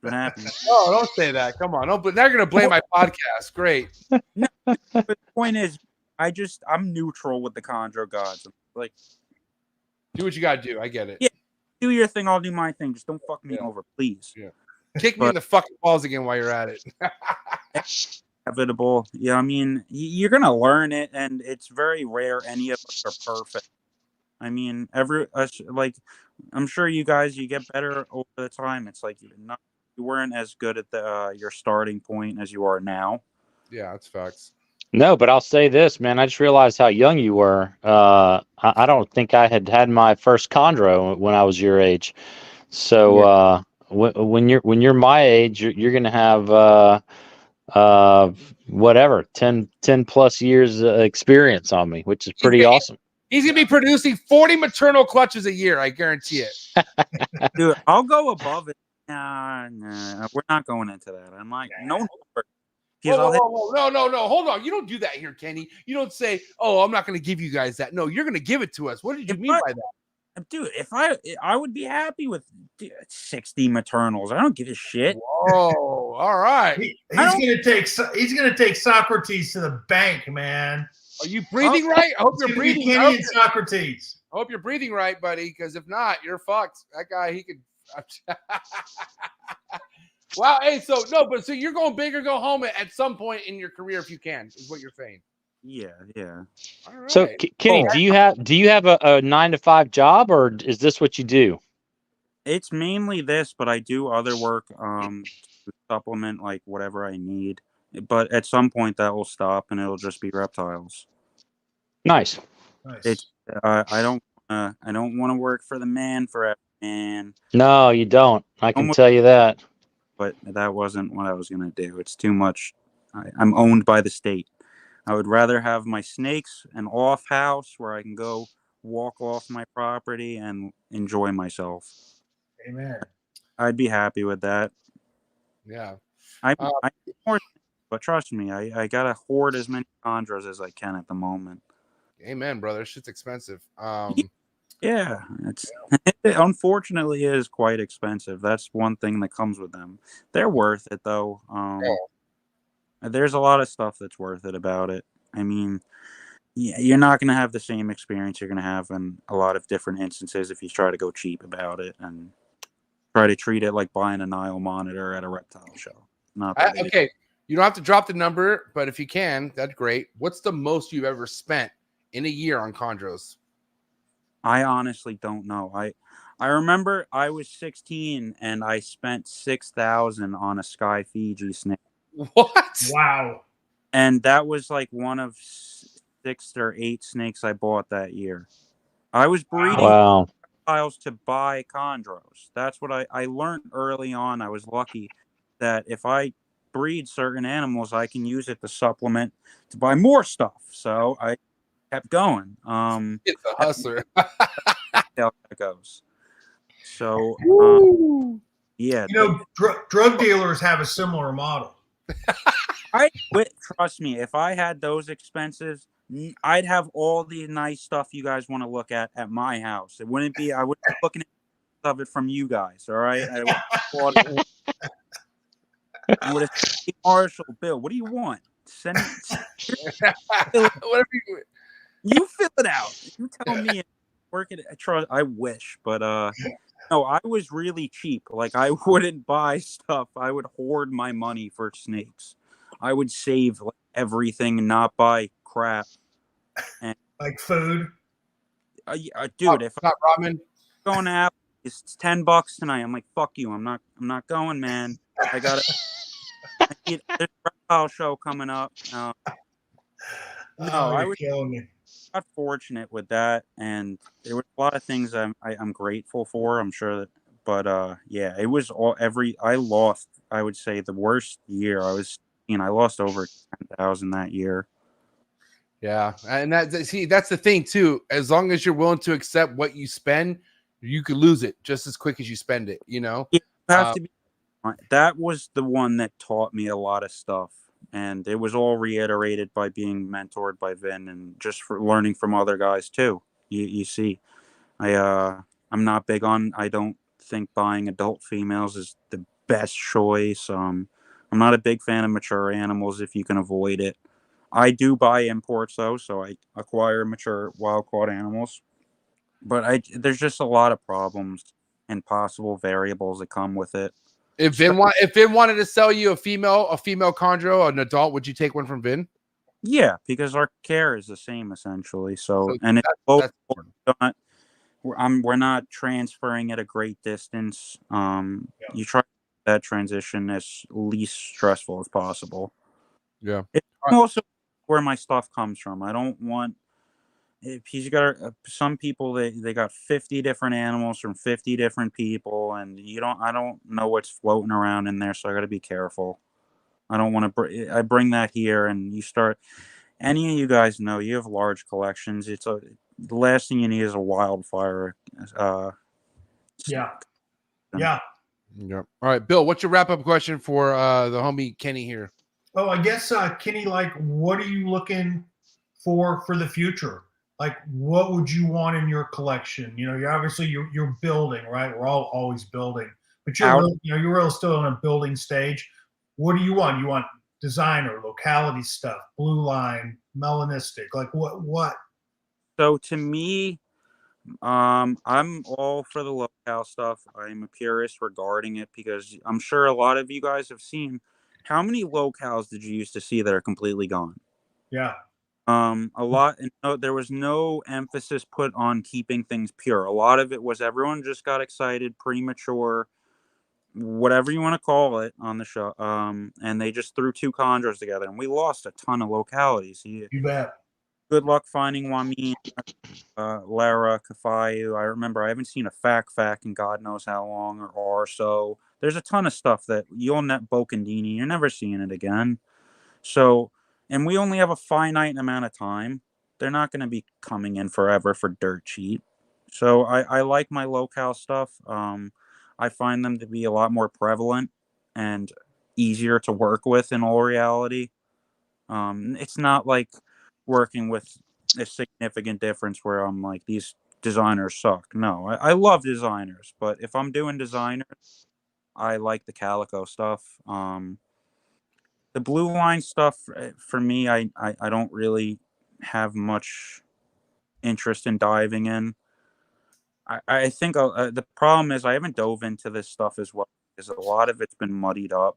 What happened? Oh, don't say that. Come on. But they're gonna blame my podcast. Great. No, but the point is, I'm neutral with the chondro gods. Like, do what you gotta do. I get it. Yeah, do your thing. I'll do my thing. Just don't fuck me over, please. Yeah. Kick me in the fucking balls again while you're at it. Inevitable. Yeah, I mean, you're gonna learn it, and it's very rare any of us are perfect. I mean, like, I'm sure you guys, you get better over the time. It's like you weren't as good at your starting point as you are now. Yeah, that's facts. No, but I'll say this, man. I just realized how young you were. I don't think I had my first chondro when I was your age. So when you're my age, you're gonna have whatever, 10 plus years experience on me, which is pretty awesome. He's gonna be producing 40 maternal clutches a year. I guarantee it. Dude, I'll go above it. Nah, we're not going into that. I'm like, no. No. Hold on. You don't do that here, Kenny. You don't say, "Oh, I'm not going to give you guys that." No, you're going to give it to us. What did you mean by that? Dude, if I would be happy with 60 maternals. I don't give a shit. Whoa, all right. He's gonna take Socrates to the bank, man. Are you breathing right? I hope you're breathing. Kenny and Socrates. I hope you're breathing right, buddy. Because if not, you're fucked. That guy, he could. Wow. Hey, so you're going big or go home at some point in your career if you can, is what you're saying. Yeah. All right. So, Kenny, do you have a 9 to 5 job, or is this what you do? It's mainly this, but I do other work to supplement like whatever I need. But at some point that will stop, and it'll just be reptiles. Nice. It's I don't want to work for the man forever, man. No, you don't. I can tell you that. But that wasn't what I was gonna do. It's too much. I'm owned by the state. I would rather have my snakes an off house where I can go walk off my property and enjoy myself. Amen. I'd be happy with that. Yeah. But trust me, I gotta hoard as many chondros as I can at the moment. Amen, brother. Shit's expensive. Yeah, it unfortunately is quite expensive. That's one thing that comes with them. They're worth it though. There's a lot of stuff that's worth it about it. I mean, you're not going to have the same experience you're going to have in a lot of different instances if you try to go cheap about it and try to treat it like buying a Nile monitor at a reptile show. Okay, you don't have to drop the number, but if you can, that's great. What's the most you've ever spent in a year on chondros? I honestly don't know. I remember I was 16 and I spent $6,000 on a Sky Fiji snake. What? Wow. And that was like one of 6 or 8 snakes I bought that year. I was breeding reptiles to buy chondros. That's what I learned early on. I was lucky that if I breed certain animals, I can use it to supplement to buy more stuff. So I kept going. It's a hustler. How that goes. So yeah, drug dealers have a similar model. Trust me, if I had those expenses, I'd have all the nice stuff you guys want to look at my house. It wouldn't be. I would be looking at of it from you guys. All right. I would have Marshall Bill. What do you want? Send whatever you fill it out. You tell me. Work it. I wish, but no, I was really cheap. Like I wouldn't buy stuff. I would hoard my money for snakes. I would save like everything and not buy crap. And like food. Dude, if not ramen, I'm going out, it's $10 tonight. I'm like, fuck you. I'm not going, man. I need there's a reptile show coming up. I got fortunate with that, and there were a lot of things I'm grateful for. I'm sure that, but yeah, it was I lost. I would say the worst year I was. I lost over 10,000 that year. Yeah, and that's the thing too. As long as you're willing to accept what you spend, you could lose it just as quick as you spend it. You know, you have to be. That was the one that taught me a lot of stuff, and it was all reiterated by being mentored by Vin and just for learning from other guys too. You see, I'm not big on. I don't think buying adult females is the best choice. I'm not a big fan of mature animals if you can avoid it. I do buy imports though, so I acquire mature wild caught animals. But there's just a lot of problems and possible variables that come with it. If Vin wanted to sell you a female chondro, an adult, would you take one from Vin? Yeah, because our care is the same essentially. So and we're not transferring at a great distance. You try that transition as least stressful as possible. Yeah. It's also where my stuff comes from. I don't want if he's got some people they got 50 different animals from 50 different people, and I don't know what's floating around in there, so I got to be careful. I don't want to. I bring that here, and you start. Any of you guys know you have large collections. The last thing you need is a wildfire. Yeah. Yeah. Yep. All right, Bill, what's your wrap up question for the homie Kenny here? Oh, I guess Kenny, like, what are you looking for the future? Like, what would you want in your collection? You know, you're building, right? We're all always building, but you're really still in a building stage. What do you want? You want designer, locality stuff, blue line, melanistic, like what? So to me, I'm all for the locale stuff. I'm a purist regarding it because I'm sure a lot of you guys have seen. How many locales did you used to see that are completely gone? Yeah. A lot, and there was no emphasis put on keeping things pure. A lot of it was everyone just got excited, premature, whatever you want to call it on the show. And they just threw two chondros together, and we lost a ton of localities. You bet. Good luck finding Wameen, Lara, Kafayu. I remember I haven't seen a Fac in God knows how long or so. There's a ton of stuff that you'll net Bokandini. You're never seeing it again. So, and we only have a finite amount of time. They're not going to be coming in forever for dirt cheap. So I like my locale stuff. I find them to be a lot more prevalent and easier to work with in all reality. It's not like working with a significant difference where I'm like, these designers suck. No, I love designers, but if I'm doing designers, I like the calico stuff. The blue line stuff for me, I don't really have much interest in diving in. I think the problem is I haven't dove into this stuff as well because a lot of it's been muddied up.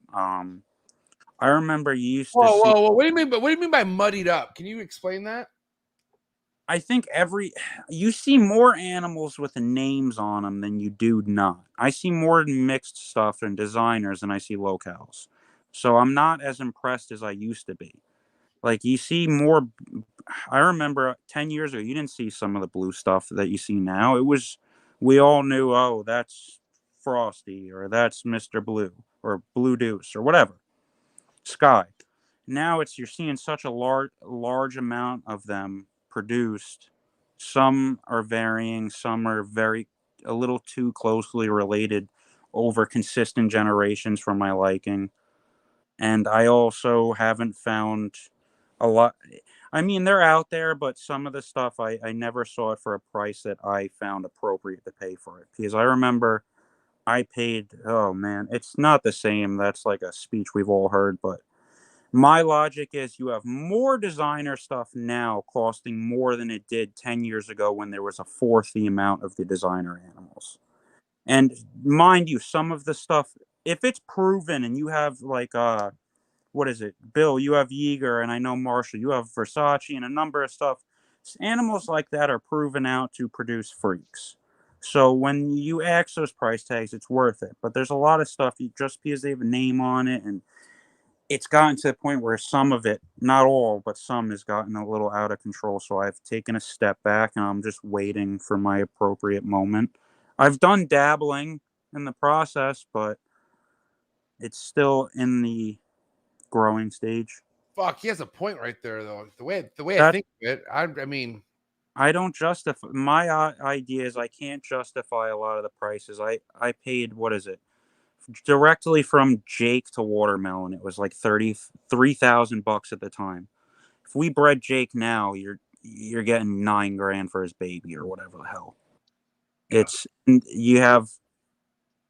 I remember you used to see. Whoa! What do you mean? What do you mean by muddied up? Can you explain that? I think you see more animals with names on them than you do not. I see more mixed stuff and designers than I see locales. So I'm not as impressed as I used to be. Like you see more. I remember 10 years ago, you didn't see some of the blue stuff that you see now. We all knew, oh, that's Frosty or that's Mr. Blue or Blue Deuce or whatever. Sky. Now you're seeing such a large amount of them produced. Some are varying, some are a little too closely related over consistent generations for my liking. And I also haven't found a lot. I mean, they're out there, but some of the stuff I never saw it for a price that I found appropriate to pay for it. Because I remember I paid, oh man, it's not the same. That's like a speech we've all heard, but my logic is you have more designer stuff now costing more than it did 10 years ago when there was a fourth the amount of the designer animals. And mind you, some of the stuff, if it's proven and you have like, what is it? Bill, you have Yeager, and I know Marshall, you have Versace and a number of stuff. Animals like that are proven out to produce freaks. So when you ask those price tags, it's worth it. But there's a lot of stuff just because they have a name on it, and it's gotten to the point where some of it, not all, but some has gotten a little out of control. So I've taken a step back and I'm just waiting for my appropriate moment. I've done dabbling in the process, but it's still in the growing stage. Fuck, he has a point right there, though. The way I think of it, I mean, I don't justify my idea is I can't justify a lot of the prices. I paid, what is it? Directly from Jake to Watermelon, it was like $33,000 at the time. If we bred Jake now, you're getting $9,000 for his baby or whatever the hell. Yeah. You have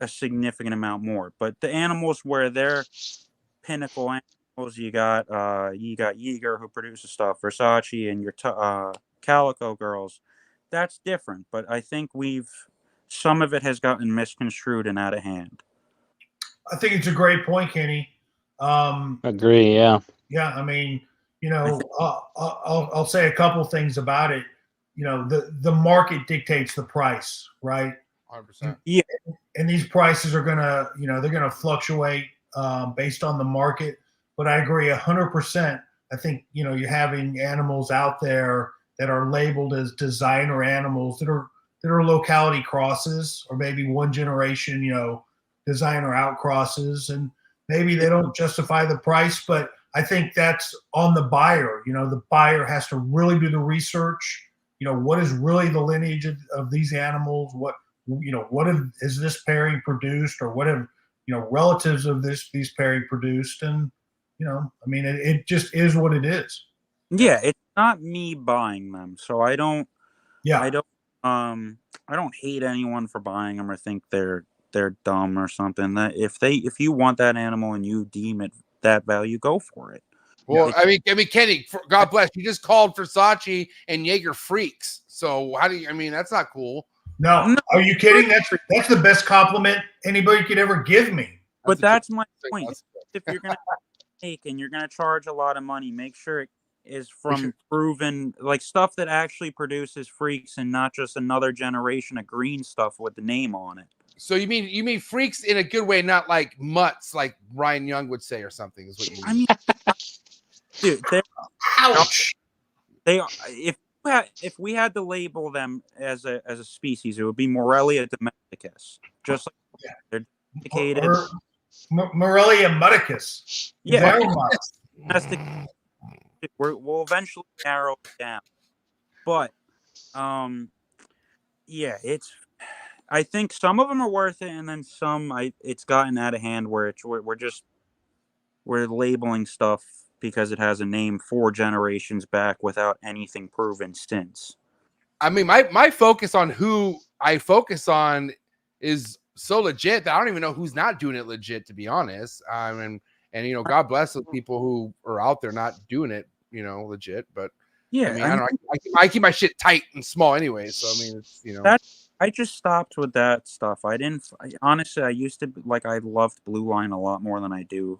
a significant amount more, but the animals where they're pinnacle animals, you got Yeager who produces stuff, Versace, and your Calico girls. That's different, but I think some of it has gotten misconstrued and out of hand. I think it's a great point, Kenny. Agree. Yeah. Yeah. I mean, I'll say a couple things about it. The market dictates the price, right? 100%. Yeah. And these prices are gonna, they're gonna fluctuate based on the market. But I agree 100%. I think you're having animals out there that are labeled as designer animals that are locality crosses or maybe one generation, designer outcrosses, and maybe they don't justify the price, but I think that's on the buyer. You know, the buyer has to really do the research. You know, what is really the lineage of these animals? What is this pairing produced, or what have, you know, relatives of these pairing produced? And, you know, I mean, it just is what it is. Yeah, it's not me buying them, so I don't hate anyone for buying them or think they're dumb or something. That if you want that animal and you deem it that value, go for it. Well, I mean, Kenny, God bless you. Just called Versace and Jaeger freaks. So how do you? I mean, that's not cool. No, are you kidding? That's the best compliment anybody could ever give me. But that's my point. If you're gonna make and you're gonna charge a lot of money, make sure it is from proven, like, stuff that actually produces freaks and not just another generation of green stuff with the name on it. So you mean freaks in a good way, not like mutts, like Ryan Young would say or something, is what you mean? I mean, dude, ouch. They are, if we had to label them as a species, it would be Morelia domesticus. Just like they're domesticated. Morelia muticus. Yeah, domestic. We'll eventually narrow it down, but yeah, I think some of them are worth it, and then some it's gotten out of hand where we're labeling stuff because it has a name 4 generations back without anything proven since. I mean, my focus on who I focus on is so legit that I don't even know who's not doing it legit, to be honest. I mean, and you know, God bless the people who are out there not doing it, you know, legit. But yeah, I mean, I don't know. I keep my shit tight and small anyway. So I mean, it's, you know, I just stopped with that stuff. Honestly, I used to I loved Blue Line a lot more than I do.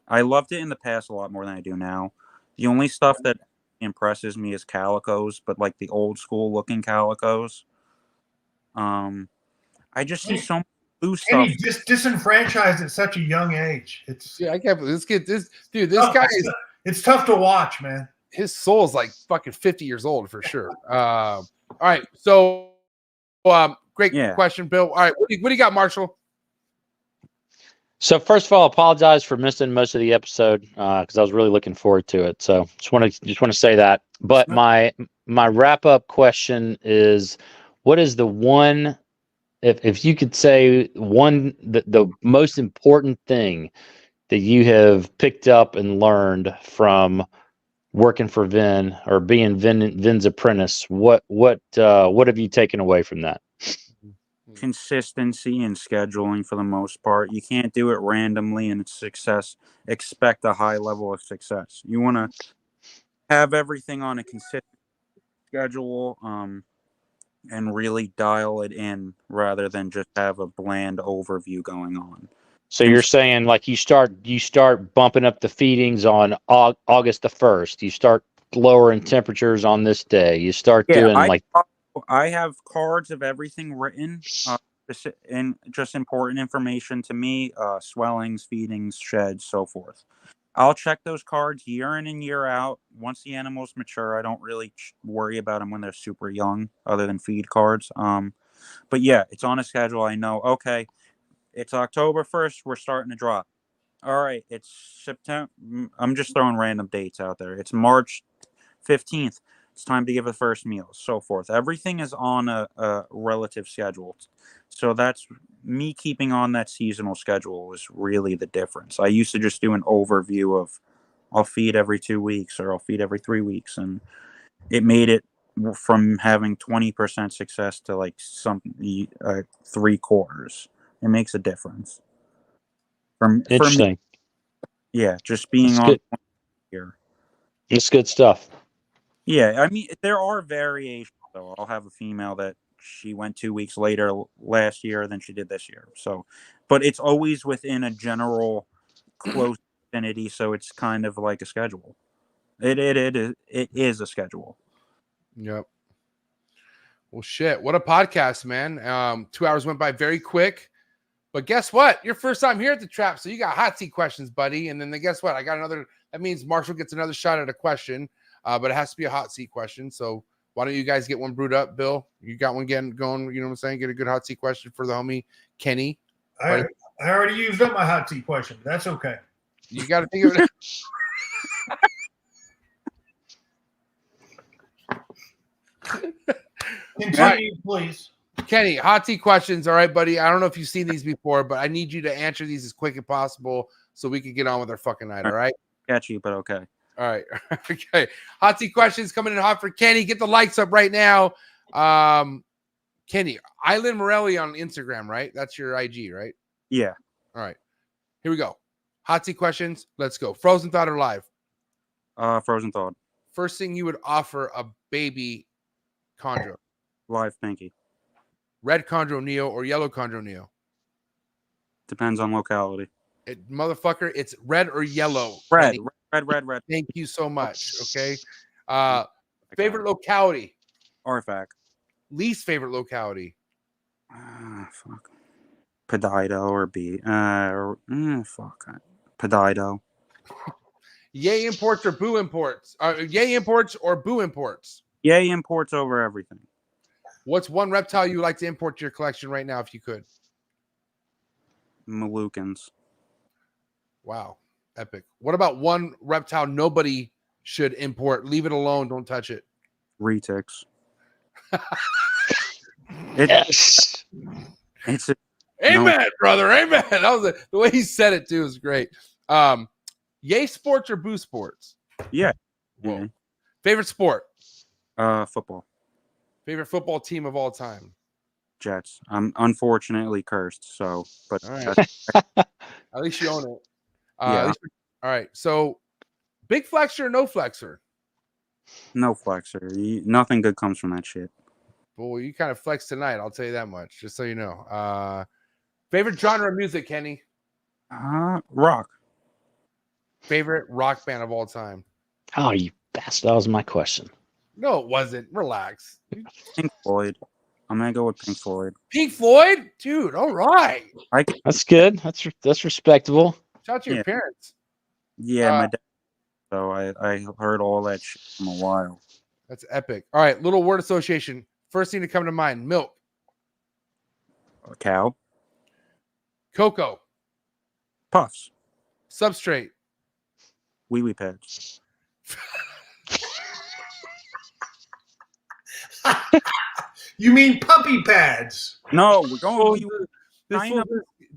I loved it in the past a lot more than I do now. The only stuff that impresses me is calicos, but like the old school looking calicos. I just see so much blue stuff. And he's just disenfranchised at such a young age. It's I can't believe this guy is. It's tough to watch, man. His soul's like fucking 50 years old for sure. All right, so great question, Bill. All right, what do you got, Marshall? So first of all, I apologize for missing most of the episode because I was really looking forward to it. So just want to say that. But my wrap up question is, what is the one, if you could say one, the most important thing that you have picked up and learned from working for Vin or being Vin's apprentice, what have you taken away from that? Consistency and scheduling for the most part. You can't do it randomly and expect a high level of success. You want to have everything on a consistent schedule and really dial it in rather than just have a bland overview going on. So you're saying like you start bumping up the feedings on August the 1st. You start lowering temperatures on this day. You start doing I have cards of everything written, and just important information to me, swellings, feedings, sheds, so forth. I'll check those cards year in and year out. Once the animals mature, I don't really worry about them when they're super young, other than feed cards. But yeah, it's on a schedule. I know, okay, it's October 1st, we're starting to drop. All right, it's September. I'm just throwing random dates out there. It's March 15th. It's time to give the first meals, so forth. Everything is on a relative schedule. So that's me keeping on that seasonal schedule is really the difference. I used to just do an overview of I'll feed every 2 weeks or I'll feed every 3 weeks. And it made it from having 20% success to like 3/4. It makes a difference. Interesting. For me, yeah, just being on here. It's good stuff. Yeah, I mean, there are variations, though. I'll have a female that she went 2 weeks later last year than she did this year. So, but it's always within a general close vicinity, so it's kind of like a schedule. It is a schedule. Yep. Well, shit. What a podcast, man. 2 hours went by very quick. But guess what? Your first time here at the Trap, so you got hot seat questions, buddy. And then guess what? I got another. That means Marshall gets another shot at a question. But it has to be a hot seat question. So why don't you guys get one brewed up, Bill? You got one getting going, you know what I'm saying? Get a good hot seat question for the homie Kenny. I I already used up my hot tea question. That's okay. You got to think of it. Continue, please. Kenny, hot tea questions. All right, buddy. I don't know if you've seen these before, but I need you to answer these as quick as possible so we can get on with our fucking night. All right. Catchy, but okay. All right. Okay. Hot tea questions coming in hot for Kenny. Get the likes up right now. Kenny, Island Morelia on Instagram, right? That's your IG, right? Yeah. All right. Here we go. Hot tea questions. Let's go. Frozen thought or live? Frozen thought. First thing you would offer a baby chondro? Live, thank you. Red chondro neo or yellow chondro neo? Depends on locality. Motherfucker, it's red or yellow. Red, Kenny. red. Thank you so much. Okay. Favorite locality? Artifac. Least favorite locality? Fuck. Pedido or B. Pedido. Yay imports or boo imports? Yay imports or boo imports? Yay imports over everything. What's one reptile you would like to import to your collection right now if you could? Moluccans. Wow. Epic. What about one reptile nobody should import? Leave it alone. Don't touch it. Retics. Yes. It's a, Amen, brother. Amen. That was the way he said it too is great. Yay sports or boo sports? yeah. Whoa. Favorite sport? Football. Favorite football team of all time? Jets. I'm unfortunately cursed, so but All right. At least you own it. Yeah. All right. So big flexor or no flexor? no flexor. Nothing good comes from that shit. Well, you kind of flex tonight. I'll tell you that much, just so you know. Favorite genre of music, Kenny? Rock. Favorite rock band of all time? Oh, you bastard. That was my question. No, it wasn't. Relax. Pink Floyd. I'm gonna go with Pink Floyd. Pink Floyd? Dude, all right. That's good. That's respectable. Shout out to your parents. Yeah, my dad. So I heard all that shit from a while. That's epic. All right, little word association. First thing to come to mind, milk. A cow. Cocoa. Puffs. Substrate. Wee wee pads. You mean puppy pads? No, we're going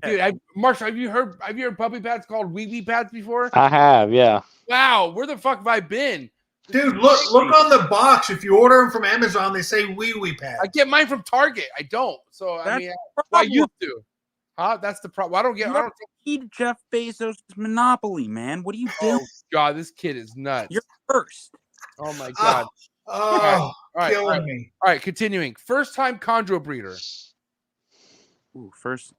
Dude, Marshall, have you heard puppy pads called wee wee pads before? I have, yeah. Wow, where the fuck have I been? Dude, look on the box. If you order them from Amazon, they say wee wee pads. I get mine from Target. I don't. So I mean, I used to. Huh? That's the problem. I don't eat Jeff Bezos' monopoly, man. What are you doing? Oh God, this kid is nuts. You're first. Oh my God. All right. Me. All right, continuing. First time chondro breeder. Ooh, first.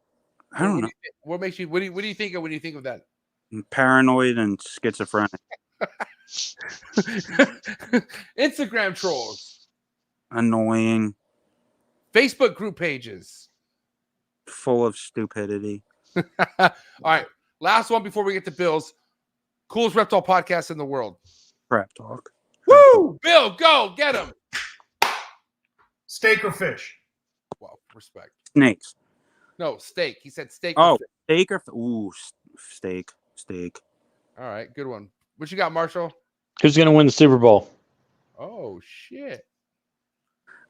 I don't know. What makes you? What do you think of when you think of that? I'm paranoid and schizophrenic. Instagram trolls. Annoying. Facebook group pages. Full of stupidity. All right, last one before we get to Bill's. Coolest reptile podcast in the world. Crap talk. Woo! Bill, go get him. Steak or fish? Well, respect. Snakes. No, steak. He said steak. Oh, steak or steak. All right, good one. What you got, Marshall? Who's going to win the Super Bowl? Oh shit!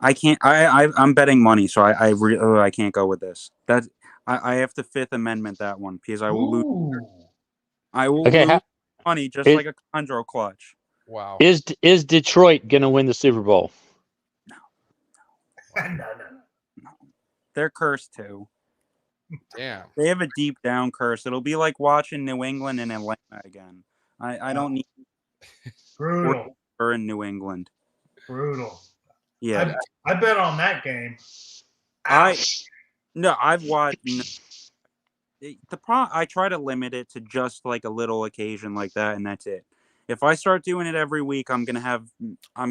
I can't. I'm betting money, so I can't go with this. That I have to Fifth Amendment that one because I will lose. I will lose money just like a chondro clutch. Wow. Is Detroit going to win the Super Bowl? No. They're cursed too. Damn. They have a deep down curse. It'll be like watching New England and Atlanta again. I don't need Brutal. her in New England. Brutal. Yeah. I bet on that game. I've watched I try to limit it to just like a little occasion like that, and that's it. If I start doing it every week, I'm gonna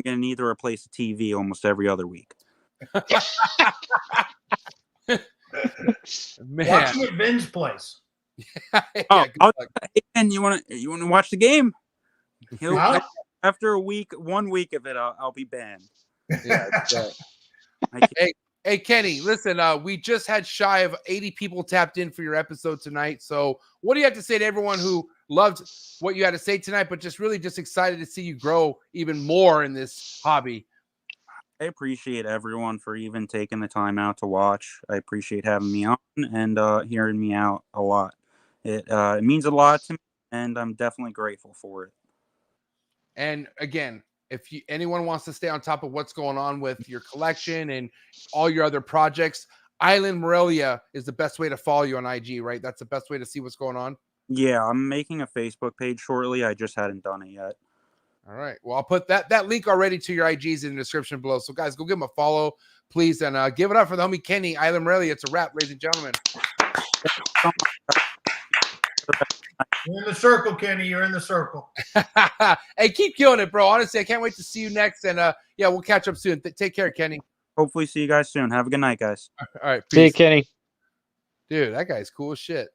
need to replace the TV almost every other week. Man. Watching at Vin's place. And you want to watch the game? After 1 week of it, I'll be banned. Yeah. Hey, Hey, Kenny, listen, we just had shy of 80 people tapped in for your episode tonight. So what do you have to say to everyone who loved what you had to say tonight, but just really just excited to see you grow even more in this hobby? I appreciate everyone for even taking the time out to watch. I appreciate having me on and hearing me out a lot. It means a lot to me, and I'm definitely grateful for it. And again, if anyone wants to stay on top of what's going on with your collection and all your other projects, Island Morelia is the best way to follow you on IG, right? That's the best way to see what's going on. Yeah, I'm making a Facebook page shortly. I just hadn't done it yet. All right. Well, I'll put that link already to your IGs in the description below. So, guys, go give them a follow, please. And give it up for the homie Kenny, Island Morelia. It's a wrap, ladies and gentlemen. You're in the circle, Kenny. You're in the circle. Hey, keep killing it, bro. Honestly, I can't wait to see you next. And, yeah, we'll catch up soon. Take care, Kenny. Hopefully see you guys soon. Have a good night, guys. All right. Peace. See you, Kenny. Dude, that guy's cool as shit.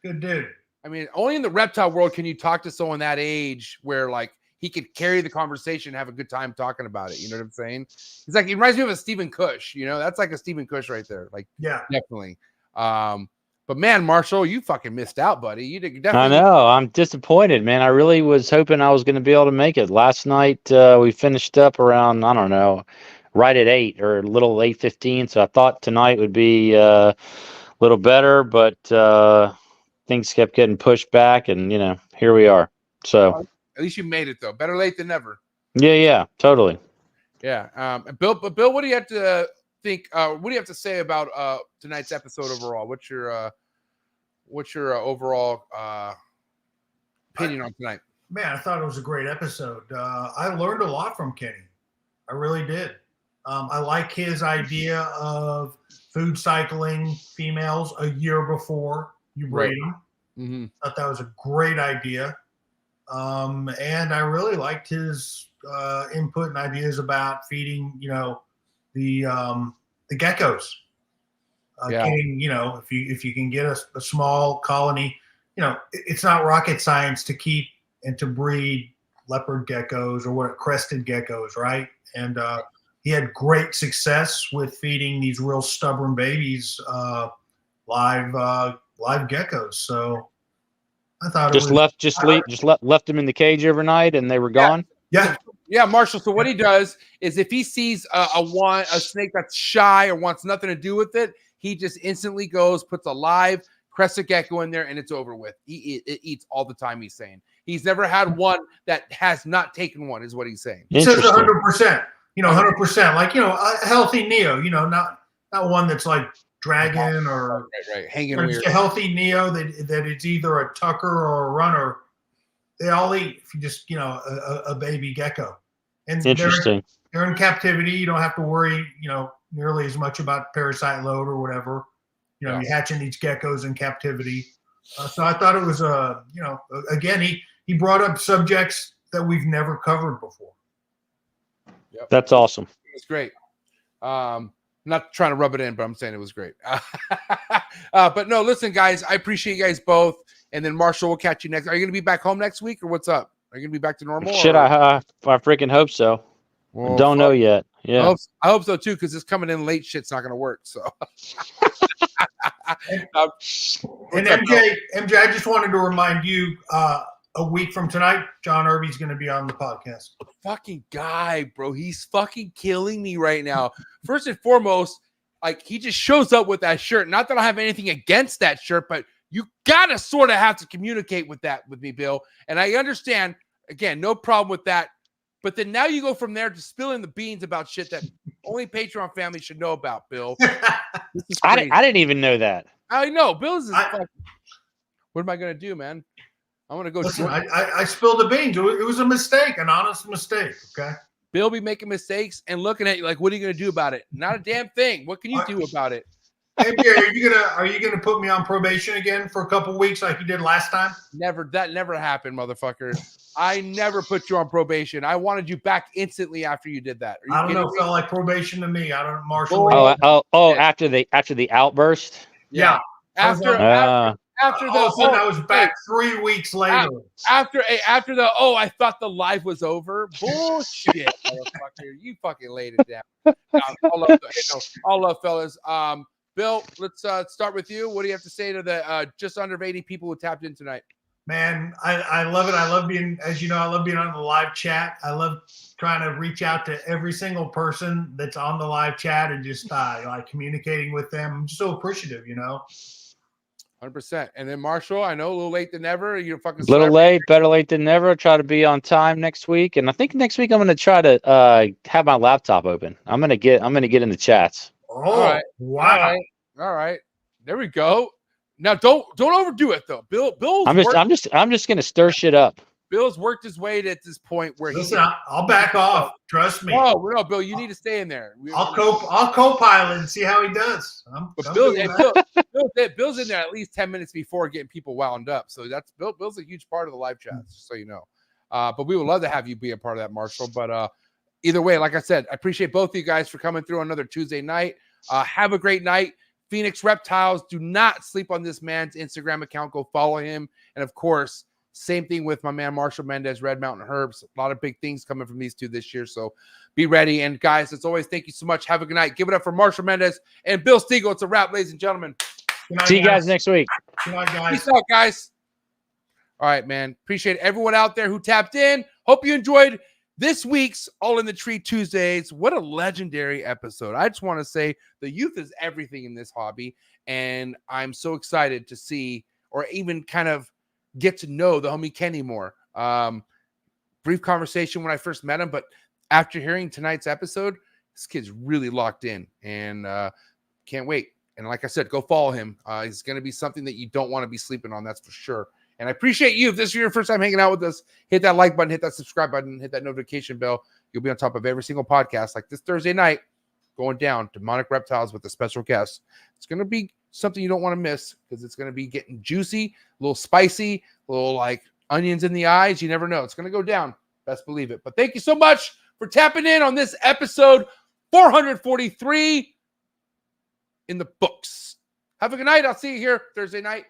Good dude. I mean, only in the reptile world can you talk to someone that age where, like, he could carry the conversation and have a good time talking about it. You know what I'm saying? It's like, he reminds me of a Stephen Cush, you know, that's like a Stephen Cush right there. Like, yeah, definitely. But man, Marshall, you fucking missed out, buddy. You definitely. I know. I'm disappointed, man. I really was hoping I was going to be able to make it. Last night, we finished up around, I don't know, right at 8 or a little 8:15. So I thought tonight would be a little better, but things kept getting pushed back, and you know, here we are. So at least you made it, though. Better late than never. Yeah, totally. Yeah. Bill, what do you have to think? What do you have to say about tonight's episode overall? What's your overall opinion on tonight? Man, I thought it was a great episode. I learned a lot from Kenny. I really did. I like his idea of food cycling females a year before you breed them. Mm-hmm. Thought that was a great idea. And I really liked his input and ideas about feeding, you know, the geckos. Getting, you know, if you can get a small colony, you know, it's not rocket science to keep and to breed leopard geckos or what crested geckos, right? And he had great success with feeding these real stubborn babies live geckos. So I thought left them in the cage overnight, and they were gone. Yeah, Marshall. So what he does is, if he sees a snake that's shy or wants nothing to do with it, he just instantly goes, puts a live crested gecko in there, and it's over with. It eats all the time. He's saying he's never had one that has not taken one, is what he's saying. He says 100%. You know, 100%. Like, you know, a healthy neo. You know, not one that's like dragon or right, hanging weird. A healthy neo that it's either a tucker or a runner. They all eat if you just, you know, a baby gecko. And interesting. They're in captivity. You don't have to worry, you know, nearly as much about parasite load or whatever. You know, you're hatching these geckos in captivity. So I thought it was you know, again, he brought up subjects that we've never covered before. Yep. That's awesome. It was great. Not trying to rub it in, but I'm saying it was great. But no, listen, guys, I appreciate you guys both. And then Marshall, we'll catch you next. Are you going to be back home next week, or what's up? Are you going to be back to normal? Shit, I freaking hope so. Well, don't know yet. Yeah, I hope so too, because it's coming in late. Shit's not going to work. So. And MJ, I just wanted to remind you, a week from tonight, John Irby's going to be on the podcast. Fucking guy, bro. He's fucking killing me right now. First and foremost, like, he just shows up with that shirt. Not that I have anything against that shirt, but you gotta sort of have to communicate with that with me, Bill. And I understand, again, no problem with that. But then now you go from there to spilling the beans about shit that only Patreon family should know about, Bill. I didn't even know that. I know. Bill's what am I gonna do, man? I'm gonna go. Listen, I spilled the beans. It was a mistake, an honest mistake. Okay. Bill be making mistakes and looking at you like, what are you gonna do about it? Not a damn thing. What can you do about it? Hey, are you gonna put me on probation again for a couple of weeks like you did last time? Never. That never happened, motherfucker. I never put you on probation. I wanted you back instantly after you did that. I don't know. It felt like probation to me. I don't know, Marshall. Oh! After the outburst. Yeah. After after all of a sudden oh, I was back 3 weeks later. After the I thought the live was over. Bullshit, motherfucker. You fucking laid it down. All love, fellas. Bill, let's start with you. What do you have to say to the just under 80 people who tapped in tonight? Man, I love it. I love being, as you know, I love being on the live chat. I love trying to reach out to every single person that's on the live chat and just like communicating with them. I'm just so appreciative, 100%. And then Marshall, I know a little late than ever. You're fucking Little late, better late than never. Try to be on time next week, and I think next week I'm going to try to have my laptop open. I'm going to get in the chats. Oh, all right. wow. All right. There we go. Now don't overdo it though. Bill's I'm just gonna stir shit up. Bill's worked his way to this point where I'll back off. Trust me. Oh no, Bill, you need to stay in there. I'll co-pilot and see how he does. Bill's in there at least 10 minutes before getting people wound up. So that's Bill's a huge part of the live chat, just so you know. But we would love to have you be a part of that, Marshall. But either way, like I said, I appreciate both of you guys for coming through another Tuesday night. Have a great night. Phoenix Reptiles, do not sleep on this man's Instagram account. Go follow him. And of course, same thing with my man Marshall Mendez, Red Mountain Herbs. A lot of big things coming from these two this year. So be ready. And guys, as always, thank you so much. Have a good night. Give it up for Marshall Mendez and Bill Stiegel. It's a wrap, ladies and gentlemen. See you guys next week. Good night, guys. Peace out, guys. All right, man. Appreciate everyone out there who tapped in. Hope you enjoyed this week's All in the Tree Tuesdays. What a legendary episode. I just want to say the youth is everything in this hobby, and I'm so excited to see or even kind of get to know the homie Kenny more. Brief conversation when I first met him, but after hearing tonight's episode, this kid's really locked in, and can't wait. And like I said, go follow him. It's going to be something that you don't want to be sleeping on, that's for sure. And I appreciate you. If this is your first time hanging out with us, hit that like button, hit that subscribe button, hit that notification bell. You'll be on top of every single podcast like this Thursday night going down, Demonic Reptiles with a special guest. It's going to be something you don't want to miss because it's going to be getting juicy, a little spicy, a little like onions in the eyes. You never know. It's going to go down. Best believe it. But thank you so much for tapping in on this episode 443 in the books. Have a good night. I'll see you here Thursday night.